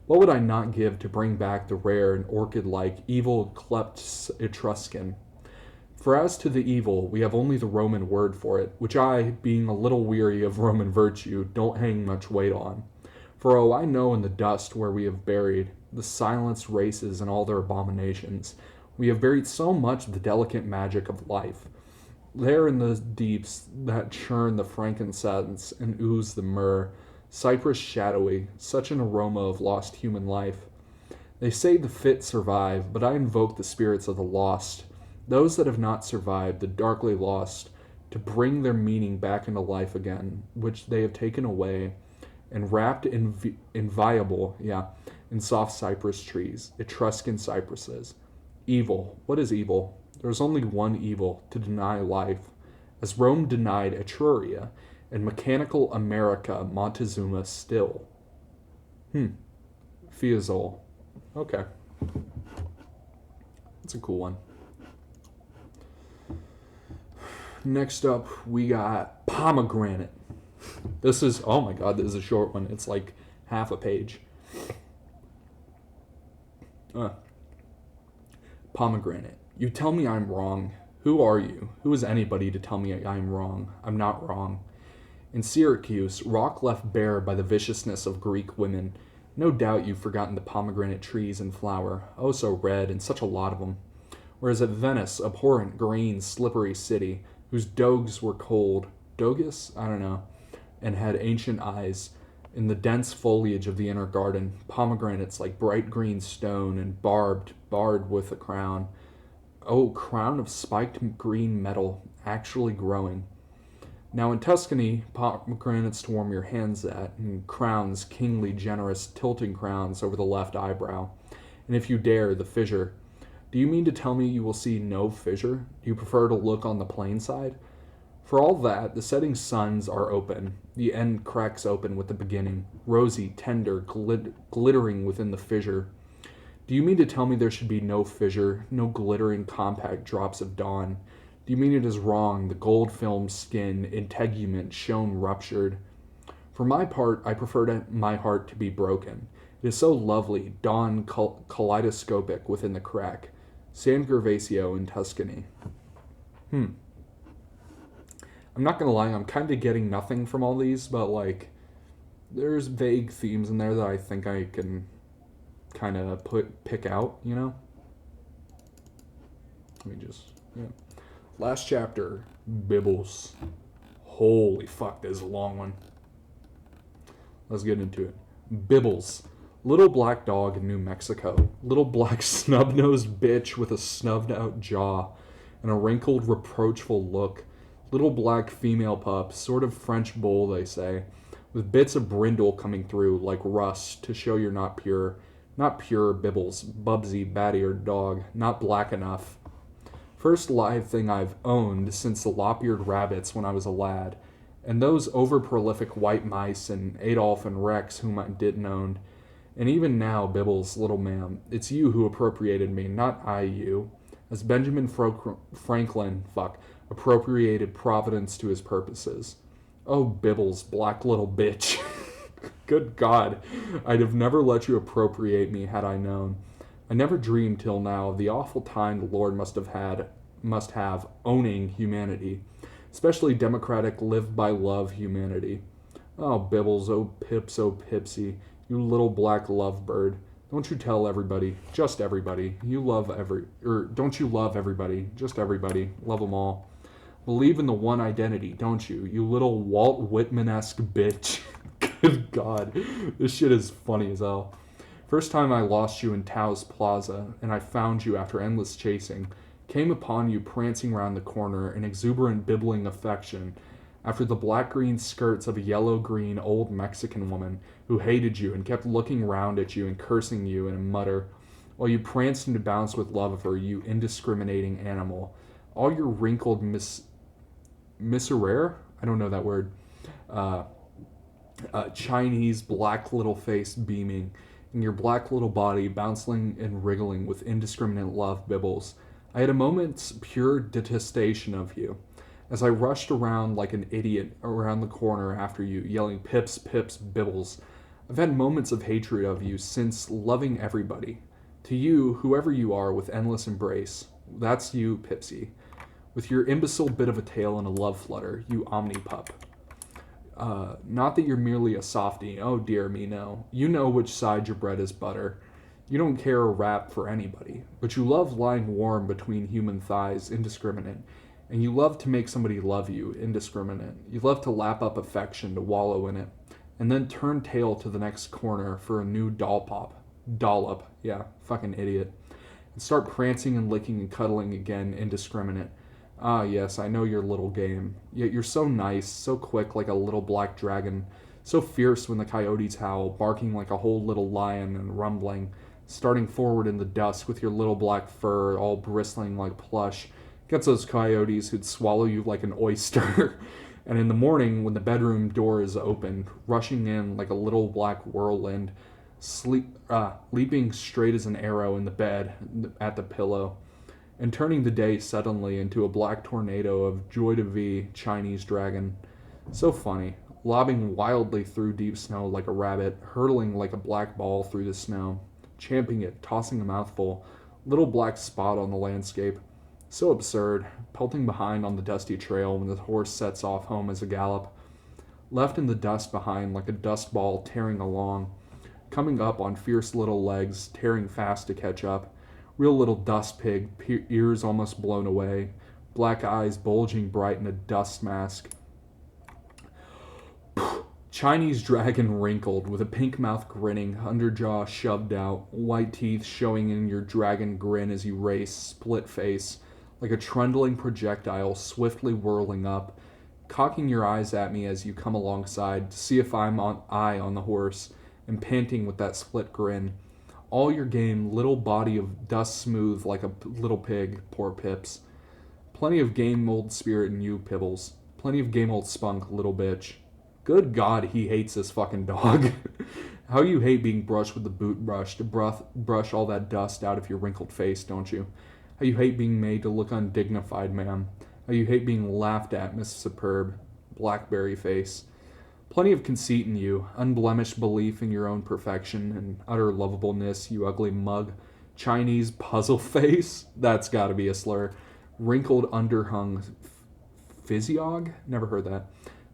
What would I not give to bring back the rare and orchid-like, evil clept Etruscan? For as to the evil, we have only the Roman word for it, which I, being a little weary of Roman virtue, don't hang much weight on. For oh, I know in the dust where we have buried the silenced races and all their abominations, we have buried so much of the delicate magic of life. There in the deeps that churn the frankincense and ooze the myrrh, cypress shadowy, such an aroma of lost human life. They say the fit survive, but I invoke the spirits of the lost, those that have not survived, the darkly lost, to bring their meaning back into life again, which they have taken away, and wrapped inviolable, in soft cypress trees, Etruscan cypresses. Evil. What is evil? There is only one evil, to deny life, as Rome denied Etruria, and mechanical America Montezuma still. Fiesole. Okay. That's a cool one. Next up, we got Pomegranate. This is, oh my god, this is a short one. It's like half a page. Pomegranate. You tell me I'm wrong. Who are you? Who is anybody to tell me I'm wrong? I'm not wrong. In Syracuse, rock left bare by the viciousness of Greek women, no doubt you've forgotten the pomegranate trees in flower, oh so red, and such a lot of them. Whereas at Venice, abhorrent, green, slippery city, whose dogs were cold, dogus? I don't know, and had ancient eyes, in the dense foliage of the inner garden, pomegranates like bright green stone and barred with a crown. Oh, crown of spiked green metal, actually growing. Now in Tuscany, pomegranates to warm your hands at, and crowns, kingly, generous, tilting crowns over the left eyebrow. And if you dare, the fissure. Do you mean to tell me you will see no fissure? Do you prefer to look on the plain side? For all that, the setting suns are open. The end cracks open with the beginning, rosy, tender, glittering within the fissure. Do you mean to tell me there should be no fissure, no glittering compact drops of dawn? Do you mean it is wrong, the gold-filmed skin, integument, shown ruptured? For my part, I prefer my heart to be broken. It is so lovely, dawn kaleidoscopic within the crack. San Gervasio in Tuscany. I'm not gonna lie, I'm kind of getting nothing from all these, but like, there's vague themes in there that I think I can kind of pick out, you know? Let me just, Last chapter, Bibbles. Holy fuck, this is a long one. Let's get into it. Bibbles. Little black dog in New Mexico. Little black snub-nosed bitch with a snubbed-out jaw and a wrinkled, reproachful look. Little black female pup, sort of French bull, they say, with bits of brindle coming through like rust to show you're not pure. Not pure, Bibbles. Bubsy, bat-eared dog. Not black enough. First live thing I've owned since the lop-eared rabbits when I was a lad, and those over-prolific white mice and Adolf and Rex whom I didn't own. And even now, Bibbles, little ma'am, it's you who appropriated me, not I you. As Benjamin Franklin, appropriated Providence to his purposes. Oh, Bibbles, black little bitch. Good God, I'd have never let you appropriate me had I known. I never dreamed till now of the awful time the Lord must have owning humanity, especially democratic live-by-love humanity. Oh, Bibbles, oh, Pips, oh, Pipsy, you little black lovebird. Don't you tell everybody, just everybody, don't you love everybody, just everybody, love them all. Believe in the one identity, don't you, you little Walt Whitman-esque bitch. Good God, this shit is funny as hell. First time I lost you in Taos Plaza, and I found you after endless chasing, came upon you prancing round the corner in exuberant bibbling affection, after the black-green skirts of a yellow-green old Mexican woman who hated you and kept looking round at you and cursing you in a mutter, while you pranced and bounced with love of her, you indiscriminating animal. All your wrinkled miserere? I don't know that word. Chinese black little face beaming, and your black little body bouncing and wriggling with indiscriminate love bibbles. I had a moment's pure detestation of you as I rushed around like an idiot around the corner after you, yelling pips, pips, bibbles. I've had moments of hatred of you since loving everybody. To you, whoever you are, with endless embrace. That's you, Pipsy. With your imbecile bit of a tail and a love flutter, you omnipup. Not that you're merely a softie. Oh dear me, no. You know which side your bread is butter. You don't care a rap for anybody, but you love lying warm between human thighs, indiscriminate. And you love to make somebody love you, indiscriminate. You love to lap up affection, to wallow in it, and then turn tail to the next corner for a new dollop, yeah, fucking idiot, and start prancing and licking and cuddling again, indiscriminate. Ah, yes, I know your little game. Yet you're so nice, so quick like a little black dragon, so fierce when the coyotes howl, barking like a whole little lion and rumbling, starting forward in the dusk with your little black fur all bristling like plush, against those coyotes who'd swallow you like an oyster. And in the morning, when the bedroom door is opened, rushing in like a little black whirlwind, leaping straight as an arrow in the bed at the pillow, and turning the day suddenly into a black tornado of joie de vie Chinese dragon. So funny, lobbing wildly through deep snow like a rabbit, hurtling like a black ball through the snow, champing it, tossing a mouthful, little black spot on the landscape. So absurd, pelting behind on the dusty trail when the horse sets off home as a gallop, left in the dust behind like a dust ball tearing along, coming up on fierce little legs, tearing fast to catch up, real little dust pig, ears almost blown away, black eyes bulging bright in a dust mask. Chinese dragon wrinkled, with a pink mouth grinning, underjaw shoved out, white teeth showing in your dragon grin as you race, split face, like a trundling projectile swiftly whirling up, cocking your eyes at me as you come alongside to see if I'm on the horse, and panting with that split grin. All your game, little body of dust smooth like a little pig, poor Pips. Plenty of game old spirit in you, Pibbles. Plenty of game old spunk, little bitch. Good God, he hates this fucking dog. How you hate being brushed with the boot brush to brush all that dust out of your wrinkled face, don't you? How you hate being made to look undignified, ma'am. How you hate being laughed at, Miss Superb. Blackberry face. Plenty of conceit in you, unblemished belief in your own perfection and utter lovableness, you ugly mug. Chinese puzzle face? That's gotta be a slur. Wrinkled underhung physiog? Never heard that.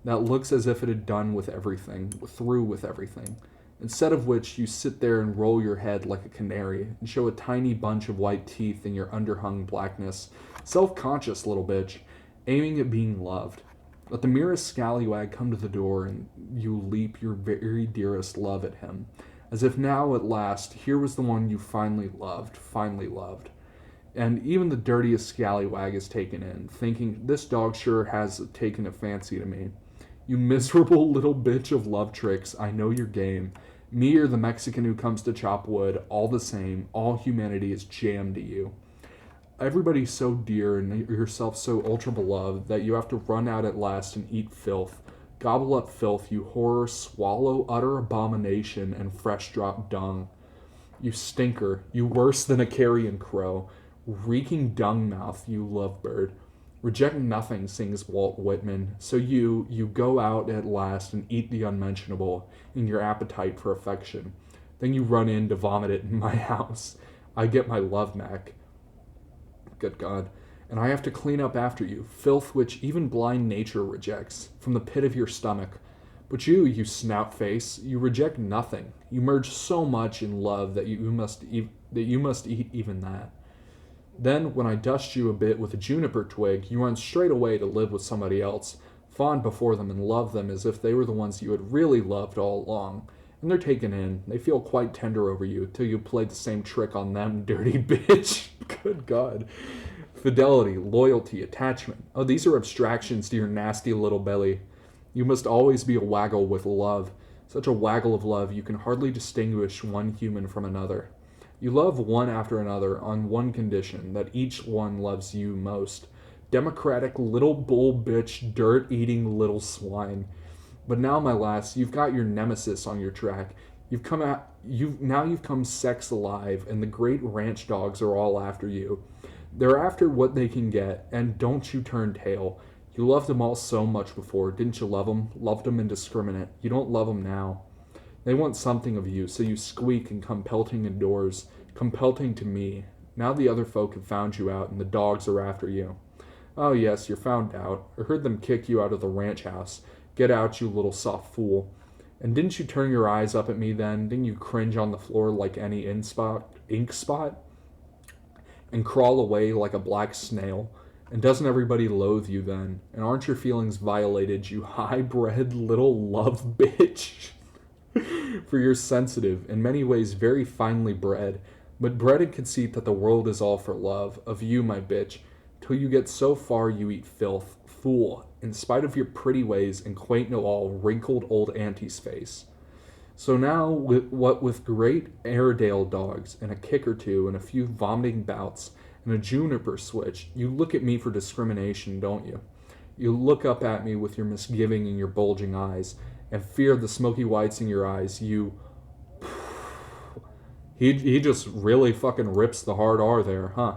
That looks as if it had done with everything, through with everything. Instead of which, you sit there and roll your head like a canary and show a tiny bunch of white teeth in your underhung blackness. Self-conscious little bitch, aiming at being loved. Let the merest scallywag come to the door and you leap your very dearest love at him, as if now at last here was the one you finally loved. And even the dirtiest scallywag is taken in, thinking, this dog sure has taken a fancy to me. You miserable little bitch of love tricks, I know your game. Me or the Mexican who comes to chop wood, all the same, all humanity is jammed to you. Everybody's so dear and yourself so ultra beloved that you have to run out at last and eat filth. Gobble up filth, you horror, swallow utter abomination and fresh drop dung. You stinker, you worse than a carrion crow. Reeking dung mouth, you lovebird. Reject nothing, sings Walt Whitman. So you go out at last and eat the unmentionable in your appetite for affection. Then you run in to vomit it in my house. I get my love back. Good God. And I have to clean up after you, filth which even blind nature rejects, from the pit of your stomach. But you snout face, you reject nothing. You merge so much in love that you must eat even that. Then, when I dust you a bit with a juniper twig, you run straight away to live with somebody else, fawn before them and love them as if they were the ones you had really loved all along. And they're taken in. They feel quite tender over you, till you played the same trick on them, dirty bitch. Good God. Fidelity, loyalty, attachment. Oh, these are abstractions to your nasty little belly. You must always be a waggle with love. Such a waggle of love you can hardly distinguish one human from another. You love one after another on one condition, that each one loves you most. Democratic little bull bitch, dirt-eating little swine. But now, my lass, you've got your nemesis on your track. You've come sex alive, and the great ranch dogs are all after you. They're after what they can get, and don't you turn tail. You loved them all so much before, didn't you love them? Loved them indiscriminate. You don't love them now. They want something of you, so you squeak and come pelting indoors, come pelting to me. Now the other folk have found you out, and the dogs are after you. Oh yes, you're found out. I heard them kick you out of the ranch house. Get out, you little soft fool. And didn't you turn your eyes up at me then? Didn't you cringe on the floor like any ink spot? And crawl away like a black snail? And doesn't everybody loathe you then? And aren't your feelings violated, you high-bred little love bitch? For you're sensitive, in many ways very finely bred, but bred in conceit that the world is all for love, of you, my bitch, till you get so far you eat filth. Fool, in spite of your pretty ways and quaint know-all wrinkled old auntie's face. So now, with great Airedale dogs, and a kick or two, and a few vomiting bouts, and a juniper switch, you look at me for discrimination, don't you? You look up at me with your misgiving in your bulging eyes, and fear the smoky whites in your eyes. He just really fucking rips the hard R there, huh?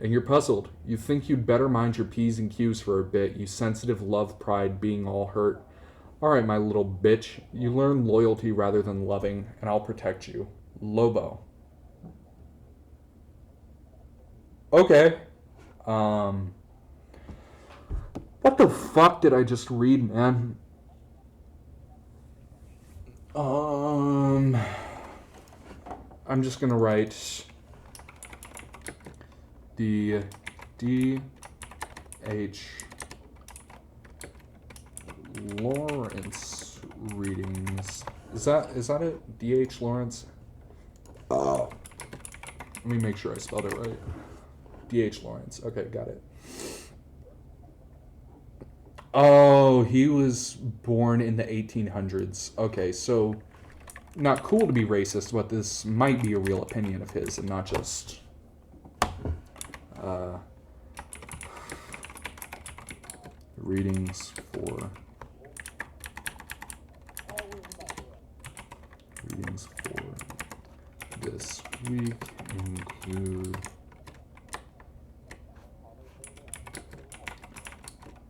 And you're puzzled. You think you'd better mind your P's and Q's for a bit, you sensitive love pride being all hurt. Alright, my little bitch, you learn loyalty rather than loving, and I'll protect you. Lobo. Okay. What the fuck did I just read, man? I'm just gonna write the D.H. Lawrence readings. Is that it? D.H. Lawrence? Let me make sure I spelled it right. D.H. Lawrence. Okay, got it. Oh, he was born in the 1800s. Okay, so not cool to be racist, but this might be a real opinion of his and not just readings for this week include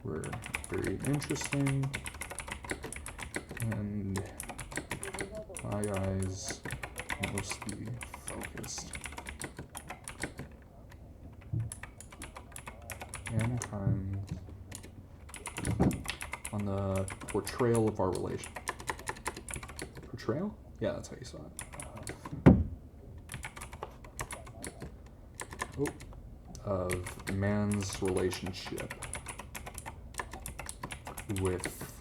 were very interesting and my eyes mostly focused and kind on the portrayal of our relation. Portrayal? Yeah, that's how you saw it. Of man's relationship with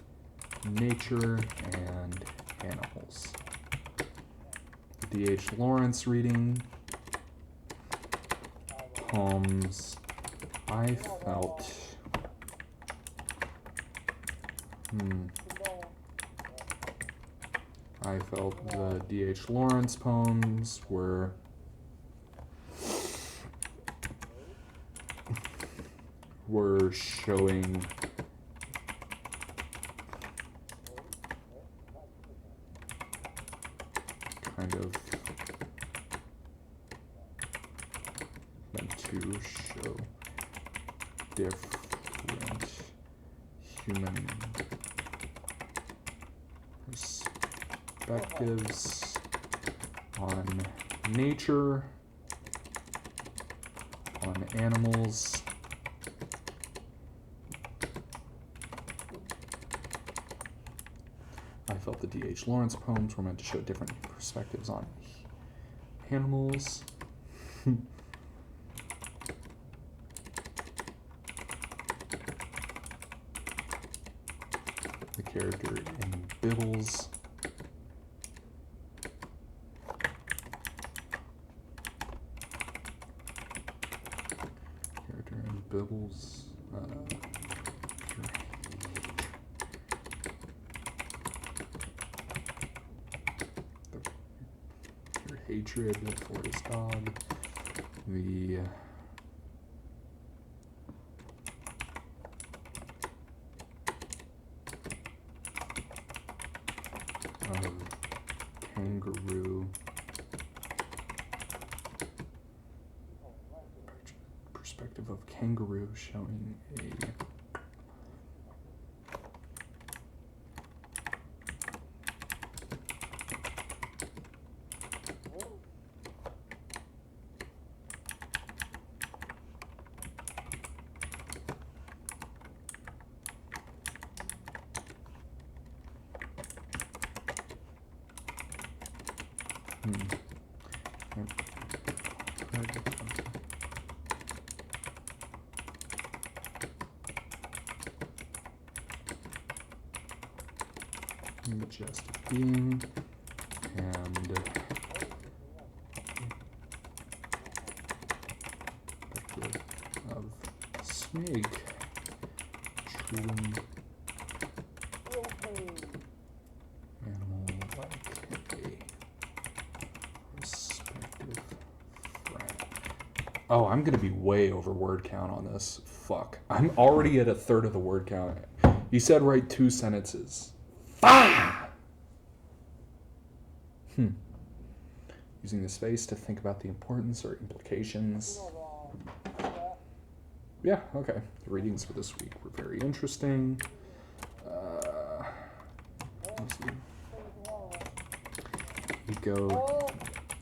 nature and animals. The D.H. Lawrence reading, poems. I felt the D.H. Lawrence poems were showing kind of meant to show different human perspectives on nature, on animals, I felt the D.H. Lawrence poems were meant to show different perspectives on animals. The character in Biddles. Bibbles, your hatred for his dog, the of kangaroo. Perspective of kangaroo showing a majestic being and of snake treating animal like a respective friend. Oh, I'm gonna be way over word count on this. Fuck. I'm already at a third of the word count. You said write 2 sentences. Using the space to think about the importance or implications. Yeah, okay. The readings for this week were very interesting. Let's see. Ego,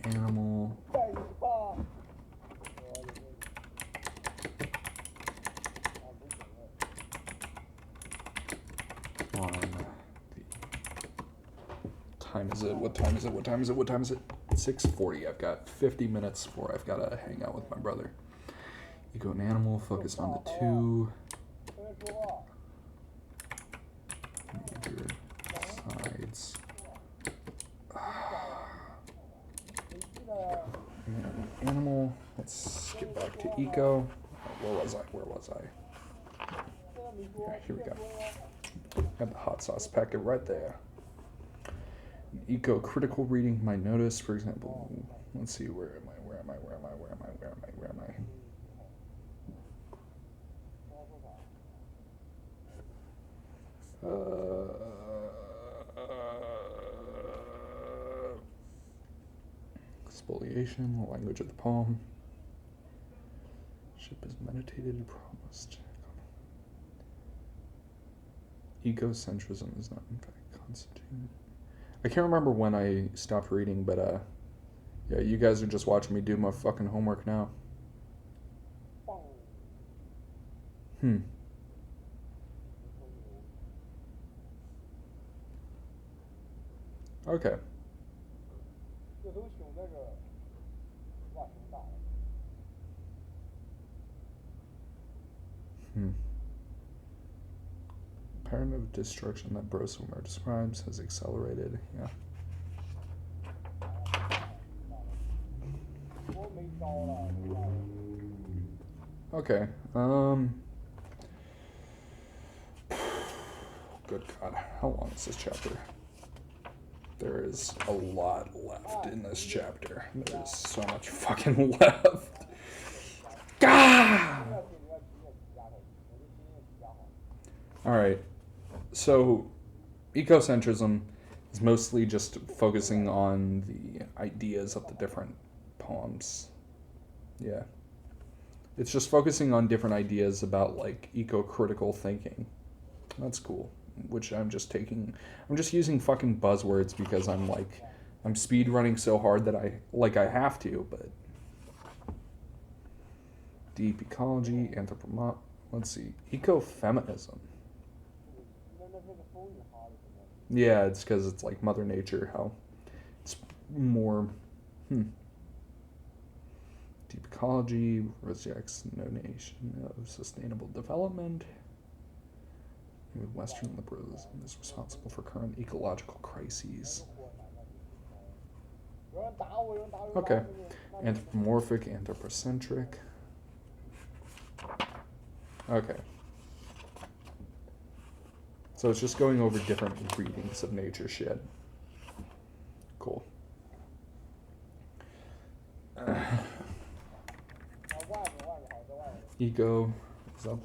animal. On the time is it? What time is it? What time is it? What time is it? 6:40. I've got 50 minutes before I've got to hang out with my brother. Ego and animal focused on the 2 major sides. Animal. Let's get back to eco. Where was I? Yeah, here we go. Got the hot sauce packet right there. Eco critical reading my notice, for example. Let's see, where am I? Spoliation, the language of the poem. Ship is meditated, promised. Egocentrism is not in fact constituted. I can't remember when I stopped reading, but yeah, you guys are just watching me do my fucking homework now. Okay. Pattern of destruction that Brosumer describes has accelerated. Yeah. Okay. Good God. How long is this chapter? There is a lot left in this chapter. There's so much fucking left. Gah! Alright. So, ecocentrism is mostly just focusing on the ideas of the different poems. Yeah. It's just focusing on different ideas about, like, eco-critical thinking. That's cool. Which I'm just using fucking buzzwords because I'm speed running so hard that I have to, but deep ecology, let's see, ecofeminism. Yeah, it's because it's like Mother Nature, how it's more, deep ecology rejects no nation of sustainable development. Western liberalism is responsible for current ecological crises. Okay. Anthropomorphic, anthropocentric. Okay. So it's just going over different readings of nature shit. Cool. Ego is up.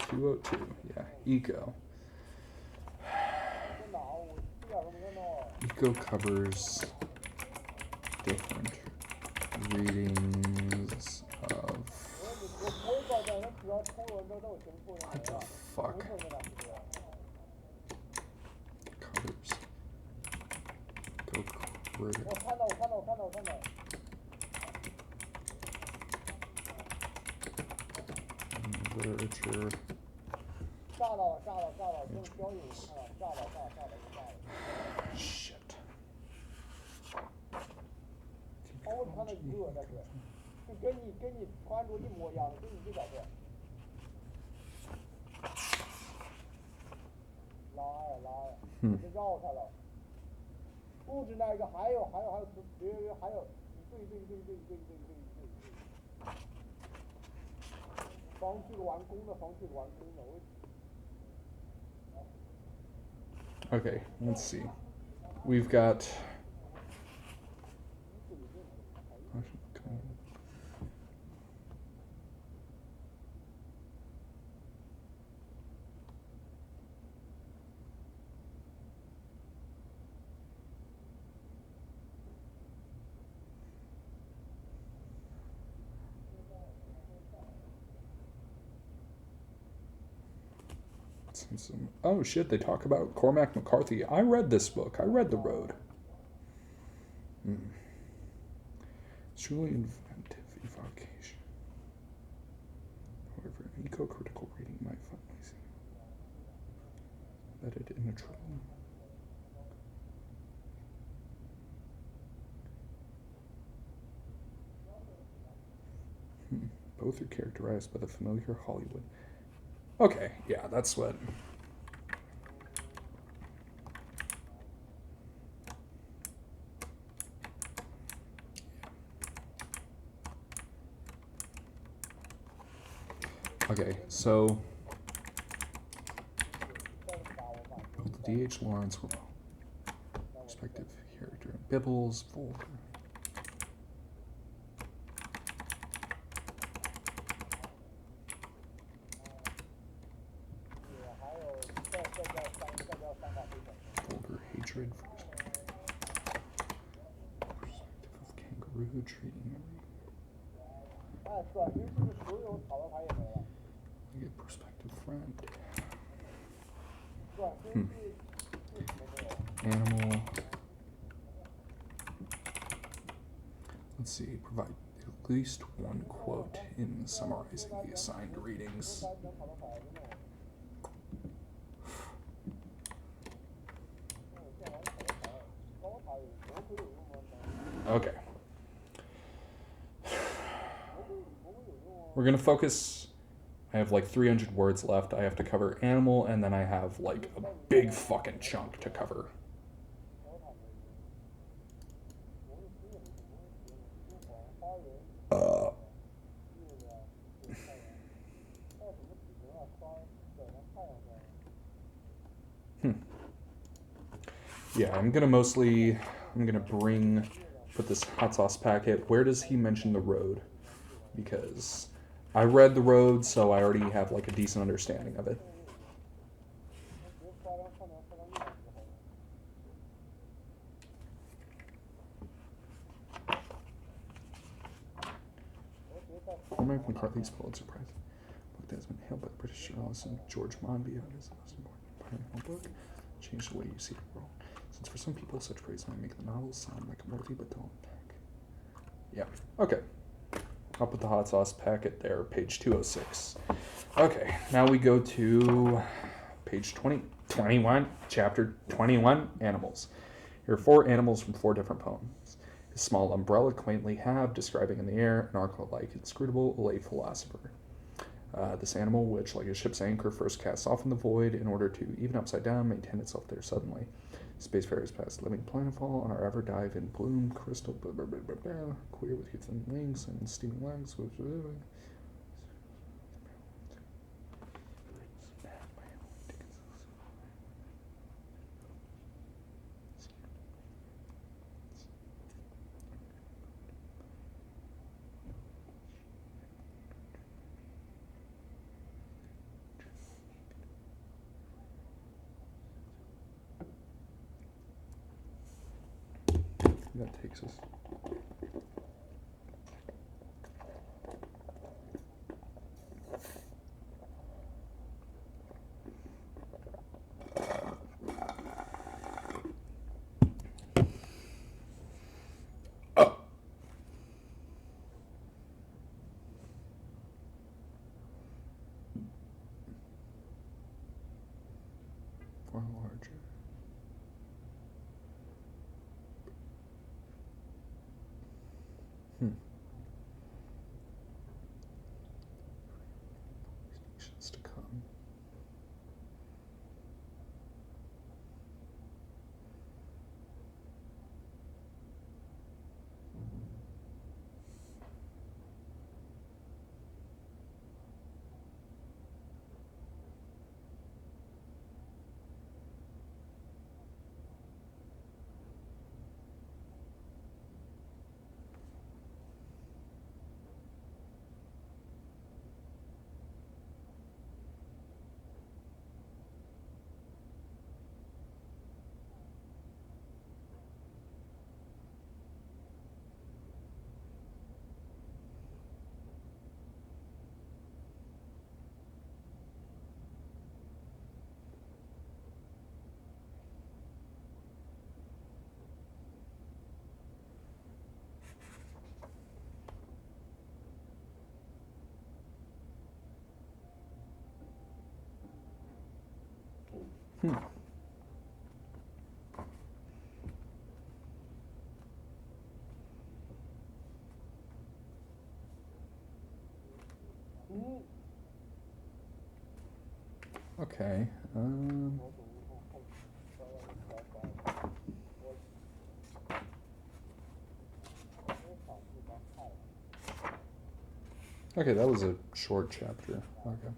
202. Yeah, eco. Eco covers different readings of. What the fuck? Covers. Go crazy. Literature. Shit. Okay, let's see. We've got. Oh shit, they talk about Cormac McCarthy. I read this book. I read The Road. It's truly inventive evocation. However, an eco-critical reading might finally seem embedded in a truly. Both are characterized by the familiar Hollywood. Okay, yeah, that's what. Okay, so both D.H. Lawrence were respective character. Bibbles, Volker. Vulgar hatred for perspective of kangaroo treating like a prospective friend. Animal. Let's see, provide at least one quote in summarizing the assigned readings. Okay. We're going to focus. I have like 300 words left. I have to cover animal, and then I have like a big fucking chunk to cover. Yeah, I'm gonna put this hot sauce packet. Where does he mention the road? Because I read The Road, so I already have like a decent understanding of it. Cormac McCarthy's Pulitzer Prize book that has been hailed by the British journalist George Monbiot as the most important environmental book. Change the way you see the world. Since for some people, such praise might make the novel sound like a worthy but dull attack. Yeah. Okay. I'll put the hot sauce packet there, page 206. Okay, now we go to page 21, chapter 21, Animals. Here are 4 animals from 4 different poems. A small umbrella quaintly have, describing in the air, an arc-like inscrutable, a late philosopher. This animal, which, like a ship's anchor, first casts off in the void in order to, even upside down, maintain itself there suddenly. Spacefarers past living planetfall on our ever dive in bloom, crystal, queer with your thin wings and steaming legs. that takes us. Or larger. Extinctions to come. Okay. Okay, that was a short chapter. Okay.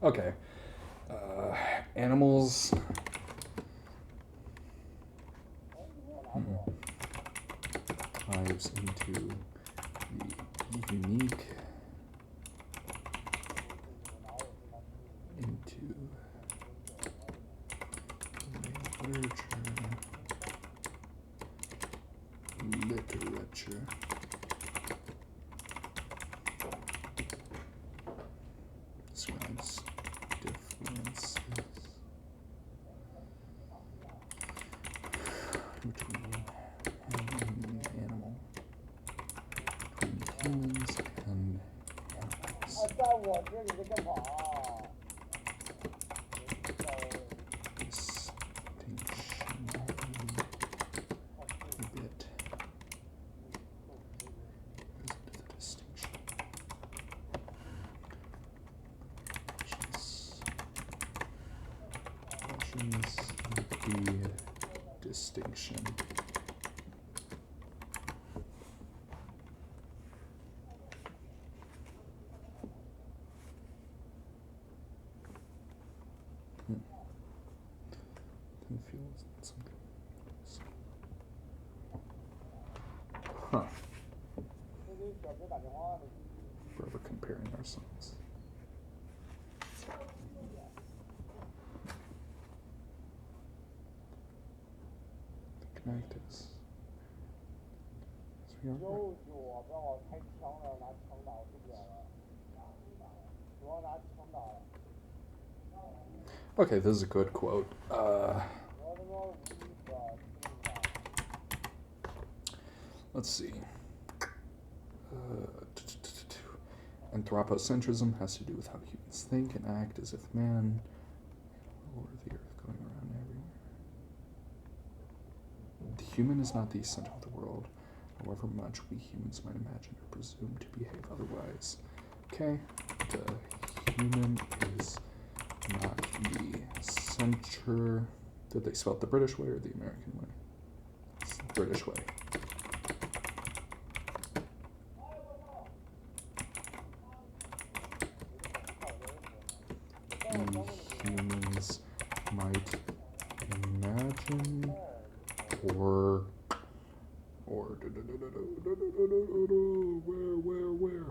Okay. Animals. Dives into the unique, into literature, describes differences between animal, between humans and distinction. Huh. Forever comparing ourselves. Connect us. Okay, this is a good quote. Let's see. Anthropocentrism has to do with how humans think and act as if man or the earth going around everywhere. The human is not the center of the world, however much we humans might imagine or presume to behave otherwise. Okay, the human is not the center Did they spell it the British way or the American way? It's the British way. The humans might imagine or where?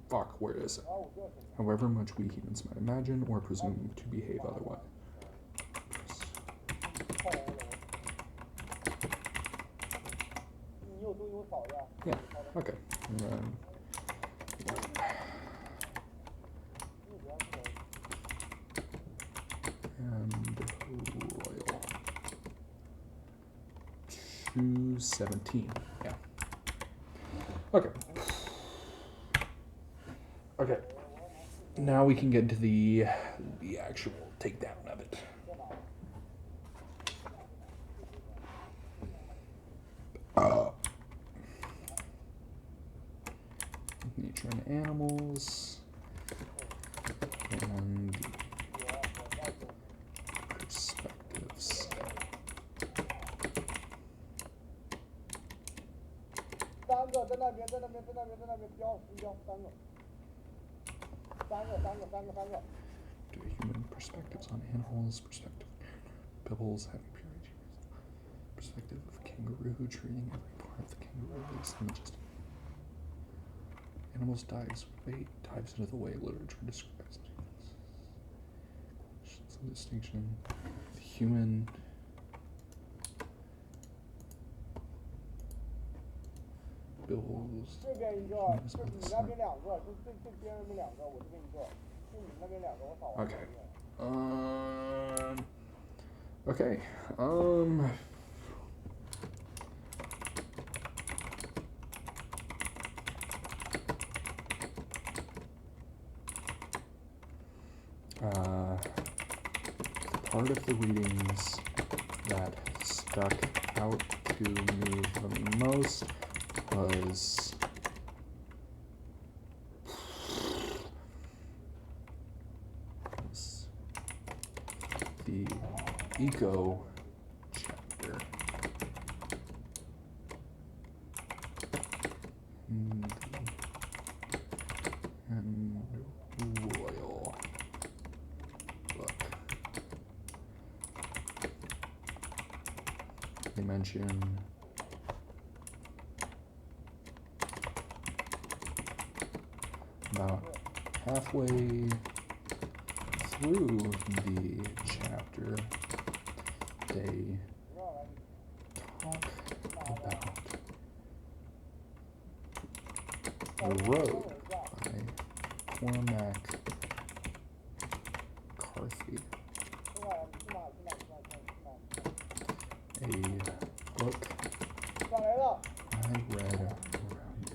Fuck, where is it? However much we humans might imagine or presume to behave otherwise. Yeah, okay. And then royal. 217. Yeah. Okay. Okay. Now we can get into the actual takedown of it. Nature and animals. And perspectives. Do human perspectives on animals, perspective pebbles having purity, perspective of kangaroo treating every part of the kangaroo as majestic. Animals dives into the way literature describes some distinction. The human bills. Okay. Okay. Part of the readings that stuck out to me the most was the eco chapter. And royal book. They mention about halfway through the chapter, they talk about The Road by Cormac McCarthy. A book I read around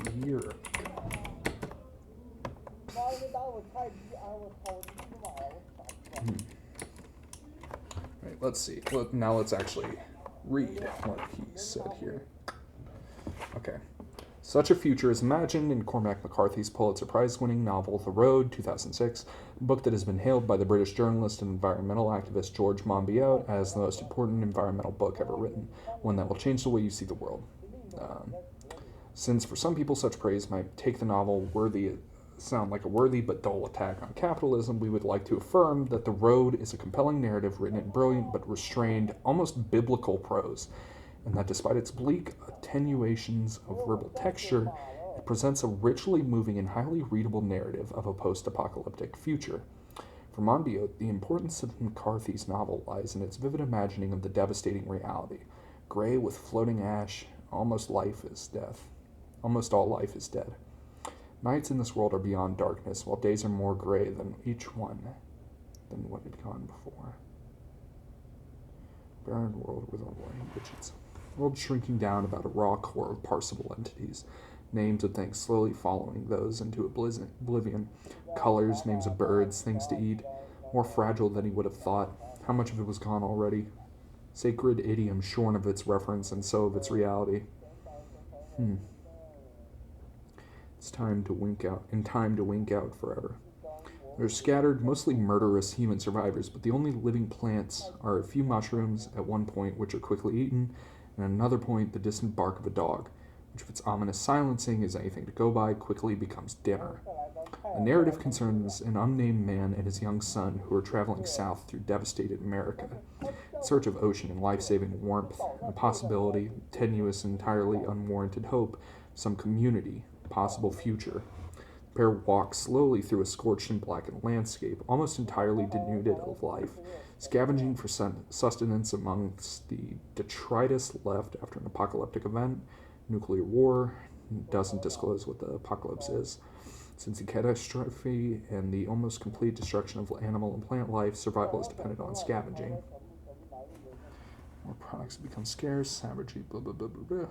a year ago. Right, let's see. Now let's actually read what he said here. Okay. Such a future is imagined in Cormac McCarthy's Pulitzer Prize-winning novel The Road, 2006, a book that has been hailed by the British journalist and environmental activist George Monbiot as the most important environmental book ever written, one that will change the way you see the world. Since for some people such praise might take the novel sound like a worthy but dull attack on capitalism, we would like to affirm that The Road is a compelling narrative written in brilliant but restrained, almost biblical prose, and that despite its bleak attenuations of verbal texture, it presents a richly moving and highly readable narrative of a post-apocalyptic future. For Monbiot, the importance of McCarthy's novel lies in its vivid imagining of the devastating reality. Gray with floating ash, almost all life is dead. Nights in this world are beyond darkness, while days are more gray than what had gone before. Barren world with only languages. World shrinking down about a raw core of parsable entities. Names of things slowly following those into oblivion. Colors, names of birds, things to eat. More fragile than he would have thought. How much of it was gone already? Sacred idiom shorn of its reference and so of its reality. It's time to wink out forever. They're scattered, mostly murderous human survivors, but the only living plants are a few mushrooms at one point, which are quickly eaten, and at another point, the distant bark of a dog, which, if its ominous silencing is anything to go by, quickly becomes dinner. The narrative concerns an unnamed man and his young son who are traveling south through devastated America in search of ocean and life-saving warmth and a possibility, tenuous and entirely unwarranted hope, of some community, possible future. The pair walk slowly through a scorched and blackened landscape, almost entirely denuded of life, scavenging for sustenance amongst the detritus left after an apocalyptic event. Nuclear war doesn't disclose what the apocalypse is. Since the catastrophe and the almost complete destruction of animal and plant life, survival is dependent on scavenging. More products become scarce, savagery, blah blah blah blah blah.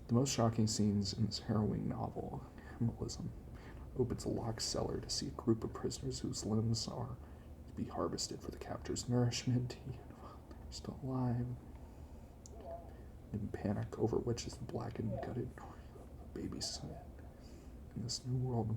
The most shocking scenes in this harrowing novel, Cannibalism, opens a locked cellar to see a group of prisoners whose limbs are to be harvested for the captor's nourishment. They're still alive. In panic over which is the blackened, gutted baby's son. In this new world,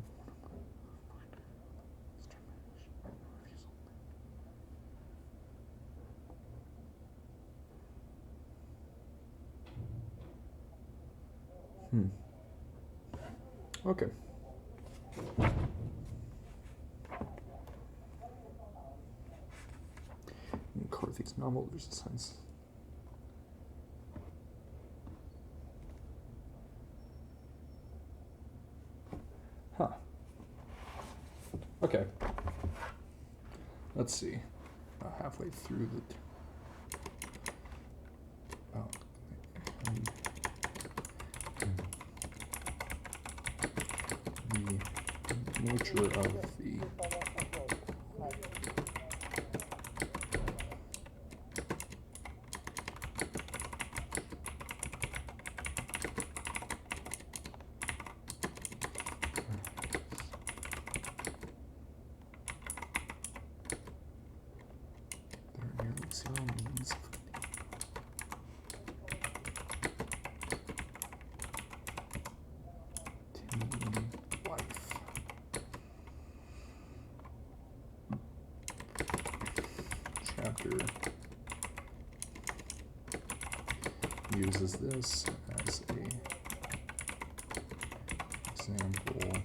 Okay. In McCarthy's novel, there's a sense. Huh. Okay. Let's see. About halfway through the. The nature of the. Chapter uses this as a example.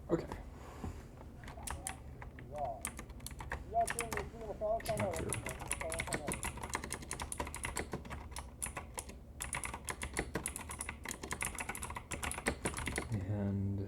Okay. Okay. And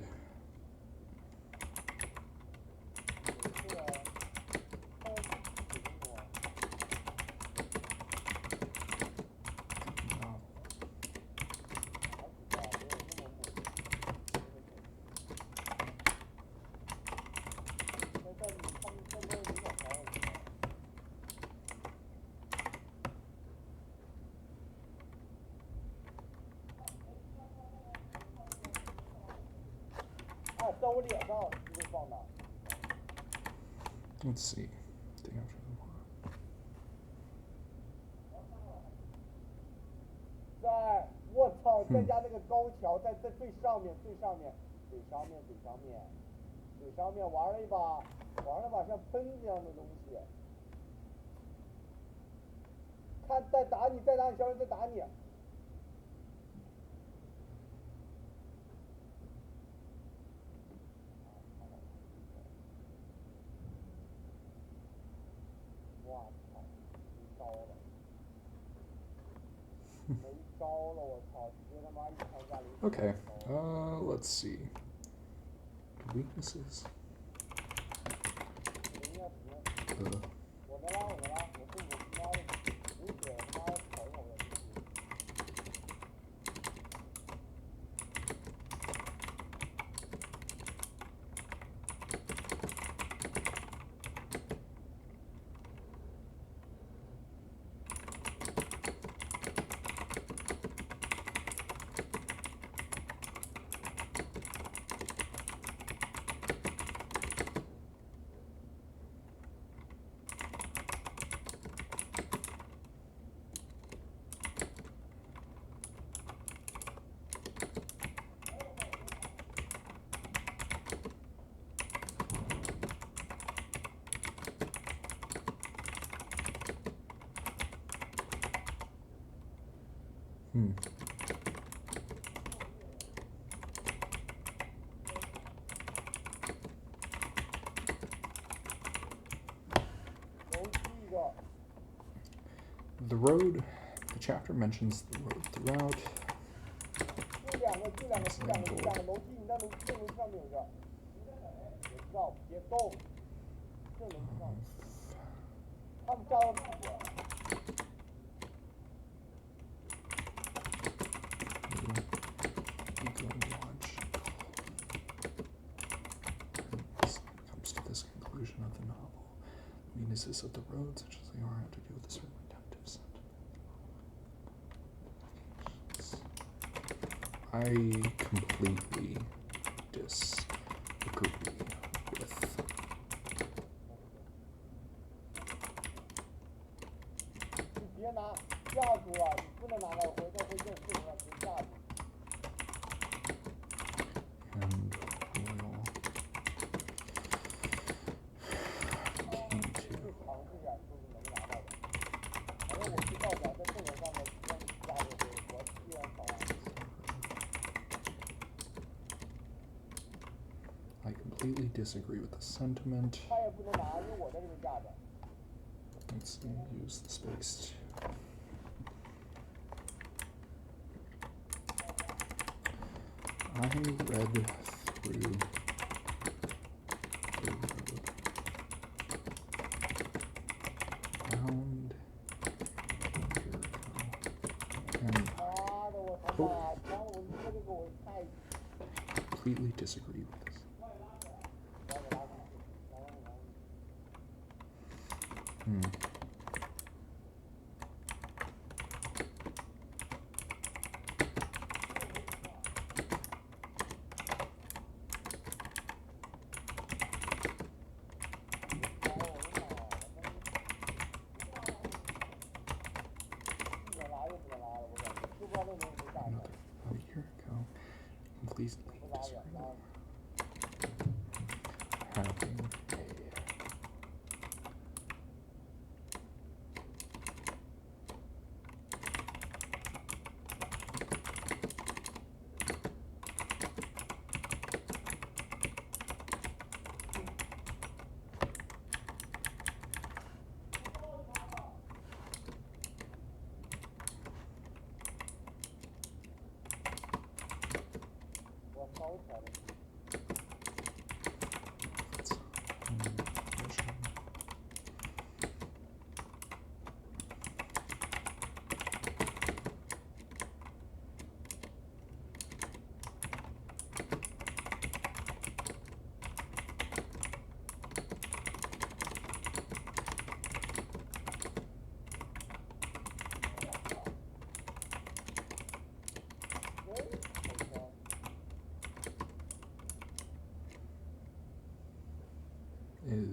Let's see. Day after tomorrow. 我操，再加那个高桥在最上面，最上面玩了一把像喷子一样的东西。看，在打你，小人在打你。哇操，没招了，没招了，我操，直接他妈一枪下里。Okay, let's see. Weaknesses. 我没拉，我是他妈的无血，他妈跑一会儿。The road. The chapter mentions the road throughout. 这两个楼梯，你在楼梯上面有个。别照，别动。这楼梯上。他们照到自己。Comes to this conclusion of the novel. Weaknesses of the road, such as they are, have to do with a certain redemptive sentiment. I completely disagree with. 你别拿架住了，你不能拿来回，再回正式的别架住。And I completely disagree with the sentiment. Let's use the space to. I read through the road. Found and completely disagree with this. Here we go. Completely disagree. Having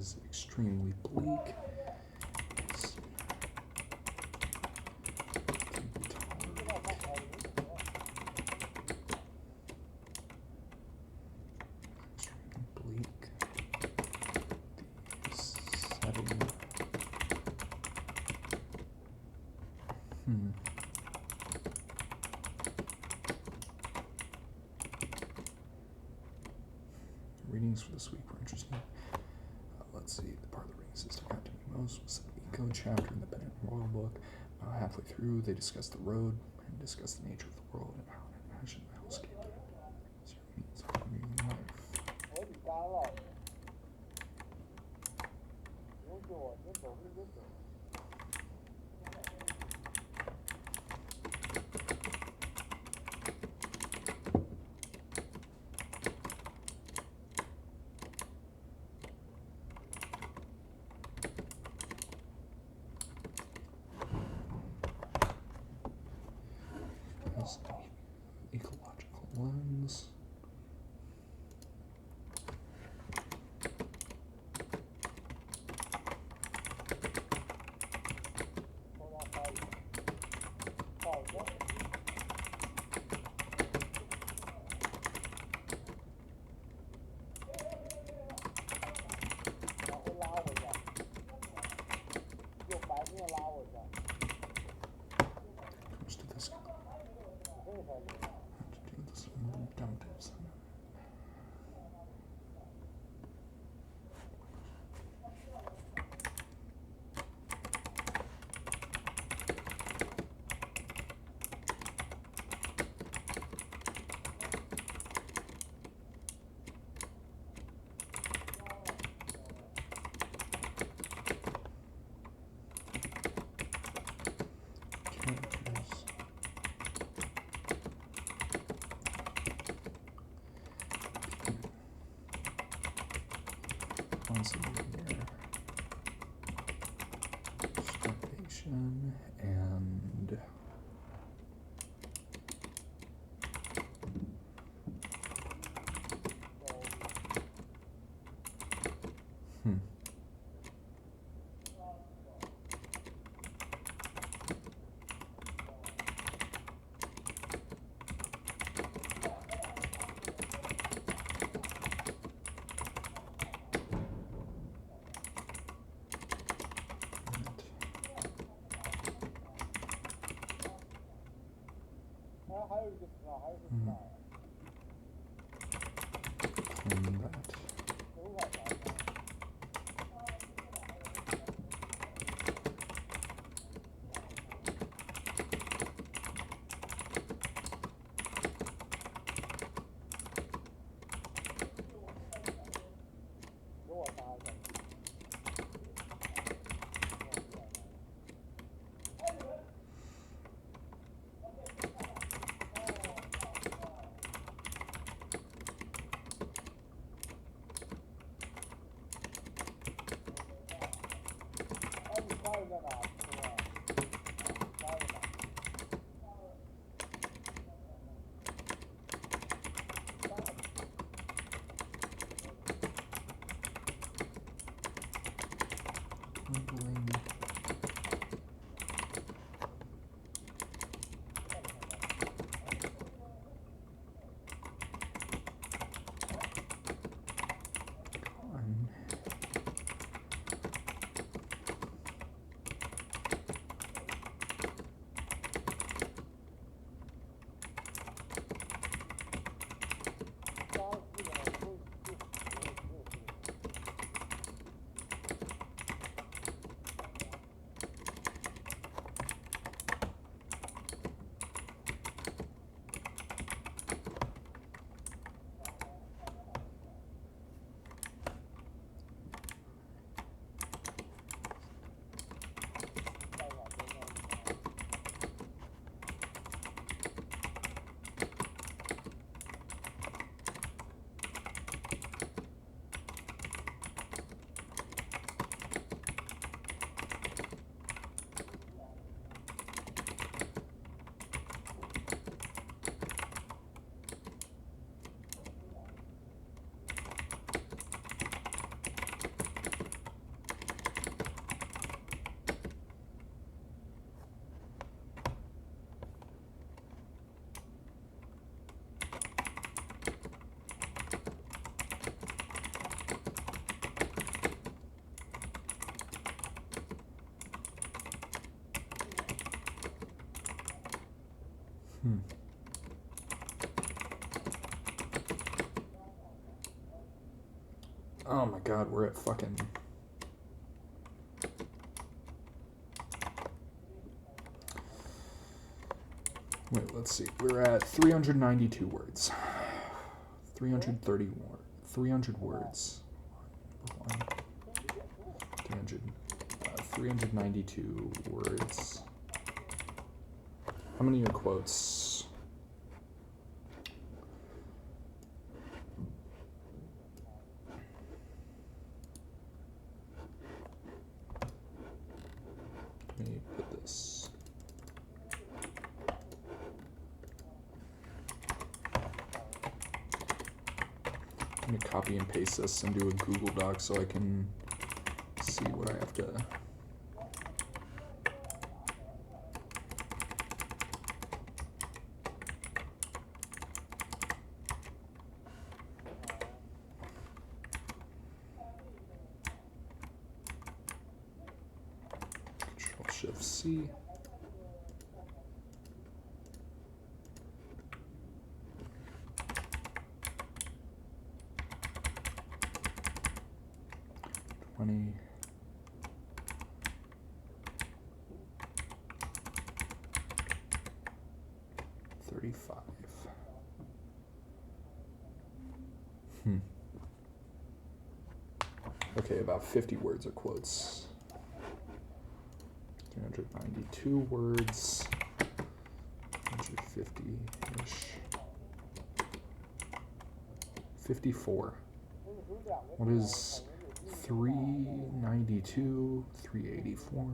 is extremely bleak. It's extremely bleak. The setting. Readings for this week were interesting. Let's see, the part of the reading system got to me most was the Eco chapter in the Bennett Royal book. About halfway through, they discussed the road and discussed the nature of the world and how to imagine the hellscape means of community life. 我比干了，不用说，你走你就走。As an ecological lens. Comes to this. How to do this redemptive. Characters. Once a year. Starvation and claim that. Oh my god, we're at fucking... Wait, let's see. We're at 392 words. 330 more. 300 words. 392 words. How many are quotes? Let me put this. Let me copy and paste this and do a Google Doc so I can see what I have to. Control-Shift-C. $20. 35. Okay, about 50 words of quotes. 392 words. 150-ish. 54. What is 392, 384?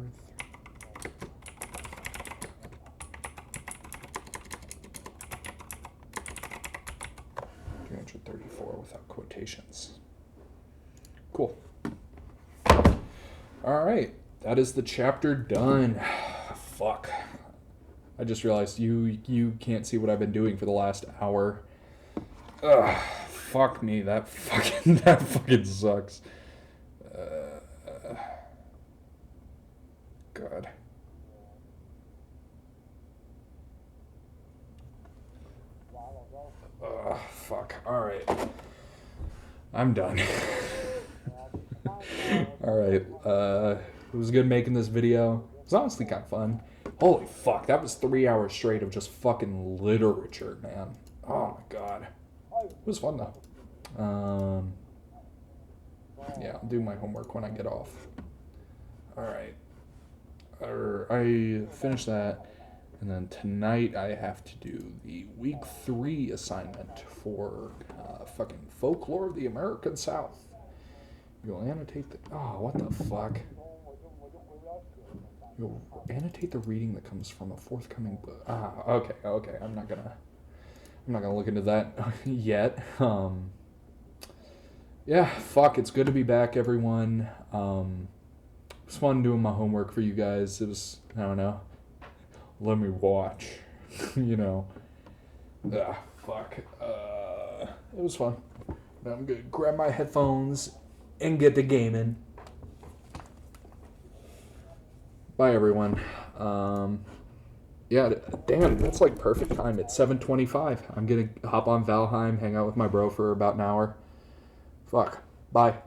334 without quotations. Cool. All right, that is the chapter done. Fuck. I just realized you can't see what I've been doing for the last hour. Ugh, fuck me. That fucking sucks. God. Fuck. All right. I'm done. All right. It was good making this video. It was honestly kind of fun. Holy fuck, that was 3 hours straight of just fucking literature, man. Oh my god. It was fun though. Yeah, I'll do my homework when I get off. All right. I finished that. And then tonight I have to do the week 3 assignment for fucking Folklore of the American South. You'll annotate the... Oh, what the fuck? You'll annotate the reading that comes from a forthcoming book. Okay. I'm not gonna look into that yet. Yeah, fuck. It's good to be back, everyone. It was fun doing my homework for you guys. It was, I don't know. Let me watch, you know. Fuck. It was fun. Now I'm gonna grab my headphones and get to gaming. Bye, everyone. Yeah, damn, that's like perfect time. It's 7:25. I'm gonna hop on Valheim, hang out with my bro for about an hour. Fuck. Bye.